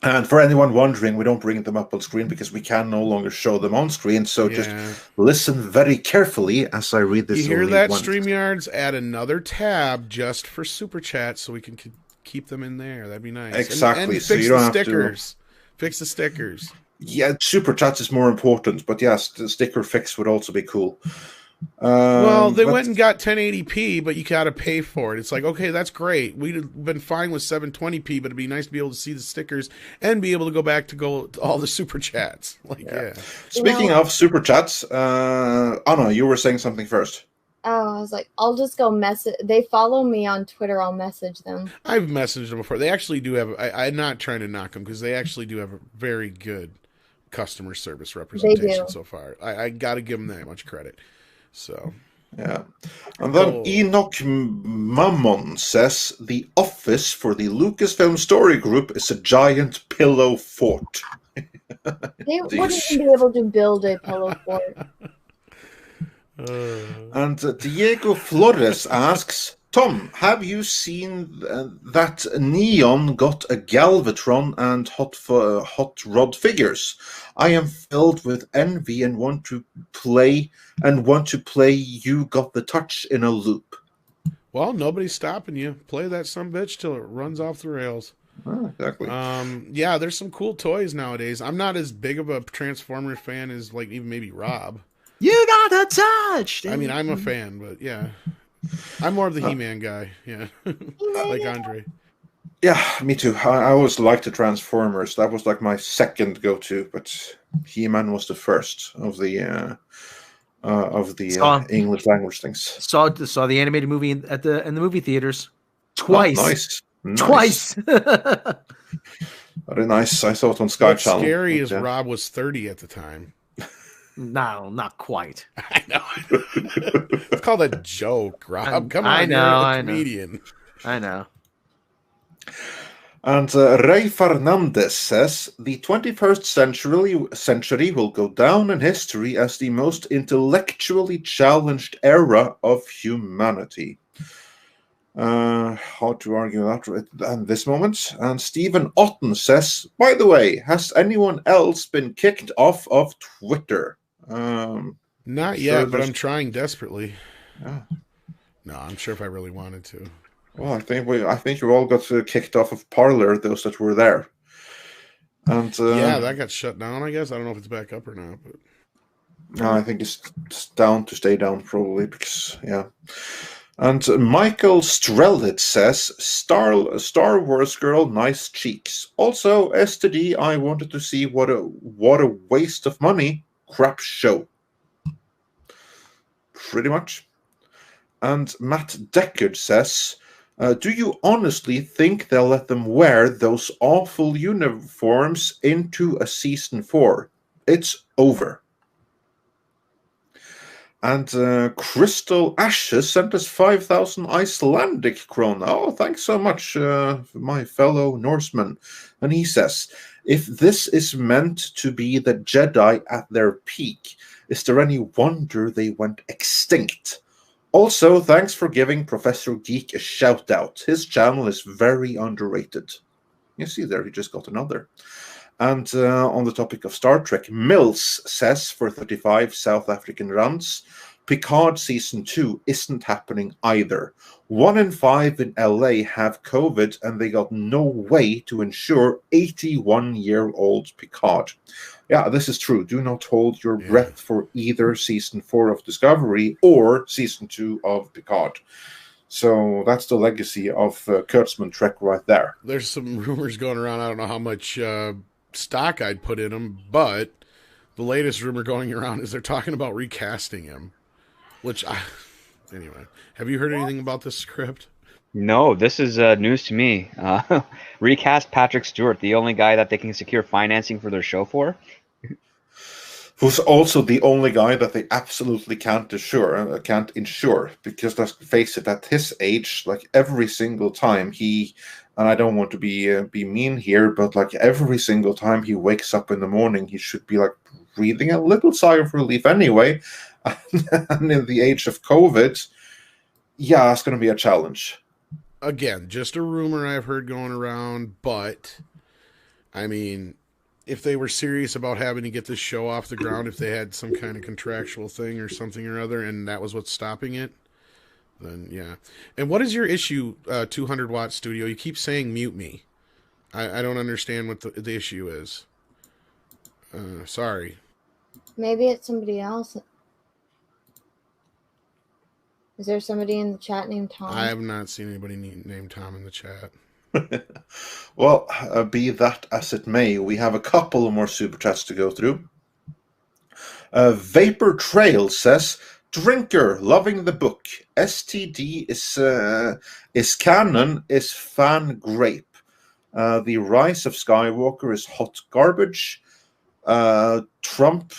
And for anyone wondering, we don't bring them up on screen because we can no longer show them on screen. So just listen very carefully as I read this. You hear that, StreamYards? Add another tab just for Super Chat so we can keep them in there. That'd be nice. Exactly. And so fix you don't the stickers. Fix the stickers. Yeah, Super Chats is more important. But yes, the sticker fix would also be cool. Well, they went and got 1080p, but you got to pay for it. It's like, okay, that's great. We've been fine with 720p, but it'd be nice to be able to see the stickers and be able to go back to all the Super Chats. Like, yeah. Speaking of Super Chats, Anna, you were saying something first. Oh, I was like, I'll just go message. They follow me on Twitter. I'll message them. I've messaged them before. They actually do have. I'm not trying to knock them because they actually do have a very good customer service representation so far. I got to give them that much credit. So, yeah. And then Enoch Mammon says the office for the Lucasfilm Story Group is a giant pillow fort. They wouldn't even be able to build a pillow fort. And Diego Flores asks, Tom, have you seen that Neon got a Galvatron and Hot Rod figures? I am filled with envy and want to play You Got the Touch in a loop. Well, nobody's stopping you. Play that sumbitch till it runs off the rails. Exactly. Yeah, there's some cool toys nowadays. I'm not as big of a Transformers fan as like even maybe Rob. You got the touch. I mean, I'm a fan, but yeah, I'm more of the He-Man guy. Yeah, like Andre. Yeah, me too. I always liked the Transformers. That was like my second go-to, but He-Man was the first of the English language things. Saw the animated movie in the movie theaters twice. Oh, nice. Twice. Very nice. I saw it on Sky What's Channel. scary is Rob was 30 at the time. No, not quite. I know. It's called a joke, Rob. Come on, you're a comedian. I know. And Ray Fernandez says, the 21st century will go down in history as the most intellectually challenged era of humanity. Hard to argue that at this moment. And Stephen Otten says, by the way, has anyone else been kicked off of Twitter? Not yet, but I'm trying desperately. No, I'm sure if I really wanted to. Well, I think you all got kicked off of Parler, those that were there. And yeah, that got shut down, I guess. I don't know if it's back up or not. But no, I think it's down to stay down, probably, because, yeah. And Michael Strellit says, Star Wars girl, nice cheeks. Also, STD, I wanted to see what a waste of money crap show. Pretty much. And Matt Deckard says, do you honestly think they'll let them wear those awful uniforms into a season 4? It's over. And Crystal Ashes sent us 5,000 Icelandic krona. Oh, thanks so much, my fellow Norseman. And he says, if this is meant to be the Jedi at their peak, is there any wonder they went extinct? Also, thanks for giving Professor Geek a shout-out. His channel is very underrated. You see there, he just got another. And on the topic of Star Trek, Mills says, for 35 South African runs, Picard Season 2 isn't happening either. 1 in 5 in LA have COVID, and they got no way to ensure 81-year-old Picard. Yeah, this is true. Do not hold your breath for either Season 4 of Discovery or Season 2 of Picard. So that's the legacy of Kurtzman Trek right there. There's some rumors going around. I don't know how much stock I'd put in them, but the latest rumor going around is they're talking about recasting him. Anyway, have you heard anything about this script? No, this is news to me. Recast Patrick Stewart, the only guy that they can secure financing for their show for. Who's also the only guy that they absolutely can't insure, because let's face it, at his age, like every single time and I don't want to be mean here, but like every single time he wakes up in the morning, he should be like breathing a little sigh of relief anyway. And in the age of COVID, yeah, it's going to be a challenge. Again, just a rumor I've heard going around, but I mean, if they were serious about having to get this show off the ground, if they had some kind of contractual thing or something or other, and that was what's stopping it, then yeah. And what is your issue, 200 Watt Studio? You keep saying mute me. I don't understand what the issue is. Sorry. Maybe it's somebody else. Is there somebody in the chat named Tom? I have not seen anybody named Tom in the chat. Well, be that as it may, we have a couple more super chats to go through. Vapor Trail says, Drinker, loving the book. STD is canon, is fan grape. The Rise of Skywalker is hot garbage. Trump,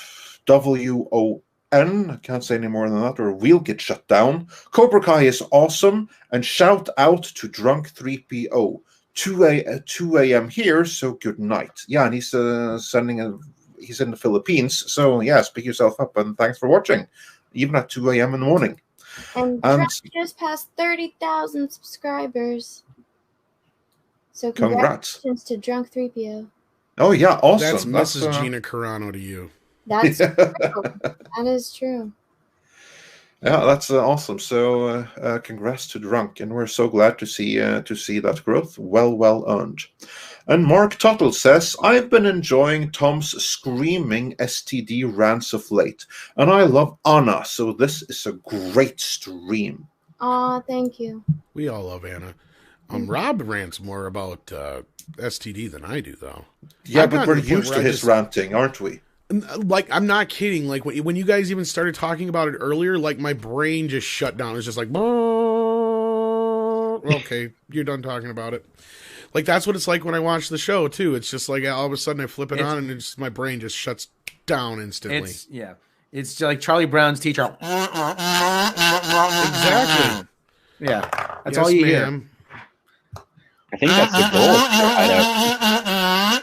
WON, I can't say any more than that, or we'll get shut down. Cobra Kai is awesome, and shout out to Drunk 3PO. 2 a.m. here, so good night. Yeah, and he's he's in the Philippines, so yeah, speak yourself up, and thanks for watching, even at 2 a.m. in the morning. And Trump just passed 30,000 subscribers. So congratulations to Drunk 3PO. Oh yeah, awesome. That's Mrs. Gina Carano to you. That's true. That is true. Yeah, that's awesome. So, congrats to Drunk, and we're so glad to see that growth. Well earned. And Mark Tuttle says, I've been enjoying Tom's screaming STD rants of late, and I love Anna, so this is a great stream. Aw, thank you. We all love Anna. Rob rants more about STD than I do, though. Yeah, but we're used to his ranting, aren't we? Like, I'm not kidding. Like, when you guys even started talking about it earlier, like, my brain just shut down. It's just like, okay, you're done talking about it. Like, that's what it's like when I watch the show, too. It's just like, all of a sudden I flip it on and it's my brain just shuts down instantly. It's like Charlie Brown's teacher. Exactly. Yeah. That's all you hear. I think that's the goal of Secret Hideout.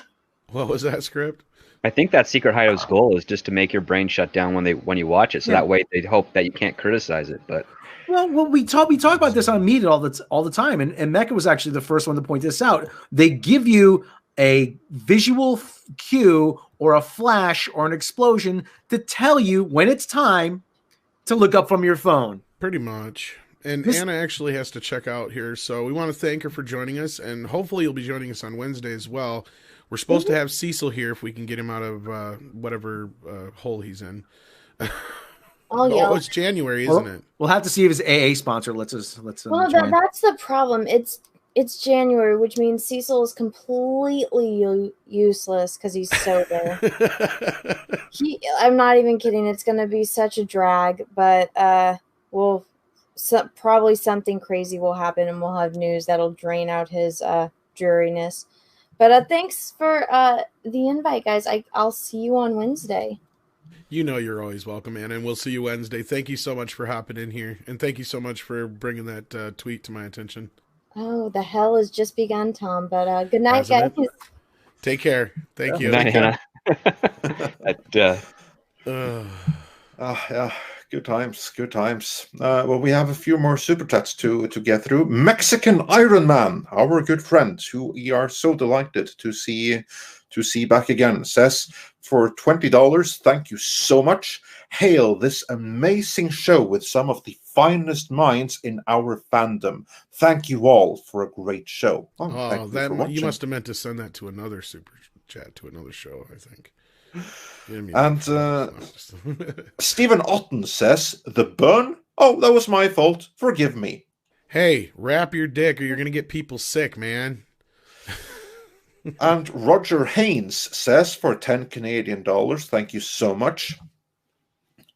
What was that script? I think that Secret Hideout's goal is just to make your brain shut down when you watch it. So that way they hope that you can't criticize it. But well, we talk about this on Meet all the time, and Mecca was actually the first one to point this out. They give you a visual cue or a flash or an explosion to tell you when it's time to look up from your phone. Pretty much. And Anna actually has to check out here, so we want to thank her for joining us, and hopefully you'll be joining us on Wednesday as well. We're supposed to have Cecil here if we can get him out of whatever hole he's in. Oh, it's January, isn't it? We'll have to see if his AA sponsor lets us. Well, that's the problem. It's January, which means Cecil is completely useless because he's sober. I'm not even kidding. It's going to be such a drag, but probably something crazy will happen, and we'll have news that'll drain out his dreariness. But thanks for the invite, guys. I'll see you on Wednesday. You know you're always welcome, Anna, and we'll see you Wednesday. Thank you so much for hopping in here, and thank you so much for bringing that tweet to my attention. Oh, the hell has just begun, Tom. But good night, guys. Take care. Thank you. Good night, Anna. Yeah. Good times. Well, we have a few more super chats to get through. Mexican Iron Man, our good friend, who we are so delighted to see back again, says, for $20, thank you so much. Hail this amazing show with some of the finest minds in our fandom. Thank you all for a great show. You must have meant to send that to another super chat, to another show, I think. And Stephen Otten says, the burn? Oh, that was my fault. Forgive me. Hey, wrap your dick or you're going to get people sick, man. And Roger Haynes says, for 10 Canadian dollars, thank you so much.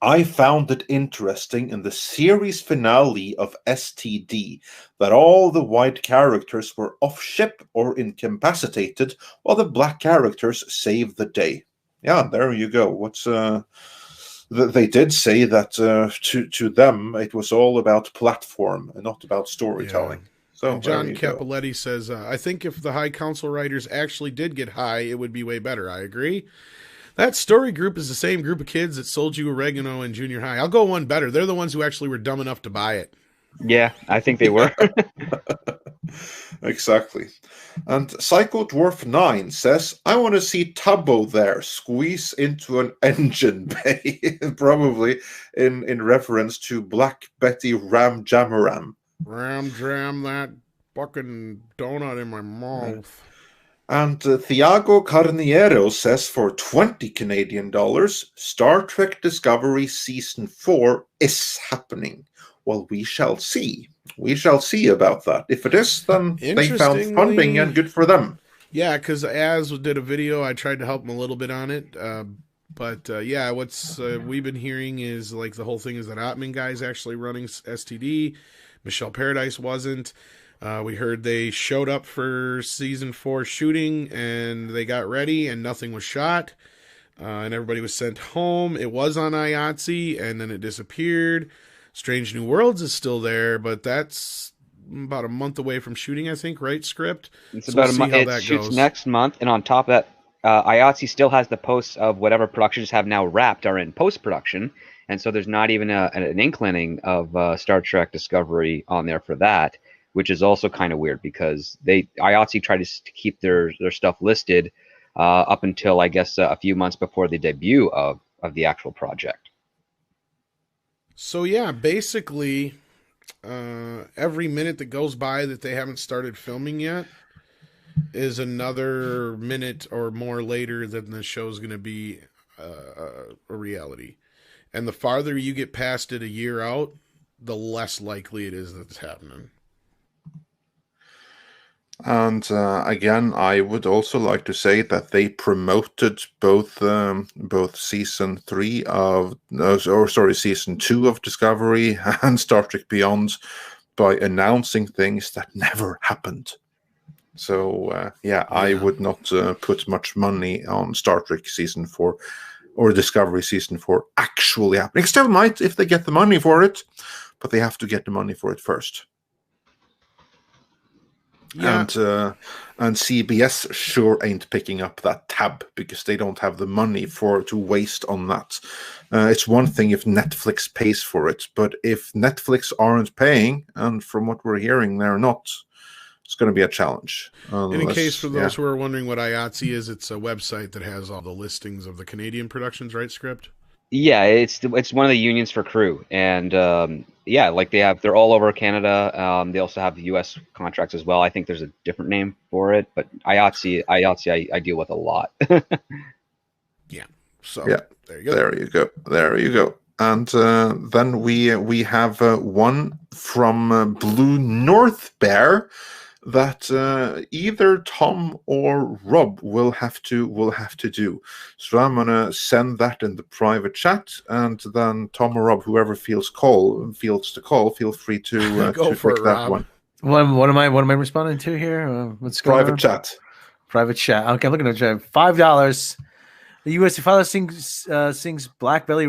I found it interesting in the series finale of STD that all the white characters were off ship or incapacitated while the black characters saved the day. Yeah, there you go. They did say that to them it was all about platform and not about storytelling. Yeah. So and John Capoletti says, I think if the High Council writers actually did get high, it would be way better. I agree. That story group is the same group of kids that sold you oregano in junior high. I'll go one better. They're the ones who actually were dumb enough to buy it. Yeah, I think they were. Exactly. And Psycho Dwarf 9 says, I want to see Tubbo there squeeze into an engine bay. Probably in reference to Black Betty Ram Jamaram. Ram jam that fucking donut in my mouth. And Thiago Carniero says, for 20 Canadian dollars, Star Trek Discovery Season 4 is happening. Well, we shall see. We shall see about that. If it is, then they found funding and good for them. Yeah, because Az did a video. I tried to help him a little bit on it. But what's we've been hearing is like the whole thing is that Ottman guy's actually running STD. Michelle Paradise wasn't. We heard they showed up for season 4 shooting and they got ready and nothing was shot. And everybody was sent home. It was on IATSE and then it disappeared. Strange New Worlds is still there, but that's about a month away from shooting, I think, right, Script? It's about a month. It shoots goes. Next month, and on top of that, IATSE still has the posts of whatever productions have now wrapped are in post-production, and so there's not even an inkling of Star Trek Discovery on there for that, which is also kind of weird because IATSE tried to keep their stuff listed up until, I guess, a few months before the debut of the actual project. So yeah, basically, every minute that goes by that they haven't started filming yet is another minute or more later than the show's going to be a reality. And the farther you get past it a year out, the less likely it is that it's happening. And again, I would also like to say that they promoted both season 3 of, season 2 of Discovery and Star Trek Beyond by announcing things that never happened. So I would not put much money on Star Trek season 4 or Discovery season 4 actually happening. Still might if they get the money for it, but they have to get the money for it first. Yeah. And CBS sure ain't picking up that tab because they don't have the money to waste on that. It's one thing if Netflix pays for it, but if Netflix aren't paying, and from what we're hearing, they're not, it's going to be a challenge. And in case for those who are wondering what IATSE is, it's a website that has all the listings of the Canadian productions, right, Script? Yeah, it's one of the unions for crew, and they're all over Canada. They also have U.S. contracts as well. I think there's a different name for it, but IATSE I deal with a lot. Yeah. So there you go. And then we have one from Blue North Bear that either Tom or Rob will have to do. So I'm gonna send that in the private chat, and then Tom or Rob, whoever feels the call, feel free to go to for pick it, that Rob. one. What am I responding to here? What's going Private on? chat. Private chat. Okay, I'm looking at it. $5. The U.S. father sings Black Betty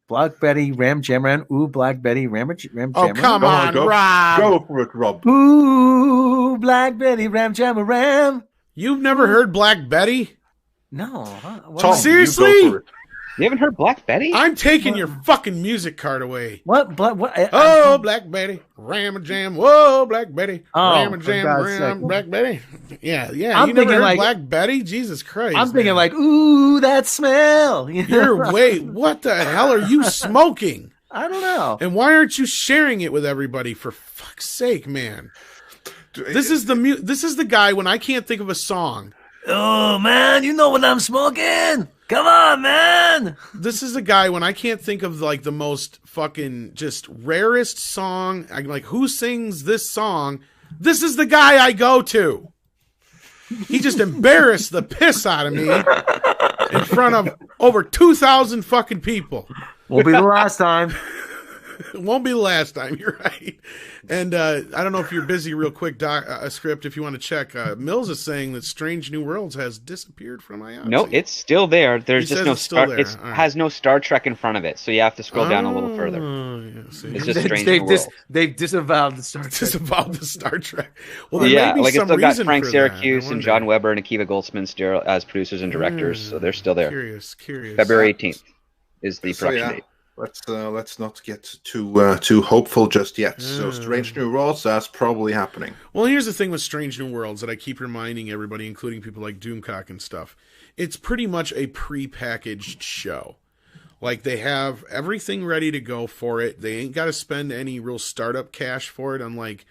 Black Betty Ram Jamran. Ooh, Black Betty Ram Jamran. Oh, come on, Rob. Go for it, Rob. Ooh, Black Betty Ram Jamran. You've never heard Black Betty? No. Tom, seriously? you go for it. You haven't heard Black Betty? I'm taking your fucking music card away. What? Black Betty, ram a jam. Whoa, Black Betty, ram a for jam, God's ram, sake. Black Betty. Yeah. I'm You never thinking heard like- Black Betty? Jesus Christ. I'm thinking man. like, ooh, that smell. Wait, what the hell are you smoking? I don't know. And why aren't you sharing it with everybody? For fuck's sake, man. This is the guy when I can't think of a song. Oh, man, you know what I'm smoking? Come on, man. This is the guy when I can't think of like the most fucking just rarest song. I'm like, who sings this song? This is the guy I go to. He just embarrassed the piss out of me in front of over 2,000 fucking people. Won't be the last time. It won't be the last time. You're right. And I don't know if you're busy real quick, Script, if you want to check. Mills is saying that Strange New Worlds has disappeared from IATSE. No, it's still there. There's He just says no it's still there. It All right. has no Star Trek in front of it, so you have to scroll down a little further. Yeah, see. It's just Strange New Worlds. They've disavowed the Star Trek. Disavowed the Star Trek. Well, there Yeah, may be like it's some still got reason Frank for that. Syracuse I and wonder. John Weber and Akiva Goldsman still as producers and directors, so they're still there. Curious. February 18th is the So, production yeah. date. Let's not get too hopeful just yet. So Strange New Worlds, that's probably happening. Well, here's the thing with Strange New Worlds that I keep reminding everybody, including people like Doomcock and stuff. It's pretty much a pre-packaged show. Like, they have everything ready to go for it. They ain't got to spend any real startup cash for it, unlike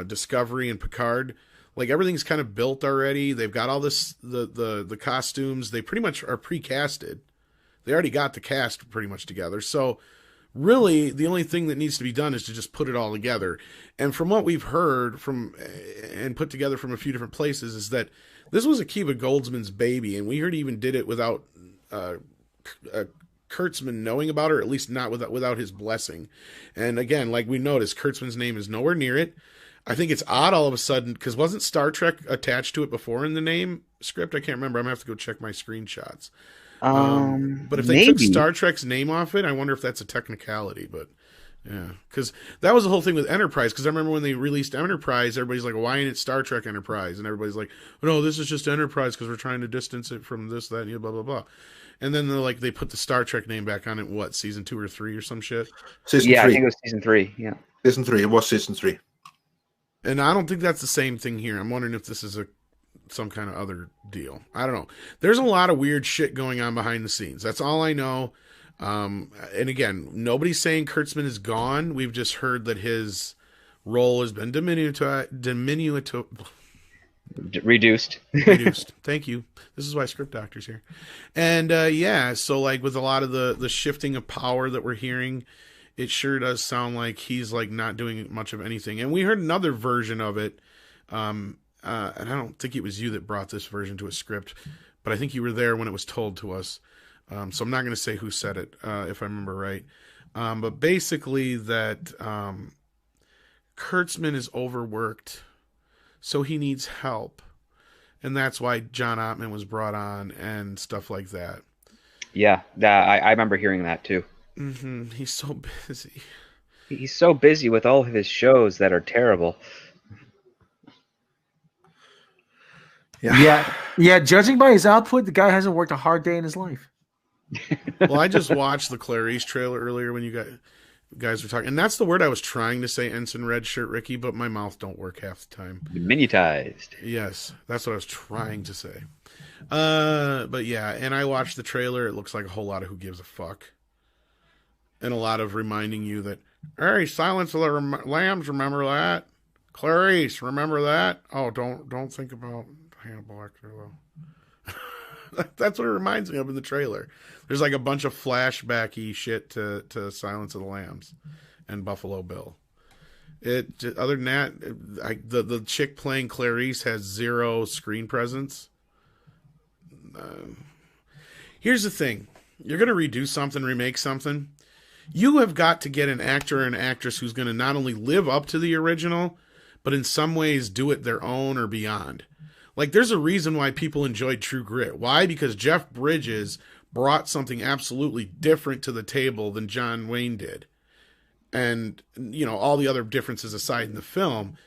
Discovery and Picard. Like, everything's kind of built already. They've got all this, the costumes. They pretty much are pre-casted. They already got the cast pretty much together. So really the only thing that needs to be done is to just put it all together. And from what we've heard from and put together from a few different places is that this was Akiva Goldsman's baby. And we heard he even did it without Kurtzman knowing about it, or at least not without his blessing. And again, like we noticed, Kurtzman's name is nowhere near it. I think it's odd all of a sudden, because wasn't Star Trek attached to it before in the name Script? I can't remember. I'm going to have to go check my screenshots. But if they took Star Trek's name off it, I wonder if that's a technicality. But yeah, because that was the whole thing with Enterprise. Because I remember when they released Enterprise, everybody's like, "Why ain't it Star Trek Enterprise?" And everybody's like, "No, this is just Enterprise because we're trying to distance it from this, that, and blah blah blah." And then they put the Star Trek name back on it. What, season 2 or 3 or some shit? Season 3. I think it was season 3. Yeah, season 3. It was season 3. And I don't think that's the same thing here. I'm wondering if this is some kind of other deal. I don't know. There's a lot of weird shit going on behind the scenes. That's all I know. And again, nobody's saying Kurtzman is gone. We've just heard that his role has been reduced. Reduced. Thank you. This is why script doctor's here. And so like with a lot of the shifting of power that we're hearing, it sure does sound like he's like not doing much of anything. And we heard another version of it. And I don't think it was you that brought this version to a script, but I think you were there when it was told to us. So I'm not going to say who said it, if I remember right. But basically that Kurtzman is overworked, so he needs help. And that's why John Ottman was brought on and stuff like that. Yeah, I remember hearing that too. Mm-hmm. He's so busy. He's so busy with all of his shows that are terrible. Yeah. Judging by his output, the guy hasn't worked a hard day in his life. Well, I just watched the Clarice trailer earlier when you guys were talking, and that's the word I was trying to say, Ensign Red Shirt Ricky, but my mouth don't work half the time. Minutized. Yes, that's what I was trying to say. But yeah, and I watched the trailer. It looks like a whole lot of who gives a fuck, and a lot of reminding you that, hey, Silence of the Lambs, remember that? Clarice, remember that? Oh, don't think about Hannibal Lecter though. That's what it reminds me of in the trailer. There's like a bunch of flashbacky shit to Silence of the Lambs and Buffalo Bill. Other than that, the chick playing Clarice has zero screen presence. Here's the thing: you're gonna redo something, remake something. You have got to get an actor or an actress who's going to not only live up to the original, but in some ways do it their own or beyond. Like, there's a reason why people enjoyed True Grit. Why? Because Jeff Bridges brought something absolutely different to the table than John Wayne did. And, you know, all the other differences aside in the film,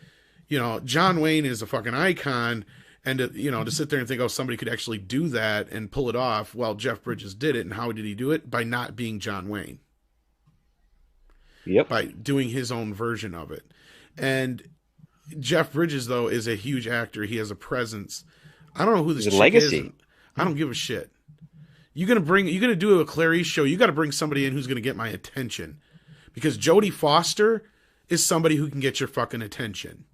you know, John Wayne is a fucking icon. And, to sit there and think, oh, somebody could actually do that and pull it off, well, Jeff Bridges did it. And how did he do it? By not being John Wayne. Yep. By doing his own version of it. And Jeff Bridges, though, is a huge actor. He has a presence. I don't know who this chick legacy is. I don't give a shit. You're gonna do a Clarice show. You got to bring somebody in who's gonna get my attention, because Jodie Foster is somebody who can get your fucking attention.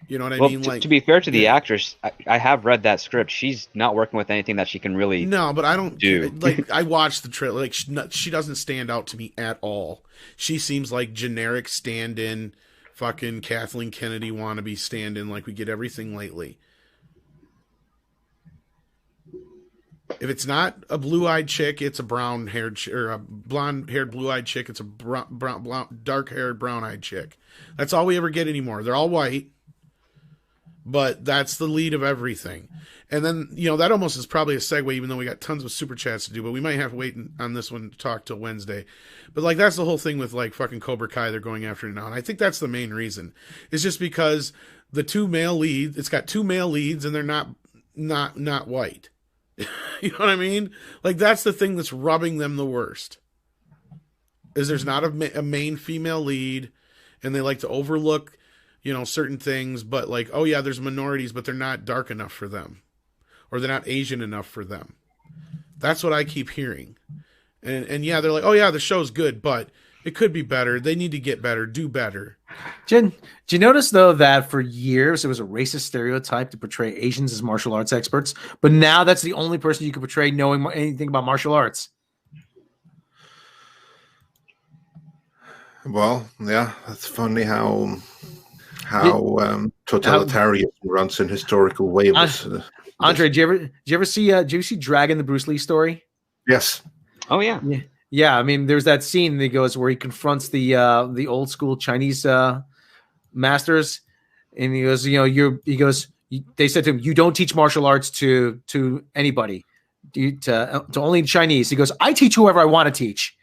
You know what I mean? Like, to be fair to the actress, I have read that script. She's not working with anything that she can really. No, but I don't do. Like, I watched the trailer. Like, she doesn't stand out to me at all. She seems like generic stand-in. Fucking Kathleen Kennedy wannabe stand-in, like we get everything lately. If it's not a blue-eyed chick, it's a brown-haired or a blonde-haired blue-eyed chick. It's a dark-haired brown-eyed chick. That's all we ever get anymore. They're all white, but that's the lead of everything. And then, that almost is probably a segue, even though we got tons of super chats to do, but we might have to wait on this one to talk till Wednesday. But like, that's the whole thing with like fucking Cobra Kai they're going after now. And I think that's the main reason. It's just because the two male leads, it's got two male leads and they're not white. You know what I mean? Like, that's the thing that's rubbing them the worst. Is there's not a main female lead, and they like to overlook, certain things, but like, oh yeah, there's minorities, but they're not dark enough for them. Or they're not Asian enough for them. That's what I keep hearing. And yeah, they're like, oh yeah, the show's good, but it could be better. They need to get better, do better. Jen, do you notice though that for years it was a racist stereotype to portray Asians as martial arts experts, but now that's the only person you can portray knowing anything about martial arts? Well, yeah, it's funny how totalitarianism runs in historical waves. Andre, did you ever see Dragon, the Bruce Lee story? Yes. Oh yeah. Yeah. I mean, there's that scene that goes where he confronts the old school Chinese masters, and he goes, they said to him, "You don't teach martial arts to anybody, to only Chinese." He goes, "I teach whoever I want to teach."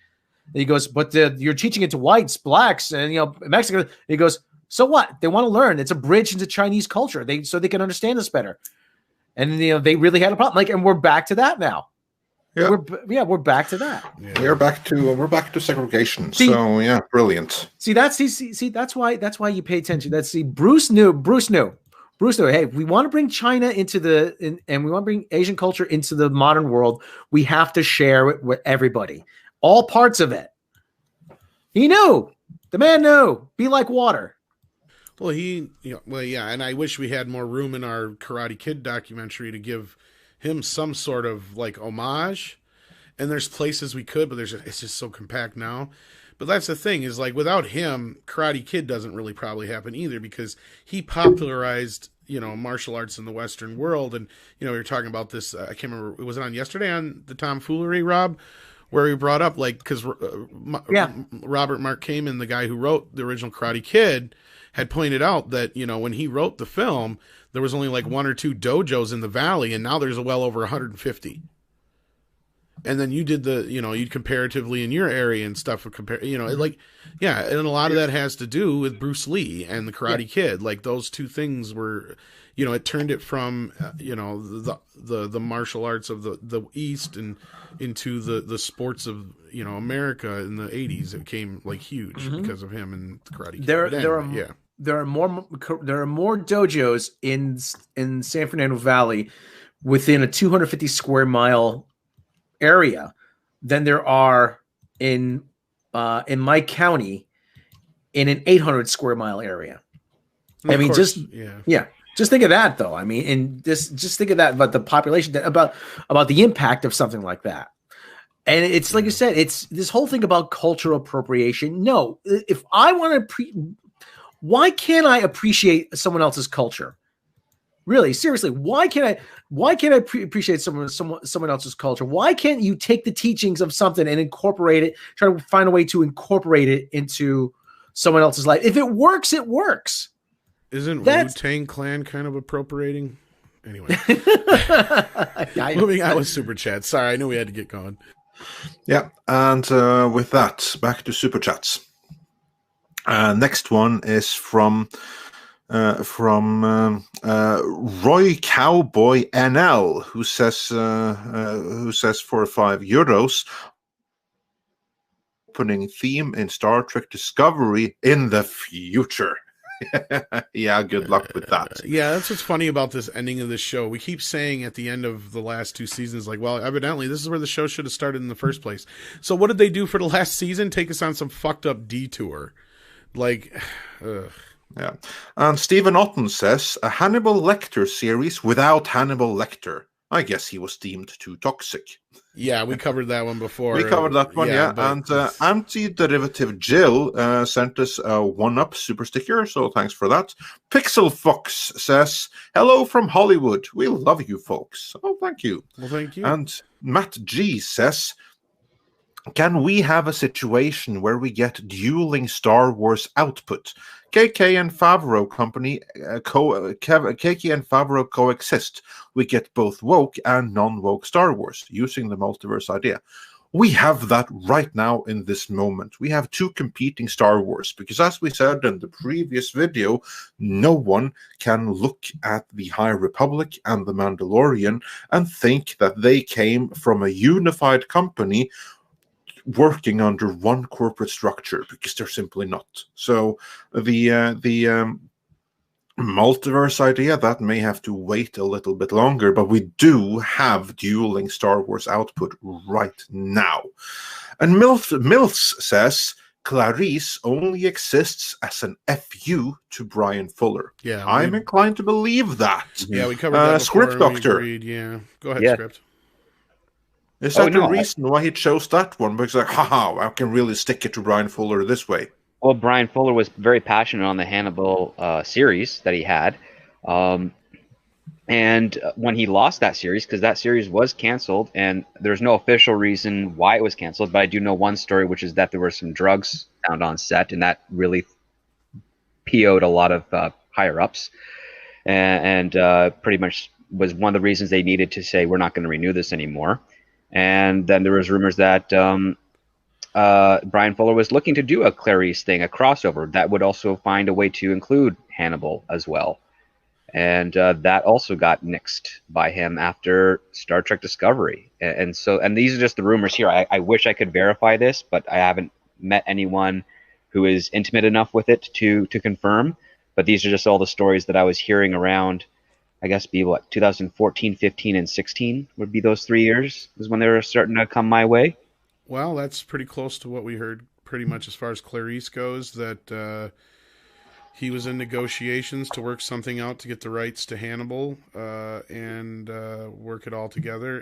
And he goes, "But you're teaching it to whites, blacks, and Mexican." He goes, "So what? They want to learn. It's a bridge into Chinese culture. So they can understand us better." And they really had a problem. And we're back to that now. Yeah, we're back to that. Yeah. We're back to segregation. So yeah, brilliant. See, that's why you pay attention. Bruce knew. Hey, we want to bring China and we want to bring Asian culture into the modern world. We have to share it with everybody. all parts of it. He knew. The man knew. Be like water. Well, yeah, and I wish we had more room in our Karate Kid documentary to give him some sort of like homage. And there's places we could, but it's just so compact now. But that's the thing is like without him, Karate Kid doesn't really probably happen either because he popularized, martial arts in the Western world. And, you're talking about this, I can't remember, was it on yesterday on the Tomfoolery, Rob? Where he brought up like, because Robert Mark Kamen, the guy who wrote the original Karate Kid, had pointed out that, when he wrote the film, there was only like 1 or 2 dojos in the Valley, and now there's well over 150. And then you did you'd comparatively in your area and stuff, and a lot of that has to do with Bruce Lee and the Karate Kid. Like those two things were, it turned it from, the martial arts of the East and into the sports of, America in the 80s. It came like huge because of him and the Karate Kid. There are more dojos in San Fernando Valley within a 250 square mile area than there are in my county in an 800 square mile area. I mean, just think of that though. I mean, and just think of that about the population, about the impact of something like that. And it's like you said, it's this whole thing about cultural appropriation. No, if I want to why can't I appreciate someone else's culture? Really, seriously, why can't I appreciate someone else's culture? Why can't you take the teachings of something and incorporate it, try to find a way to incorporate it into someone else's life? If it works, it works. Isn't Wu-Tang Clan kind of appropriating? Anyway. Moving on with Super Chat. Sorry, I knew we had to get going. Yeah, and with that, back to Super Chats. Next one is from Roy Cowboy NL, who says for €5 opening theme in Star Trek Discovery in the future. Yeah, good luck with that. Yeah, that's what's funny about this ending of this show. We keep saying at the end of the last 2 seasons, like, well, evidently this is where the show should have started in the first place. So what did they do for the last season? Take us on some fucked up detour. Like, ugh. Yeah. And Stephen Otten says, a Hannibal Lecter series without Hannibal Lecter. I guess he was deemed too toxic. Yeah, we covered that one before. We covered that one, yeah. And Anti-Derivative Jill sent us a 1-up super sticker, so thanks for that. Pixel Fox says, hello from Hollywood. We love you, folks. Oh, thank you. Well, thank you. And Matt G says, can we have a situation where we get dueling Star Wars output? KK and Favreau KK and Favreau coexist. We get both woke and non-woke Star Wars using the multiverse idea. We have that right now in this moment. We have 2 competing Star Wars because, as we said in the previous video, no one can look at the High Republic and the Mandalorian and think that they came from a unified company working under one corporate structure, because they're simply not. So the multiverse idea, that may have to wait a little bit longer, but we do have dueling Star Wars output right now. And Mills says Clarice only exists as an FU to Brian Fuller. Yeah, I'm inclined to believe that. Yeah, we covered that before. Script Doctor. Yeah, go ahead, Script. Is that the reason why he chose that one? Because like, haha, I can really stick it to Brian Fuller this way. Well, Brian Fuller was very passionate on the Hannibal series that he had. And when he lost that series, because that series was canceled, and there's no official reason why it was canceled, but I do know one story, which is that there were some drugs found on set, and that really PO'd a lot of higher-ups. And pretty much was one of the reasons they needed to say, we're not going to renew this anymore. And then there was rumors that Brian Fuller was looking to do a Clarice thing, a crossover that would also find a way to include Hannibal as well. And that also got nixed by him after Star Trek Discovery. And these are just the rumors here. I wish I could verify this, but I haven't met anyone who is intimate enough with it to confirm. But these are just all the stories that I was hearing around. I guess be what, 2014, 15, and 16 would be those 3 years is when they were starting to come my way. Well, that's pretty close to what we heard pretty much as far as Clarice goes, that he was in negotiations to work something out to get the rights to Hannibal and work it all together,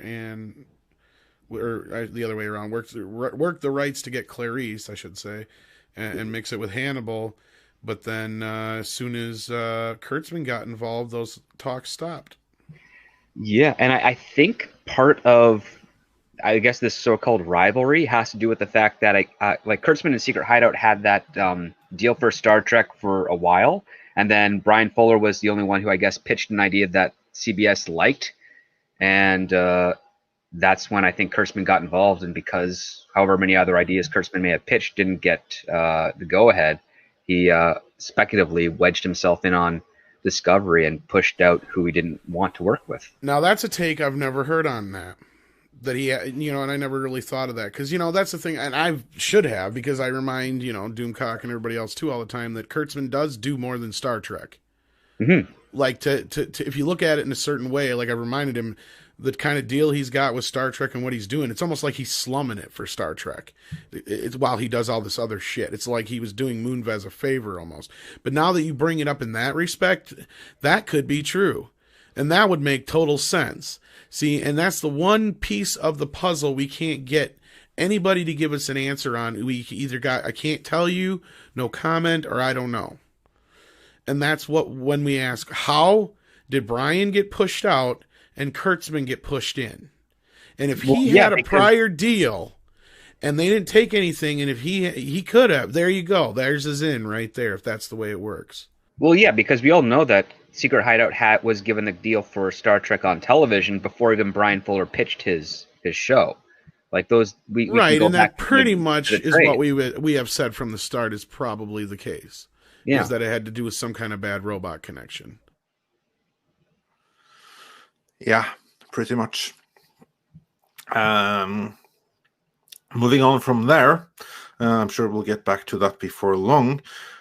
or the other way around, work the rights to get Clarice, I should say, and mix it with Hannibal. But then as soon as Kurtzman got involved, those talks stopped. Yeah, and I think part of, I guess, this so-called rivalry has to do with the fact that like Kurtzman and Secret Hideout had that deal for Star Trek for a while, and then Brian Fuller was the only one who, I guess, pitched an idea that CBS liked, and that's when I think Kurtzman got involved. And because however many other ideas Kurtzman may have pitched didn't get the go-ahead, he speculatively wedged himself in on Discovery and pushed out who he didn't want to work with. Now that's a take I've never heard on that he, and I never really thought of that, because that's the thing, and I should have, because I remind Doomcock and everybody else too all the time that Kurtzman does do more than Star Trek. Mm-hmm. Like to if you look at it in a certain way, like I reminded him, the kind of deal he's got with Star Trek and what he's doing, it's almost like he's slumming it for Star Trek. It's while he does all this other shit. It's like he was doing Moonves a favor almost. But now that you bring it up in that respect, that could be true. And that would make total sense. See, and that's the one piece of the puzzle we can't get anybody to give us an answer on. We either got, I can't tell you, no comment, or I don't know. And that's what, when we ask, how did Brian get pushed out and Kurtzman get pushed in? And if he had a prior deal and they didn't take anything, and if he could have, there you go. There's his in right there, if that's the way it works. Well, yeah, because we all know that Secret Hideout was given the deal for Star Trek on television before even Brian Fuller pitched his show. Like those, we right, and that pretty much is what we have said from the start is probably the case. Yeah, is that it had to do with some kind of bad robot connection. Yeah, pretty much. Moving on from there, I'm sure we'll get back to that before long.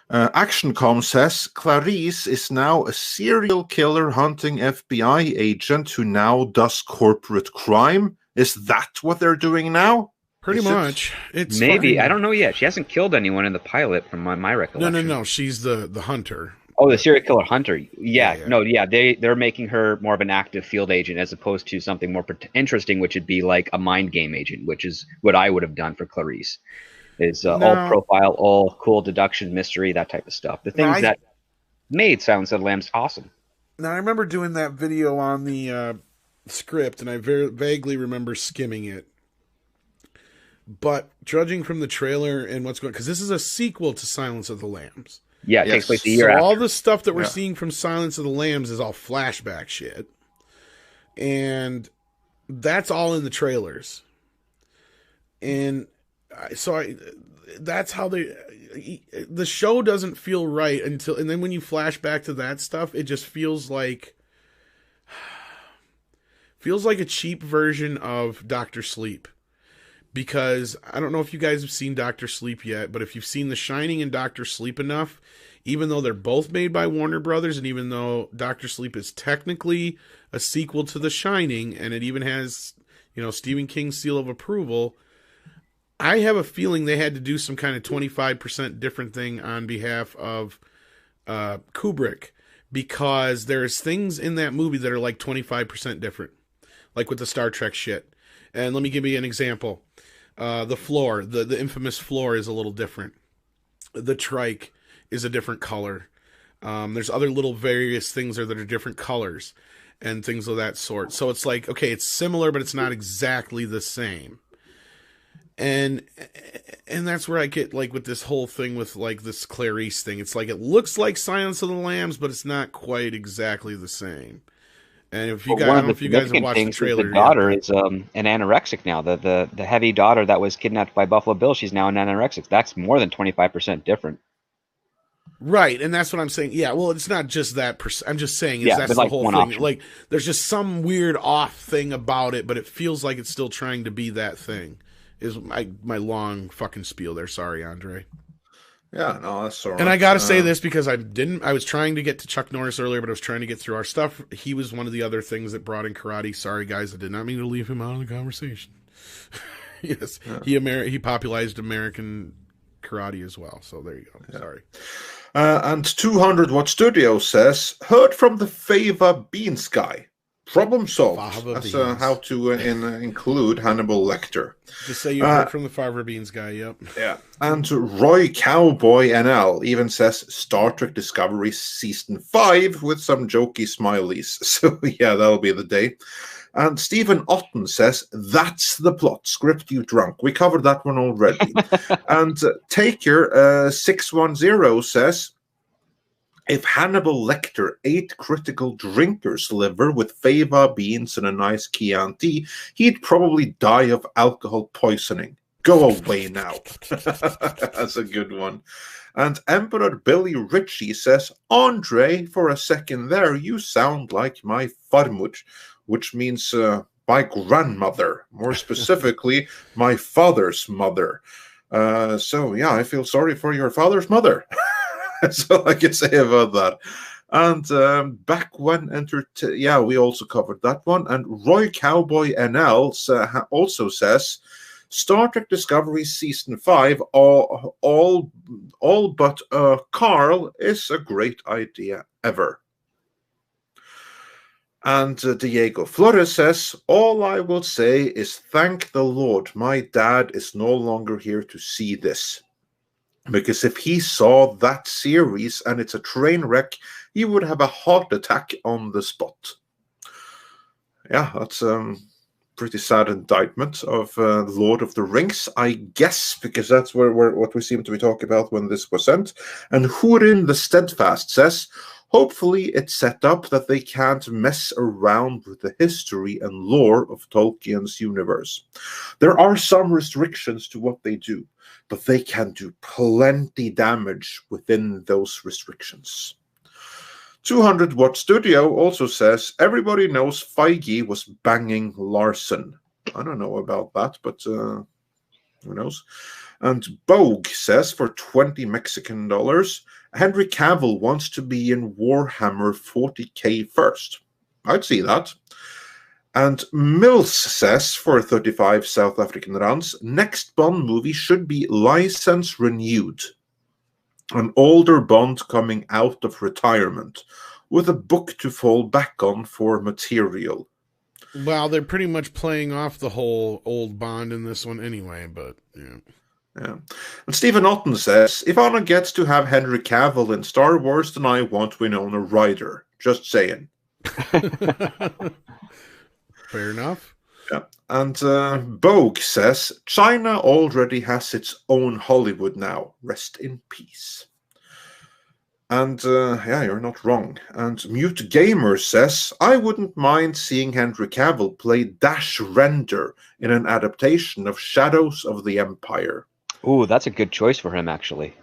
ActionCom says Clarice is now a serial killer hunting FBI agent who now does corporate crime. Is that what they're doing now? Pretty much. It's maybe. fine. I don't know yet. She hasn't killed anyone in the pilot from my recollection. No. She's the hunter. Oh, the serial killer hunter. Yeah. No, yeah. They're making her more of an active field agent as opposed to something more interesting, which would be like a mind game agent, which is what I would have done for Clarice. Is all profile, all cool deduction, mystery, that type of stuff. The things that made Silence of the Lambs awesome. Now, I remember doing that video on the script, and I vaguely remember skimming it. But judging from the trailer and what's going on, because this is a sequel to Silence of the Lambs. Yeah, it takes place a year after. All the stuff that we're seeing from Silence of the Lambs is all flashback shit. And that's all in the trailers. And so that's how the show doesn't feel right until, and then when you flash back to that stuff, it just feels like a cheap version of Dr. Sleep. Because I don't know if you guys have seen Dr. Sleep yet, but if you've seen The Shining and Dr. Sleep enough, even though they're both made by Warner Brothers, and even though Dr. Sleep is technically a sequel to The Shining, and it even has, Stephen King's seal of approval, I have a feeling they had to do some kind of 25% different thing on behalf of Kubrick, because there's things in that movie that are like 25% different, like with the Star Trek shit. And let me give you an example. The floor, the infamous floor is a little different. The trike is a different color. There's other little various things there that are different colors and things of that sort. So it's like, okay, it's similar, but it's not exactly the same. And that's where I get like with this whole thing with like this Clarice thing. It's like it looks like Silence of the Lambs, but it's not quite exactly the same. And if you guys, I don't know if you guys have watched the trailer. The daughter is an anorexic now. The heavy daughter that was kidnapped by Buffalo Bill, she's now an anorexic. That's more than 25% different. Right, and that's what I'm saying. Yeah, well, it's not just that. I'm just saying that's the whole thing. Option. Like, there's just some weird off thing about it, but it feels like it's still trying to be that thing. Is my long fucking spiel there? Sorry, Andre. Yeah, no, that's all right. And I got to say this because I was trying to get to Chuck Norris earlier, but I was trying to get through our stuff. He was one of the other things that brought in karate. Sorry, guys, I did not mean to leave him out of the conversation. Yes, Yeah. he popularized American karate as well. So there you go. Yeah. Sorry. And 200 Watt Studio says, heard from the Fava Beans guy. Problem solved. Fava That's Beans. how to include Hannibal Lecter. Just say you heard from the Fava Beans guy. Yep. Yeah. And Roy Cowboy NL even says Star Trek Discovery Season 5 with some jokey smileys. So yeah, that'll be the day. And Stephen Otten says, that's the plot. Script you drunk. We covered that one already. And Taker 610 says, if Hannibal Lecter ate Critical Drinker's liver with fava beans and a nice Chianti, he'd probably die of alcohol poisoning. Go away now. That's a good one. And Emperor Billy Ritchie says, Andre, for a second there, you sound like my farmut, which means my grandmother, more specifically, my father's mother. So, yeah, I feel sorry for your father's mother. That's all I can say about that. And back when we also covered that one. And Roy Cowboy NL also says, Star Trek Discovery Season 5, all but Carl is a great idea ever. And Diego Flores says, all I will say is thank the Lord my dad is no longer here to see this. Because if he saw that series and it's a train wreck, he would have a heart attack on the spot. Yeah, that's pretty sad indictment of Lord of the Rings, I guess, because that's what we seem to be talking about when this was sent. And Hurin the Steadfast says, hopefully it's set up that they can't mess around with the history and lore of Tolkien's universe. There are some restrictions to what they do, but they can do plenty damage within those restrictions. 200 Watt Studio also says, everybody knows Feige was banging Larson. I don't know about that, but who knows? And Bogue says, for 20 Mexican dollars, Henry Cavill wants to be in Warhammer 40k first. I'd see that. And Mills says, for 35 South African rands, next Bond movie should be license renewed. An older Bond coming out of retirement, with a book to fall back on for material. Well, they're pretty much playing off the whole old Bond in this one anyway, but yeah. Yeah. And Stephen Otten says, if Anna gets to have Henry Cavill in Star Wars, then I want Winona Ryder. Just saying. Fair enough. Yeah. And Bogue says, China already has its own Hollywood now. Rest in peace. And yeah, you're not wrong. And Mute Gamer says, I wouldn't mind seeing Henry Cavill play Dash Render in an adaptation of Shadows of the Empire. Ooh, that's a good choice for him, actually.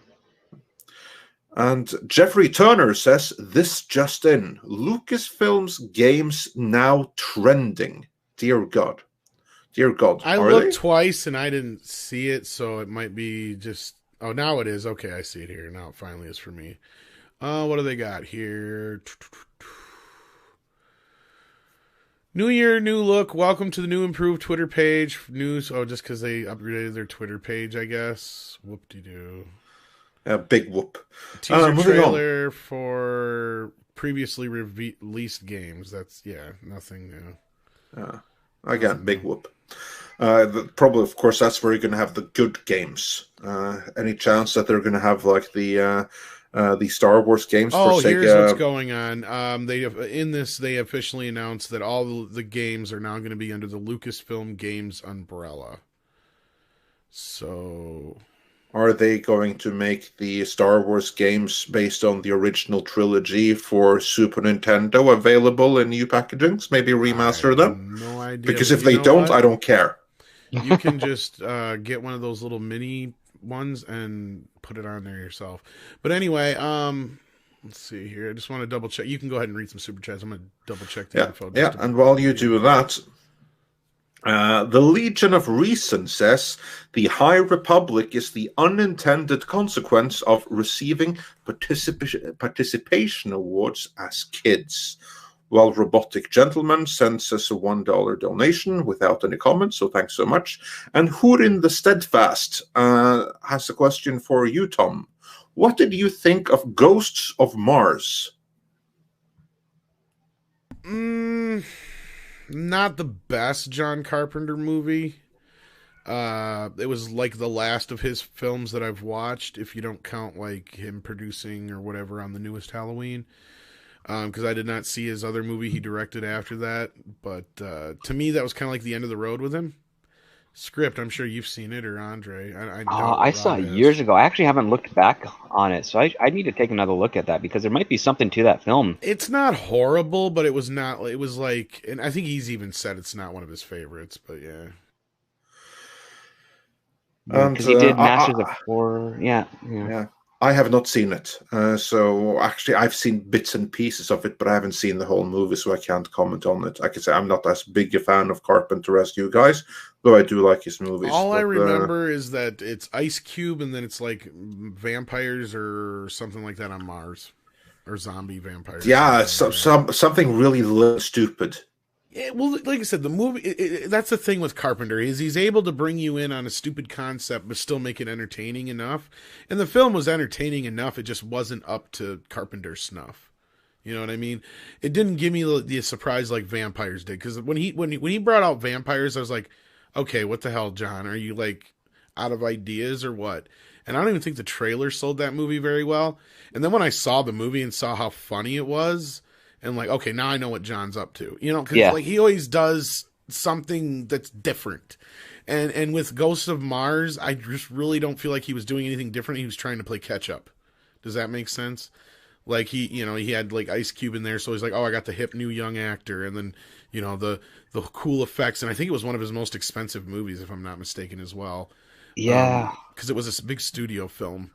And Jeffrey Turner says, this just in, Lucasfilm's games now trending. Dear God. Dear God. I looked twice and I didn't see it, so it might be just... Oh, now it is. Okay, I see it here. Now it finally is for me. What do they got here? New year, new look. Welcome to the new improved Twitter page. News. Oh, just because they upgraded their Twitter page, I guess. Whoop-de-doo. Big whoop. Teaser trailer for previously released games. That's, yeah, nothing new. Again, big whoop. Probably, of course, that's where you're going to have the good games. Any chance that they're going to have, like, the Star Wars games for Sega? Here's what's going on. They officially announced that all the games are now going to be under the Lucasfilm Games umbrella. So, are they going to make the Star Wars games based on the original trilogy for Super Nintendo available in new packagings? Maybe remaster them? No idea. Because if they don't, I don't care. You can just get one of those little mini ones and put it on there yourself. But anyway, let's see here. I just want to double check. You can go ahead and read some super chats. I'm going to double check the info. Yeah, and while you do that, the Legion of Reason says the High Republic is the unintended consequence of receiving participation awards as kids. while Robotic Gentleman sends us a $1 donation without any comments, so thanks so much. And Hurin the Steadfast has a question for you, Tom. What did you think of Ghosts of Mars? Not the best John Carpenter movie. It was like the last of his films that I've watched, if you don't count like him producing or whatever on the newest Halloween. Because I did not see his other movie he directed after that. But to me, that was kind of like the end of the road with him. Script, I'm sure you've seen it, or Andre. I saw it years ago. I actually haven't looked back on it, so I need to take another look at that because there might be something to that film. It's not horrible, but it was not. It was like, and I think he's even said it's not one of his favorites. But yeah, because he did Masters of Horror. Yeah. I have not seen it. So actually, I've seen bits and pieces of it, but I haven't seen the whole movie, so I can't comment on it. I can say I'm not as big a fan of Carpenter as you guys, though I do like his movies. I remember is that it's Ice Cube, and then it's like vampires or something like that on Mars, or zombie vampires. Yeah, something really stupid. Yeah, well, like I said, the movie, that's the thing with Carpenter, is he's able to bring you in on a stupid concept, but still make it entertaining enough. And the film was entertaining enough, it just wasn't up to Carpenter's snuff. You know what I mean? It didn't give me the surprise like vampires did, because when he brought out vampires, I was like, okay, what the hell, John? Are you like out of ideas or what? And I don't even think the trailer sold that movie very well. And then when I saw the movie and saw how funny it was, and like, okay, now I know what John's up to, you know, because like he always does something that's different. And with Ghosts of Mars, I just really don't feel like he was doing anything different. He was trying to play catch up. Does that make sense? Like he had like Ice Cube in there, so he's like, oh, I got the hip new young actor, and then the cool effects, and I think it was one of his most expensive movies, if I'm not mistaken, as well. Yeah, because it was a big studio film,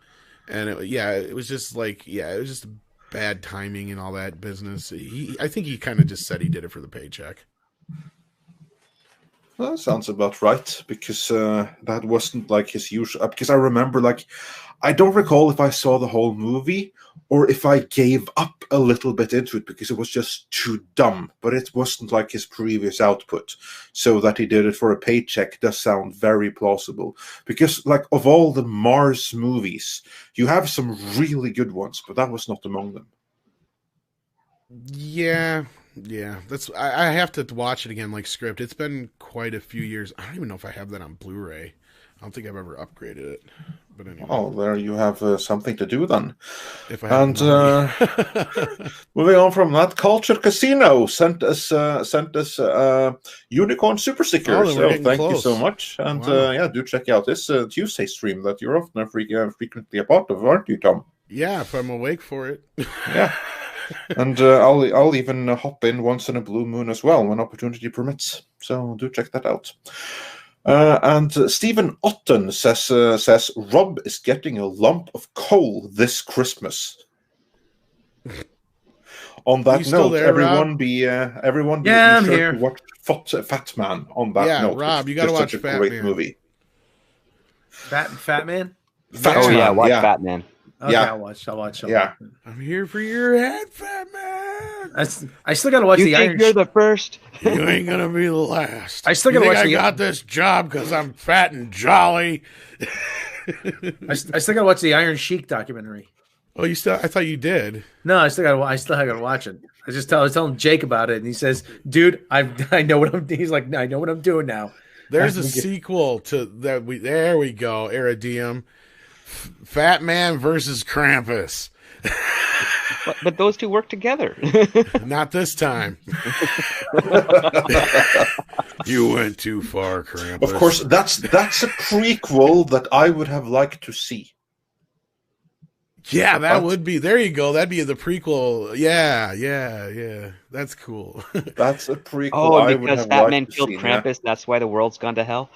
and it was just like it was just bad timing and all that business. I think he kind of just said he did it for the paycheck. Well, that sounds about right, because that wasn't like his usual. Because I remember, like, I don't recall if I saw the whole movie or if I gave up a little bit into it because it was just too dumb. But it wasn't like his previous output. So that he did it for a paycheck does sound very plausible. Because, like, of all the Mars movies, you have some really good ones, but that was not among them. Yeah. That's I have to watch it again, like Script. It's been quite a few years. I don't even know if I have that on Blu-ray. I don't think I've ever upgraded it. But anyway. Oh, there you have something to do then. If I have moving on from that, Culture Casino sent us Unicorn Super Stickers. So thank you so much. And do check out this Tuesday stream that you're often frequently a part of, aren't you, Tom? Yeah, if I'm awake for it. Yeah. And I'll even hop in once in a blue moon as well when opportunity permits. So do check that out. And Stephen Otten says Rob is getting a lump of coal this Christmas. On that note, there, everyone Rob? be I'm sure here. to watch Fat Man. On that note, Rob, you got to watch such a Fat great Man. movie. Fat Man? Watch Batman. Okay, Yeah. I'll watch. Yeah. I'm here for your head, Fat Man. I still gotta watch You the think Iron. you're the first? You ain't gonna be the last. I still You gotta think watch I the. got this job because I'm fat and jolly. I still gotta watch the Iron Sheik documentary. Oh, I thought you did. No, I still gotta watch it. I was telling Jake about it, and he says, "Dude, I know what I'm." He's like, "I know what I'm doing now." There's a sequel to that. There we go. Iridium. Fat Man versus Krampus. But those two work together. Not this time. You went too far, Krampus. Of course, that's a prequel that I would have liked to see. Yeah, that would be. There you go. That'd be the prequel. Yeah. That's cool. That's a prequel. Oh, because Fat Man killed Krampus, that's why the world's gone to hell?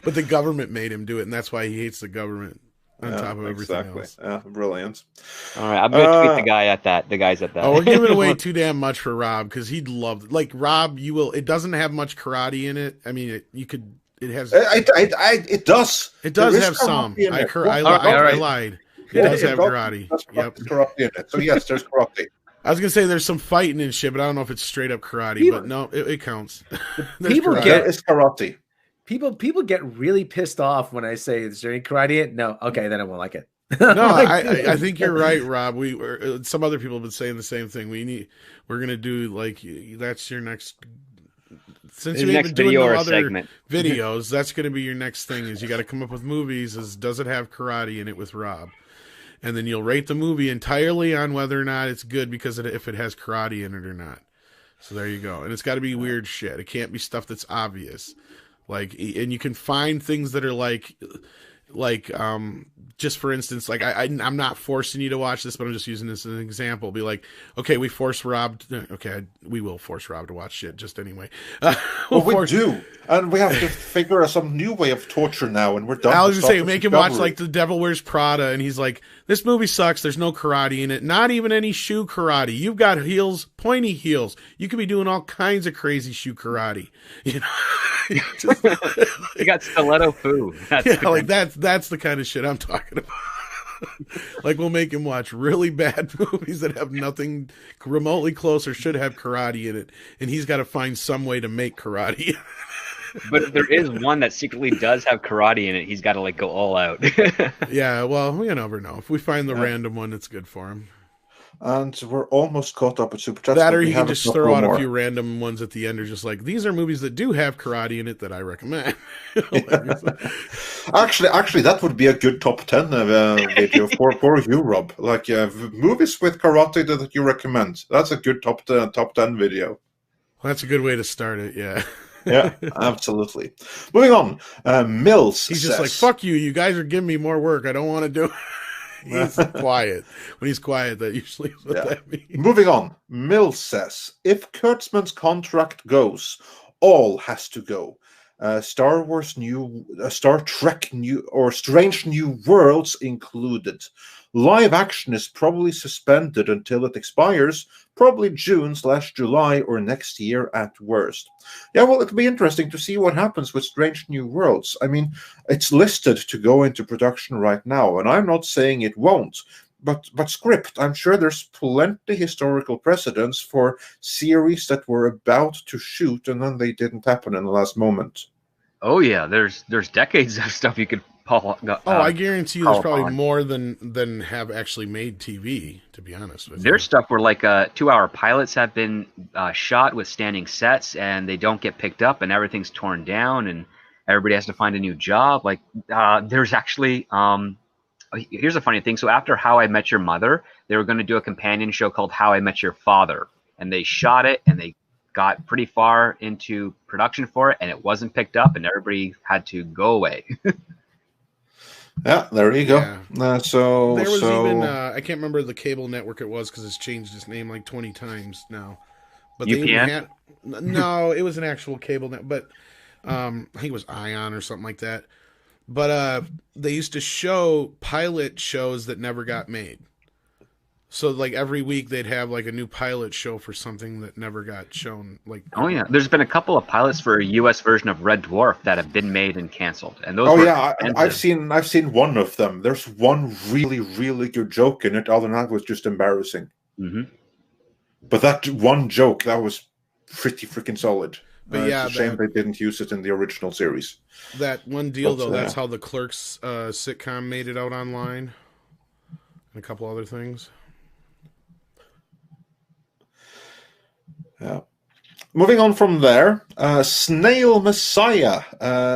But the government made him do it, and that's why he hates the government on top of everything else. Yeah, brilliant. All right, I'm going to tweet the guys at that. Oh, we're giving away too damn much for Rob, because he'd love it. Like, Rob, you will. It doesn't have much karate in it. I mean, It has. It does. It does have some. I lied. It does have karate. Yep. Karate in it. So yes, there's karate. I was gonna say there's some fighting and shit, but I don't know if it's straight up karate. But no, it counts. There is karate. People get really pissed off when I say, "Is there any karate in it?" No, okay, then I won't like it. No, I think you're right, Rob. Some other people have been saying the same thing. We're gonna do like that's your next. Since you haven't been doing no other segment. Videos, that's gonna be your next thing. Is you got to come up with movies. Does it have karate in it with Rob? And then you'll rate the movie entirely on whether or not it's good because if it has karate in it or not. So there you go. And it's got to be weird shit. It can't be stuff that's obvious. And you can find things that are like just for instance, like I'm not forcing you to watch this, but I'm just using this as an example. Be like, okay, we will force Rob to watch shit just anyway. We do, and we have to figure out some new way of torture now, and we're done. I was just saying, make him watch like The Devil Wears Prada, and he's like, this movie sucks. There's no karate in it, not even any shoe karate. You've got heels, pointy heels. You could be doing all kinds of crazy shoe karate. You know, you got stiletto foo. That's the kind of shit I'm talking about. Like we'll make him watch really bad movies that have nothing remotely close or should have karate in it, and he's got to find some way to make karate. But if there is one that secretly does have karate in it, he's got to like go all out. Yeah, well, you never know. If we find the random one, it's good for him. And we're almost caught up with Super Chats. That, or you can just throw out a few random ones at the end, or just like, these are movies that do have karate in it that I recommend. Actually, that would be a good top 10 video for you, Rob. Like movies with karate that you recommend. That's a good top 10 video. Well, that's a good way to start it. Yeah. Yeah, absolutely. Moving on. Mills. He's just like, fuck you. You guys are giving me more work. I don't want to do it. He's quiet. When he's quiet, that usually is what that means. Moving on. Mills says, if Kurtzman's contract goes, all has to go. Star Trek New or Strange New Worlds included. Live action is probably suspended until it expires, probably June/July or next year at worst. Yeah, well, it'll be interesting to see what happens with Strange New Worlds. I mean, it's listed to go into production right now, and I'm not saying it won't. But script, I'm sure there's plenty historical precedents for series that were about to shoot and then they didn't happen in the last moment. Oh yeah, there's decades of stuff you could pull. I guarantee you, there's probably more than have actually made TV. To be honest with you, there's stuff where like 2-hour pilots have been shot with standing sets and they don't get picked up and everything's torn down and everybody has to find a new job. Like there's actually here's a funny thing. So after How I Met Your Mother, they were going to do a companion show called How I Met Your Father, and they shot it and they got pretty far into production for it, and it wasn't picked up, and everybody had to go away. Yeah, there you go. Yeah. There was even I can't remember the cable network it was because it's changed its name like 20 times now. But they even had, no, it was an actual cable net, but I think it was Ion or something like that. But they used to show pilot shows that never got made. So like every week they'd have like a new pilot show for something that never got shown. Like, oh yeah, there's been a couple of pilots for a U.S. version of Red Dwarf that have been made and canceled. And those I've seen one of them. There's one really, really good joke in it. Other than that, it was just embarrassing. Mm-hmm. But that one joke, that was pretty freaking solid. But yeah, it's a shame they didn't use it in the original series. That one deal, though, that's how the Clerks sitcom made it out online, and a couple other things. Yeah. Moving on from there, Snail Messiah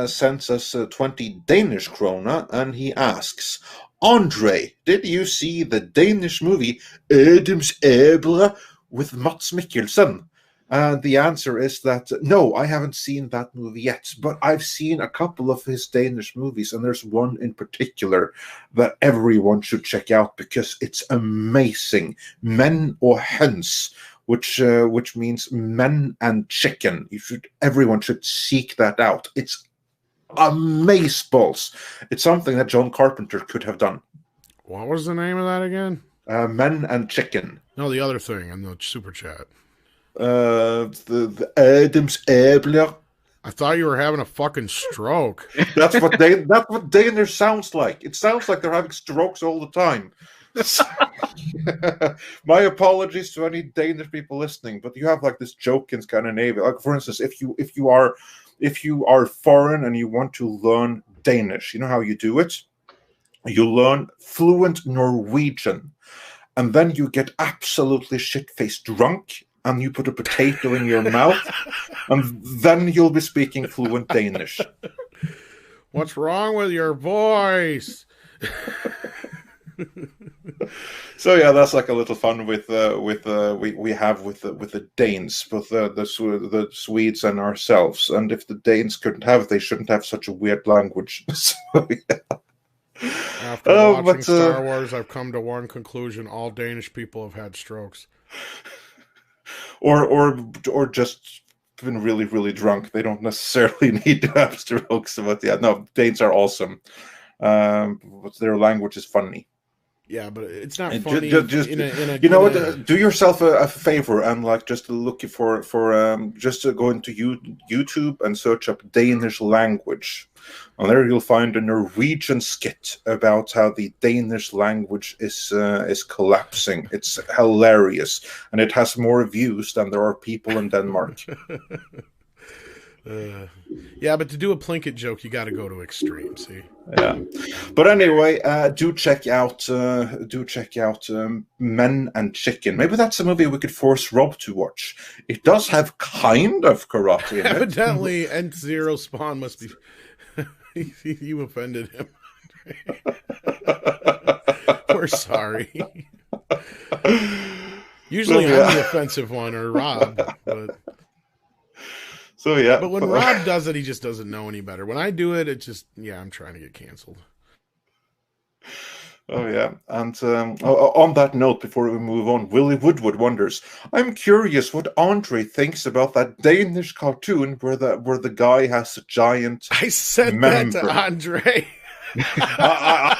sends us 20 Danish krona, and he asks, Andre, did you see the Danish movie Adams Æble with Mads Mikkelsen? And the answer is that, no, I haven't seen that movie yet, but I've seen a couple of his Danish movies, and there's one in particular that everyone should check out because it's amazing. Men og høns, which means men and chicken. Everyone should seek that out. It's amazeballs. It's something that John Carpenter could have done. What was the name of that again? Men and Chicken. No, the other thing in the super chat. The Adams Æble. I thought you were having a fucking stroke. That's what Danish sounds like. It sounds like they're having strokes all the time. My apologies to any Danish people listening, but you have like this joke in Scandinavia. Like, for instance, if you are foreign and you want to learn Danish, you know how you do it? You learn fluent Norwegian, and then you get absolutely shit-faced drunk, and you put a potato in your mouth, and then you'll be speaking fluent Danish. What's wrong with your voice? So yeah, that's like a little fun we have with the Danes, both the Swedes and ourselves. And if the Danes couldn't have, they shouldn't have such a weird language. So, yeah. After watching Star Wars, I've come to one conclusion: all Danish people have had strokes, or just been really, really drunk. They don't necessarily need to have strokes. But yeah, no, Danes are awesome. But their language is funny. Yeah, but it's not funny. Do yourself a favor and like just look for just to go into YouTube and search up Danish language, and there you'll find a Norwegian skit about how the Danish language is collapsing. It's hilarious, and it has more views than there are people in Denmark. Yeah, but to do a Plinkett joke, you got to go to extreme. See. Yeah, but anyway, do check out Men and Chicken. Maybe that's a movie we could force Rob to watch. It does have kind of karate in it. Evidently, N0 Spawn must be. You offended him. We're sorry. Usually, I'm the offensive one, or Rob, but. So yeah, but when Rob does it, he just doesn't know any better. When I do it, it's just I'm trying to get canceled. Oh yeah, and on that note, before we move on, Willie Woodward wonders, I'm curious what Andre thinks about that Danish cartoon where the guy has a giant. I said member. That to Andre. I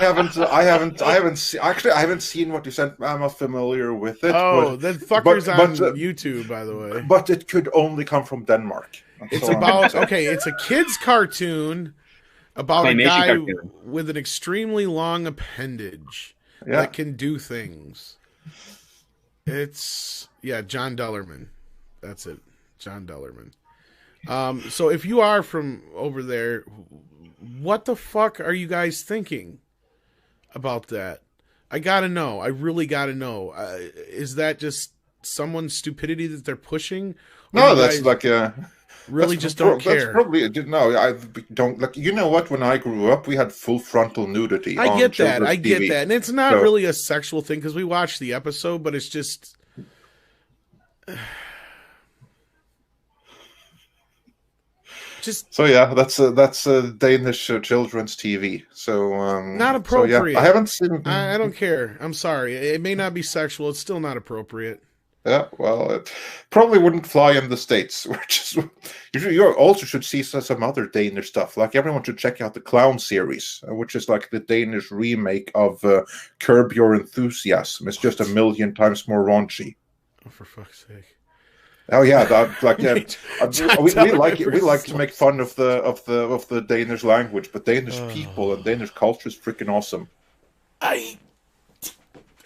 haven't seen what you sent. I'm not familiar with it. Oh, that fucker's on YouTube, by the way. But it could only come from Denmark. It's about it's a kid's cartoon about a guy with an extremely long appendage that can do things. It's John Dellerman. That's it, John Dellerman. So if you are from over there, what the fuck are you guys thinking about that? I gotta know. I really gotta know. Is that just someone's stupidity that they're pushing? No, that's like a. Really just don't care. That's probably I don't like. You know what? When I grew up, we had full frontal nudity. I get that, and it's not really a sexual thing because we watched the episode, but it's just. So yeah, that's a Danish children's TV. So not appropriate. So, yeah, I haven't seen. I don't care. I'm sorry. It may not be sexual. It's still not appropriate. Yeah, well, it probably wouldn't fly in the States. You also should see some other Danish stuff. Like everyone should check out the Clown series, which is like the Danish remake of Curb Your Enthusiasm. It's just 1,000,000 times more raunchy. Oh, for fuck's sake! Oh yeah, we like to make fun of the Danish language, but Danish people and Danish culture is freaking awesome.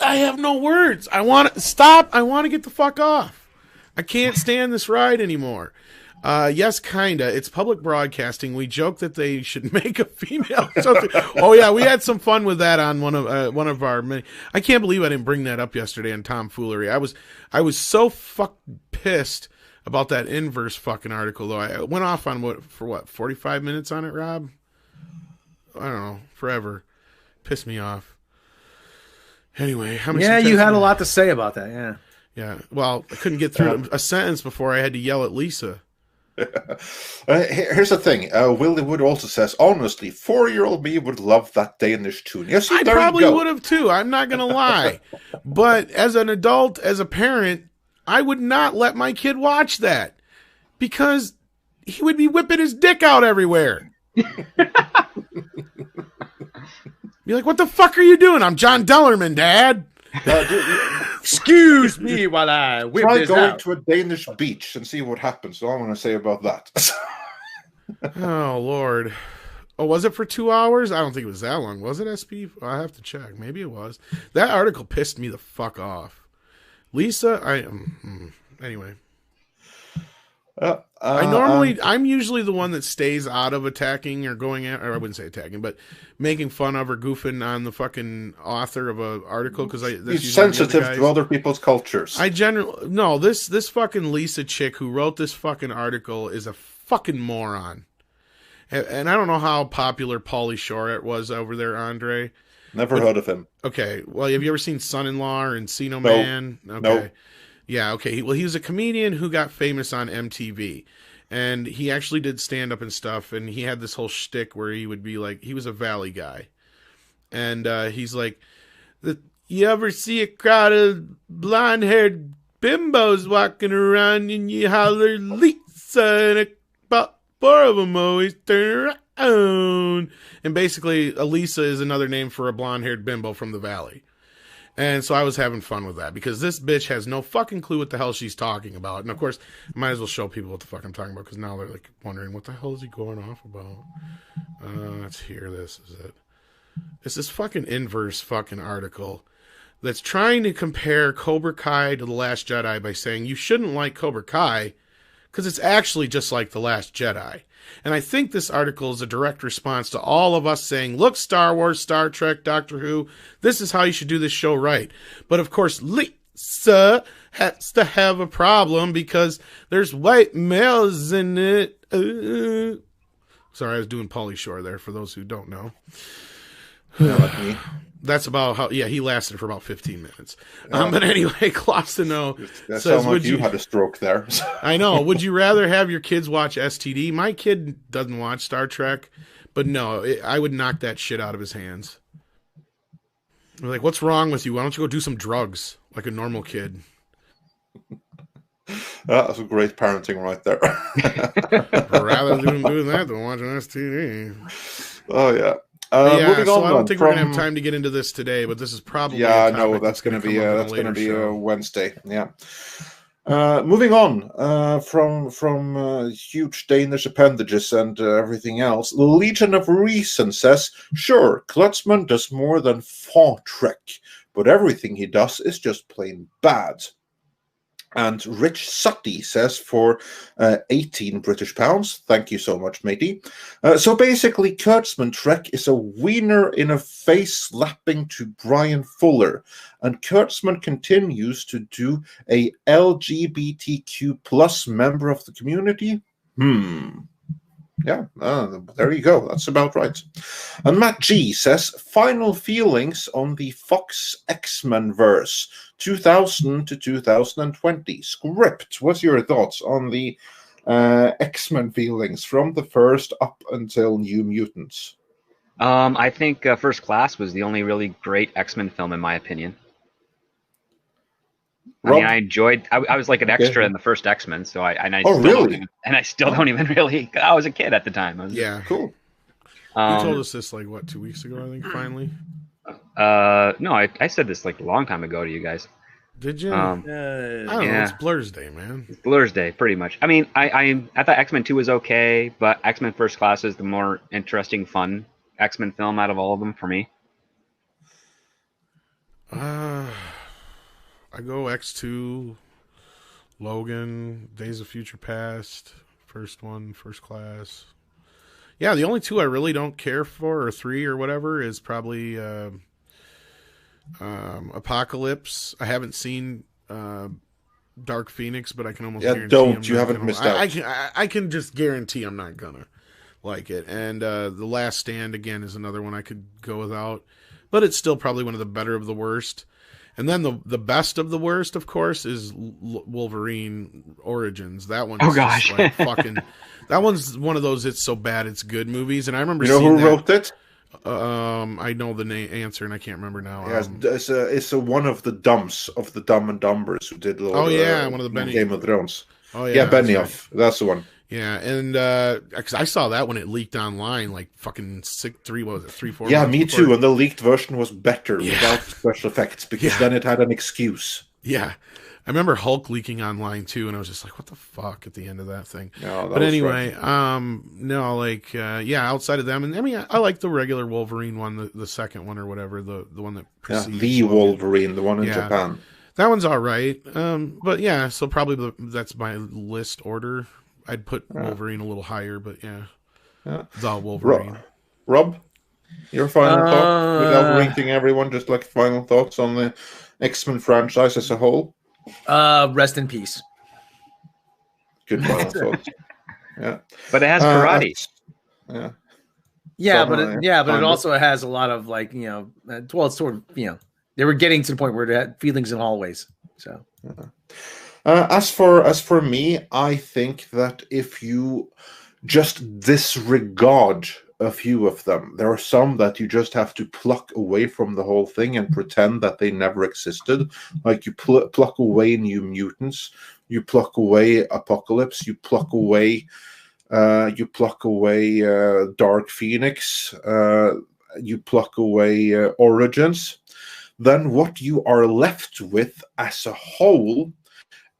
I have no words. I want to stop. I want to get the fuck off. I can't stand this ride anymore. Yes, kinda. It's public broadcasting. We joke that they should make a female. Oh yeah, we had some fun with that on one of our many. I can't believe I didn't bring that up yesterday on Tomfoolery. I was so fucking pissed about that inverse fucking article though. I went off on 45 minutes on it, Rob? I don't know. Forever. Pissed me off. Anyway, how many? Yeah, you had a lot to say about that. Yeah. Yeah. Well, I couldn't get through a sentence before I had to yell at Lisa. Here's the thing. Willie Wood also says, honestly, 4-year-old me would love that Danish tune. Yes, I probably would have too. I'm not going to lie. But as an adult, as a parent, I would not let my kid watch that because he would be whipping his dick out everywhere. Be like, what the fuck are you doing? I'm John Dellerman, Dad. Excuse me while I whip Try this going out. to a Danish beach and see what happens. That's all I'm going to say about that. Oh, Lord. Oh, was it for 2 hours? I don't think it was that long. Was it, SP? I have to check. Maybe it was. That article pissed me the fuck off. Lisa, anyway. I'm usually the one that stays out of attacking or going at, or I wouldn't say attacking, but making fun of or goofing on the fucking author of an article because he's sensitive to other people's cultures. This fucking Lisa chick who wrote this fucking article is a fucking moron, and I don't know how popular Pauly Shore was over there, Andre. Never heard of him. Okay, well, have you ever seen Son-in-Law or Encino Man? Okay. No. Yeah, okay. Well, he was a comedian who got famous on MTV. And he actually did stand-up and stuff. And he had this whole shtick where he would be like, he was a Valley guy. And he's like, you ever see a crowd of blonde-haired bimbos walking around and you holler, Lisa, and about 4 of them always turn around. And basically, Elisa is another name for a blonde-haired bimbo from the Valley. And so I was having fun with that because this bitch has no fucking clue what the hell she's talking about. And of course, I might as well show people what the fuck I'm talking about because now they're like wondering what the hell is he going off about. Let's hear this. It's this fucking inverse fucking article that's trying to compare Cobra Kai to The Last Jedi by saying you shouldn't like Cobra Kai because it's actually just like The Last Jedi. And I think this article is a direct response to all of us saying, look, Star Wars, Star Trek, Doctor Who, this is how you should do this show right. But of course, Lisa has to have a problem because there's white males in it. Sorry, I was doing Pauly Shore there for those who don't know. That's about how, he lasted for about 15 minutes. But anyway, Klossino That says, sounds like you had a stroke there. I know. Would you rather have your kids watch STD? My kid doesn't watch Star Trek, but no, I would knock that shit out of his hands. I'm like, what's wrong with you? Why don't you go do some drugs like a normal kid? That's a great parenting right there. Rather than doing that than watching STD. Oh, yeah. Moving on. I don't think we're gonna have time to get into this today, but this is probably that's gonna be a Wednesday. Yeah. Moving on from huge Danish appendages and everything else. Legion of Reason says, sure, Klutzman does more than Trek, but everything he does is just plain bad. And Rich Sutty says for 18 British pounds. Thank you so much, matey. So basically, Kurtzman Trek is a wiener in a face slapping to Brian Fuller. And Kurtzman continues to do a LGBTQ plus member of the community. Yeah, there you go. That's about right. And Matt G says, final feelings on the Fox X-Men verse, 2000 to 2020. Script, what's your thoughts on the X-Men feelings from the first up until New Mutants? I think First Class was the only really great X-Men film, in my opinion. Rob? I mean, I enjoyed. I was like an extra in the first X-Men, so I still don't even really. I was a kid at the time. Cool. You told us this like what, 2 weeks ago? I think finally. No, I said this like a long time ago to you guys. Did you? I don't know. It's Blur's Day, man. It's Blur's Day, pretty much. I mean, I thought X-Men 2 was okay, but X-Men First Class is the more interesting, fun X-Men film out of all of them for me. I go X2, Logan, Days of Future Past, first one, First Class. Yeah, the only two I really don't care for, or 3 or whatever, is probably Apocalypse. I haven't seen Dark Phoenix, but I can almost guarantee you haven't missed out. I can just guarantee I'm not gonna like it. And The Last Stand, again, is another one I could go without, but it's still probably one of the better of the worst. And then the best of the worst, of course, is Wolverine Origins. That one's just like fucking. That one's one of those "it's so bad it's good" movies. And I remember seeing who wrote it. I know the answer, and I can't remember now. Yeah, it's one of the Dumb and Dumbers who did. One of the Game of Thrones. Oh yeah, Benioff. That's the one. Yeah, and because I saw that when it leaked online, like fucking 3 months. Yeah, me too. And the leaked version was better without special effects because then it had an excuse. Yeah, I remember Hulk leaking online too, and I was just like, "What the fuck?" at the end of that thing. No, that but was anyway, no, like, yeah, outside of them, and I mean, I like the regular Wolverine one, the second one or whatever, the one that precedes the Logan. Wolverine, the one in Yeah. Japan. That one's all right. But yeah, so probably that's my list order. I'd put Wolverine a little higher, but yeah. The Wolverine. Rob, your final thought without ranking everyone, just like final thoughts on the X-Men franchise as a whole. Rest in peace. Good final thoughts. Yeah, but it has karate. Yeah, but it also has a lot of like, you know, well, it's sort of, you know, they were getting to the point where they had feelings in hallways. So, as for me, I think that if you just disregard a few of them, there are some that you just have to pluck away from the whole thing and pretend that they never existed. Like you pluck away New Mutants, you pluck away Apocalypse, you pluck away Dark Phoenix, you pluck away Origins. Then what you are left with as a whole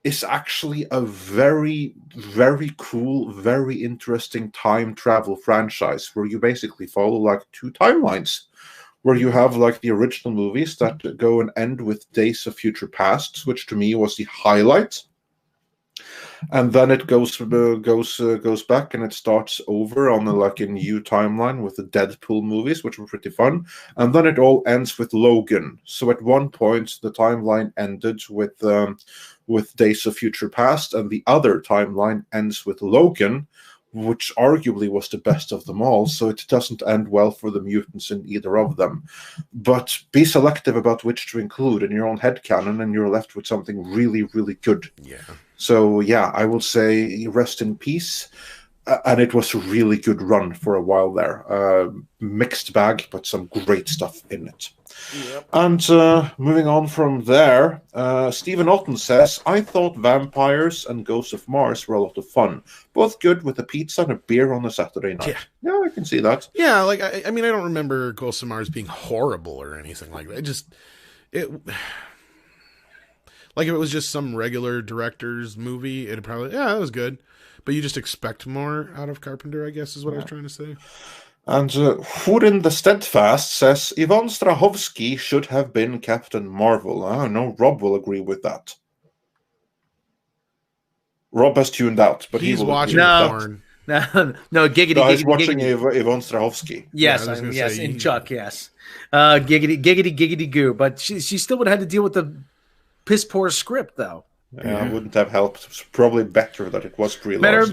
is actually a very, very cool, very interesting time travel franchise where you basically follow like two timelines, where you have like the original movies that go and end with Days of Future Past, which to me was the highlight. And then it goes back and it starts over on a new timeline with the Deadpool movies, which were pretty fun. And then it all ends with Logan. So at one point the timeline ended with Days of Future Past, and the other timeline ends with Logan, which arguably was the best of them all. So it doesn't end well for the mutants in either of them. But be selective about which to include in your own headcanon, and you're left with something really, really good. Yeah. So, yeah, I will say rest in peace. And it was a really good run for a while there. Mixed bag, but some great stuff in it. Yep. And moving on from there, Stephen Otten says, I thought Vampires and Ghosts of Mars were a lot of fun. Both good with a pizza and a beer on a Saturday night. Yeah, I can see that. Yeah, like, I mean, I don't remember Ghosts of Mars being horrible or anything like that. Like, if it was just some regular director's movie, it'd probably, that was good. But you just expect more out of Carpenter, I guess, is what I was trying to say. And Hurin the Steadfast says, Yvonne Strahovski should have been Captain Marvel. I know Rob will agree with that. Rob has tuned out, but he's he will watching porn. No, giggity, no, he's giggity, watching giggity. Yvonne Strahovski. Yes, yes, in Chuck, yes. Giggity, goo. But she still would have had to deal with the piss poor script, though. Yeah, it wouldn't have helped. It's probably better that it was pre-launched.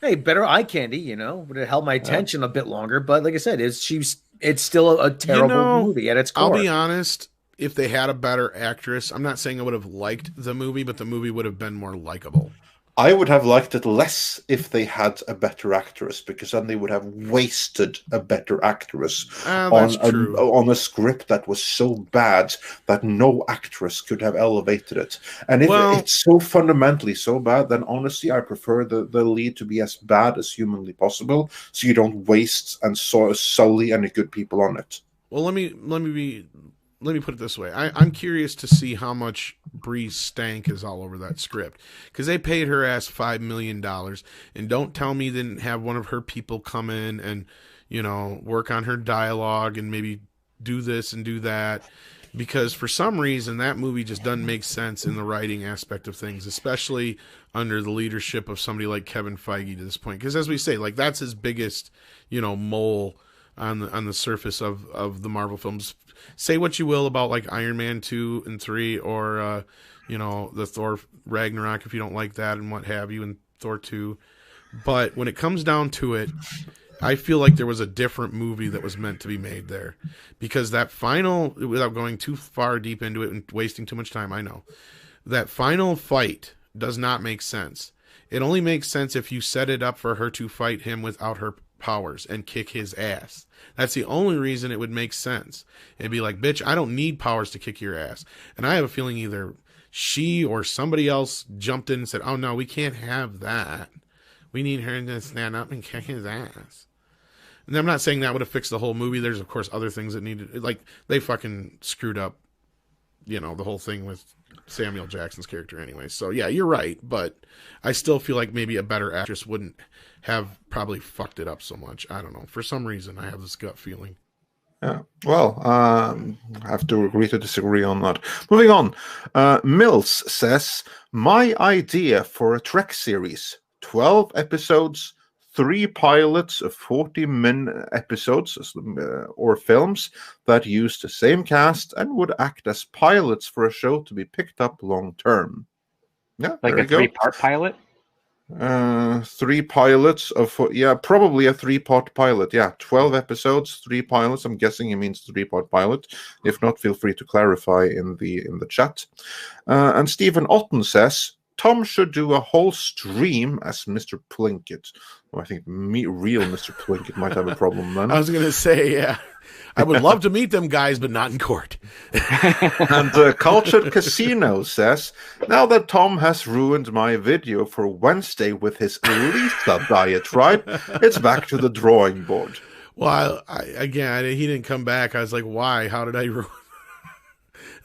Better eye candy, you know, would have held my attention a bit longer. But like I said, it's still a terrible movie at its core. I'll be honest, if they had a better actress, I'm not saying I would have liked the movie, but the movie would have been more likable. I would have liked it less if they had a better actress, because then they would have wasted a better actress on a script that was so bad that no actress could have elevated it. And if it's so fundamentally so bad, then honestly, I prefer the lead to be as bad as humanly possible, so you don't waste and sully any good people on it. Well, let me put it this way. I'm curious to see how much Bree stank is all over that script, because they paid her ass $5 million, and don't tell me they didn't have one of her people come in and, you know, work on her dialogue and maybe do this and do that, because for some reason that movie just doesn't make sense in the writing aspect of things, especially under the leadership of somebody like Kevin Feige to this point. Because as we say, like, that's his biggest, you know, mole on the surface of the Marvel films. Say what you will about like Iron Man 2 and 3 or you know, the Thor Ragnarok if you don't like that and what have you, and Thor 2. But when it comes down to it, I feel like there was a different movie that was meant to be made there, because that final, without going too far deep into it and wasting too much time, I know that final fight does not make sense. It only makes sense if you set it up for her to fight him without her powers and kick his ass. That's the only reason it would make sense. It'd be like, bitch, I don't need powers to kick your ass. And I have a feeling either she or somebody else jumped in and said, oh no, we can't have that. We need her to stand up and kick his ass. And I'm not saying that would have fixed the whole movie. There's, of course, other things that needed, like, they fucking screwed up you know, the whole thing with Samuel Jackson's character anyway. So yeah, you're right, but I still feel like maybe a better actress wouldn't have probably fucked it up so much. I don't know. For some reason, I have this gut feeling. Yeah. Well, I have to agree to disagree on that. Moving on. Mills says, my idea for a Trek series, 12 episodes, 3 pilots of 40-minute episodes or films that use the same cast and would act as pilots for a show to be picked up long term. Yeah, like a 3-part pilot? 3 pilots of, yeah, probably a 3-part pilot. Yeah, 12 episodes, 3 pilots. I'm guessing he means 3-part pilot. If not, feel free to clarify in the chat. And Stephen Otten says, Tom should do a whole stream as Mr. Plinkett. Well, I think real Mr. Plinkett might have a problem then. I was going to say, yeah. I would love to meet them guys, but not in court. And Cultured Casino says, now that Tom has ruined my video for Wednesday with his Lisa diatribe, it's back to the drawing board. Well, again, he didn't come back. I was like, why? How did I ruin?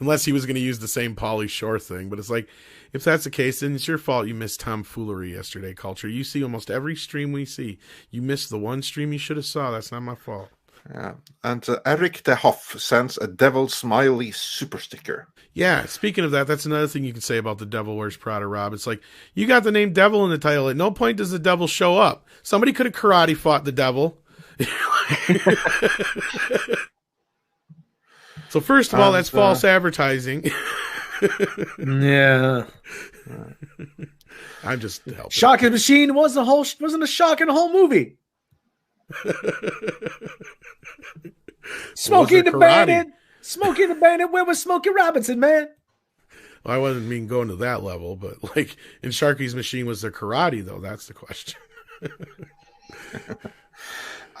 Unless he was going to use the same Pauly Shore thing. But it's like, if that's the case, then it's your fault you missed tomfoolery yesterday, Culture. You see almost every stream we see. You missed the one stream you should have saw. That's not my fault. Yeah. And Eric de Hoff sends a devil smiley super sticker. Yeah, speaking of that, that's another thing you can say about the Devil Wears Prada, Rob. It's like, you got the name Devil in the title. At no point does the devil show up. Somebody could have karate fought the devil. So first of all, that's false advertising. Yeah. I'm just helping. Shocking Machine wasn't a shock in the whole movie. Smokey the Bandit, where was Smokey Robinson, man? Well, I wasn't mean going to that level, but like in Sharky's Machine, was there karate though? That's the question.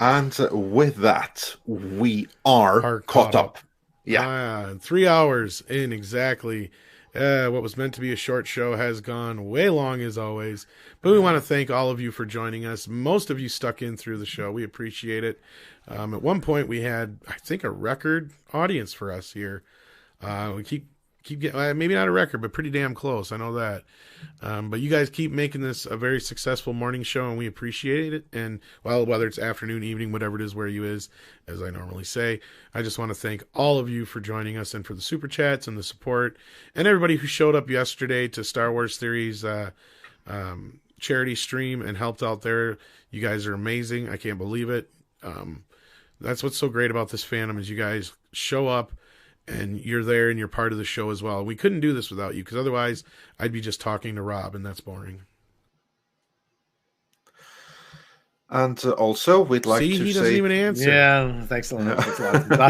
And with that, we are caught up. Yeah. 3 hours in exactly. What was meant to be a short show has gone way long as always. But we want to thank all of you for joining us. Most of you stuck in through the show. We appreciate it. At one point we had, I think, a record audience for us here. We keep getting, maybe not a record, but pretty damn close. I know that. But you guys keep making this a very successful morning show, and we appreciate it. And well, whether it's afternoon, evening, whatever it is where you is, as I normally say, I just want to thank all of you for joining us and for the super chats and the support, and everybody who showed up yesterday to Star Wars Theory's charity stream and helped out there. You guys are amazing. I can't believe it. That's what's so great about this fandom is you guys show up and you're there and you're part of the show as well. We couldn't do this without you, because otherwise I'd be just talking to Rob, and that's boring. And also, we'd like to say... he doesn't even answer. Yeah, thanks a lot.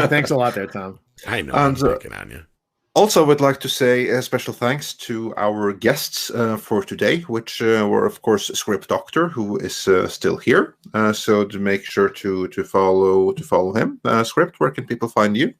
Thanks a lot there, Tom. I know, I'm picking on you. Also, we'd like to say a special thanks to our guests for today, which were, of course, Script Doctor, who is still here. So to make sure to follow him. Script, where can people find you?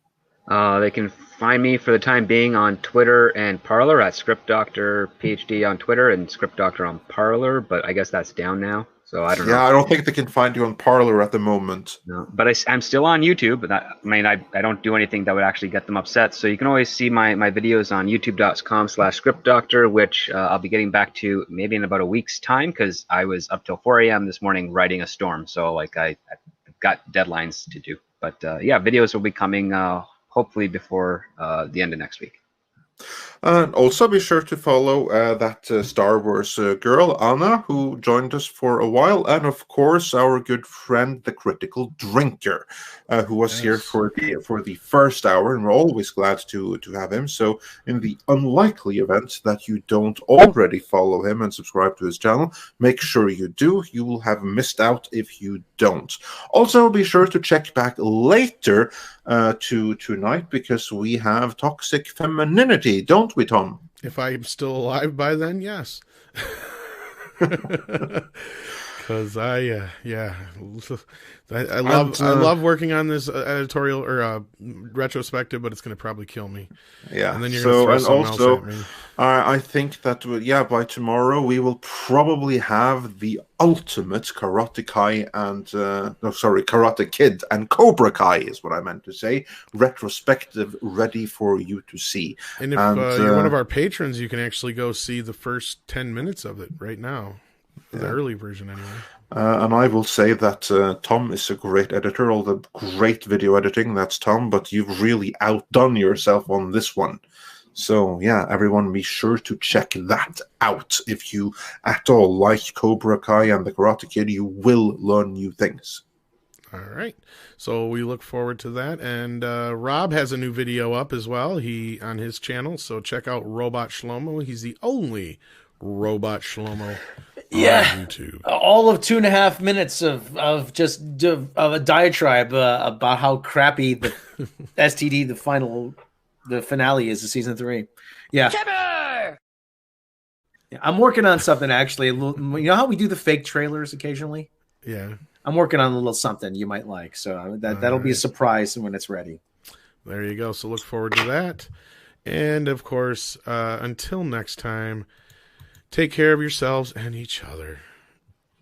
They can find me for the time being on Twitter and Parler at Script Doctor PhD on Twitter and Script Doctor on Parler, but I guess that's down now. So I don't know. Yeah, I don't think they can find you on Parler at the moment. No, but I'm still on YouTube. But I don't do anything that would actually get them upset. So you can always see my videos on youtube.com/scriptdoctor, which I'll be getting back to maybe in about a week's time, because I was up till 4 a.m. this morning writing a storm. So like I've got deadlines to do. But yeah, videos will be coming hopefully before the end of next week. And also be sure to follow that Star Wars girl, Anna, who joined us for a while. And of course, our good friend, the Critical Drinker, who was here for the first hour. And we're always glad to have him. So in the unlikely event that you don't already follow him and subscribe to his channel, make sure you do. You will have missed out if you don't. Also, be sure to check back later to tonight, because we have Toxic Femininity, don't we, Tom? If I'm still alive by then, yes. Because I love working on this editorial or retrospective, but it's going to probably kill me. Yeah. And then you're going to throw something else at me. I think that by tomorrow we will probably have the ultimate Karate Kai and Karate Kid and Cobra Kai is what I meant to say. Retrospective ready for you to see. And if you're one of our patrons, you can actually go see the first 10 minutes of it right now. The early version, anyway. And I will say that Tom is a great editor. All the great video editing, that's Tom. But you've really outdone yourself on this one. So, yeah, everyone be sure to check that out. If you at all like Cobra Kai and the Karate Kid, you will learn new things. All right. So we look forward to that. And Rob has a new video up as well on his channel. So check out Robot Shlomo. He's the only Robot Shlomo on YouTube. All of 2.5 minutes of a diatribe about how crappy the STD the finale is of season 3. Yeah. I'm working on something actually. You know how we do the fake trailers occasionally? Yeah. I'm working on a little something you might like. So that'll be a surprise when it's ready. There you go. So look forward to that. And of course, until next time, take care of yourselves and each other.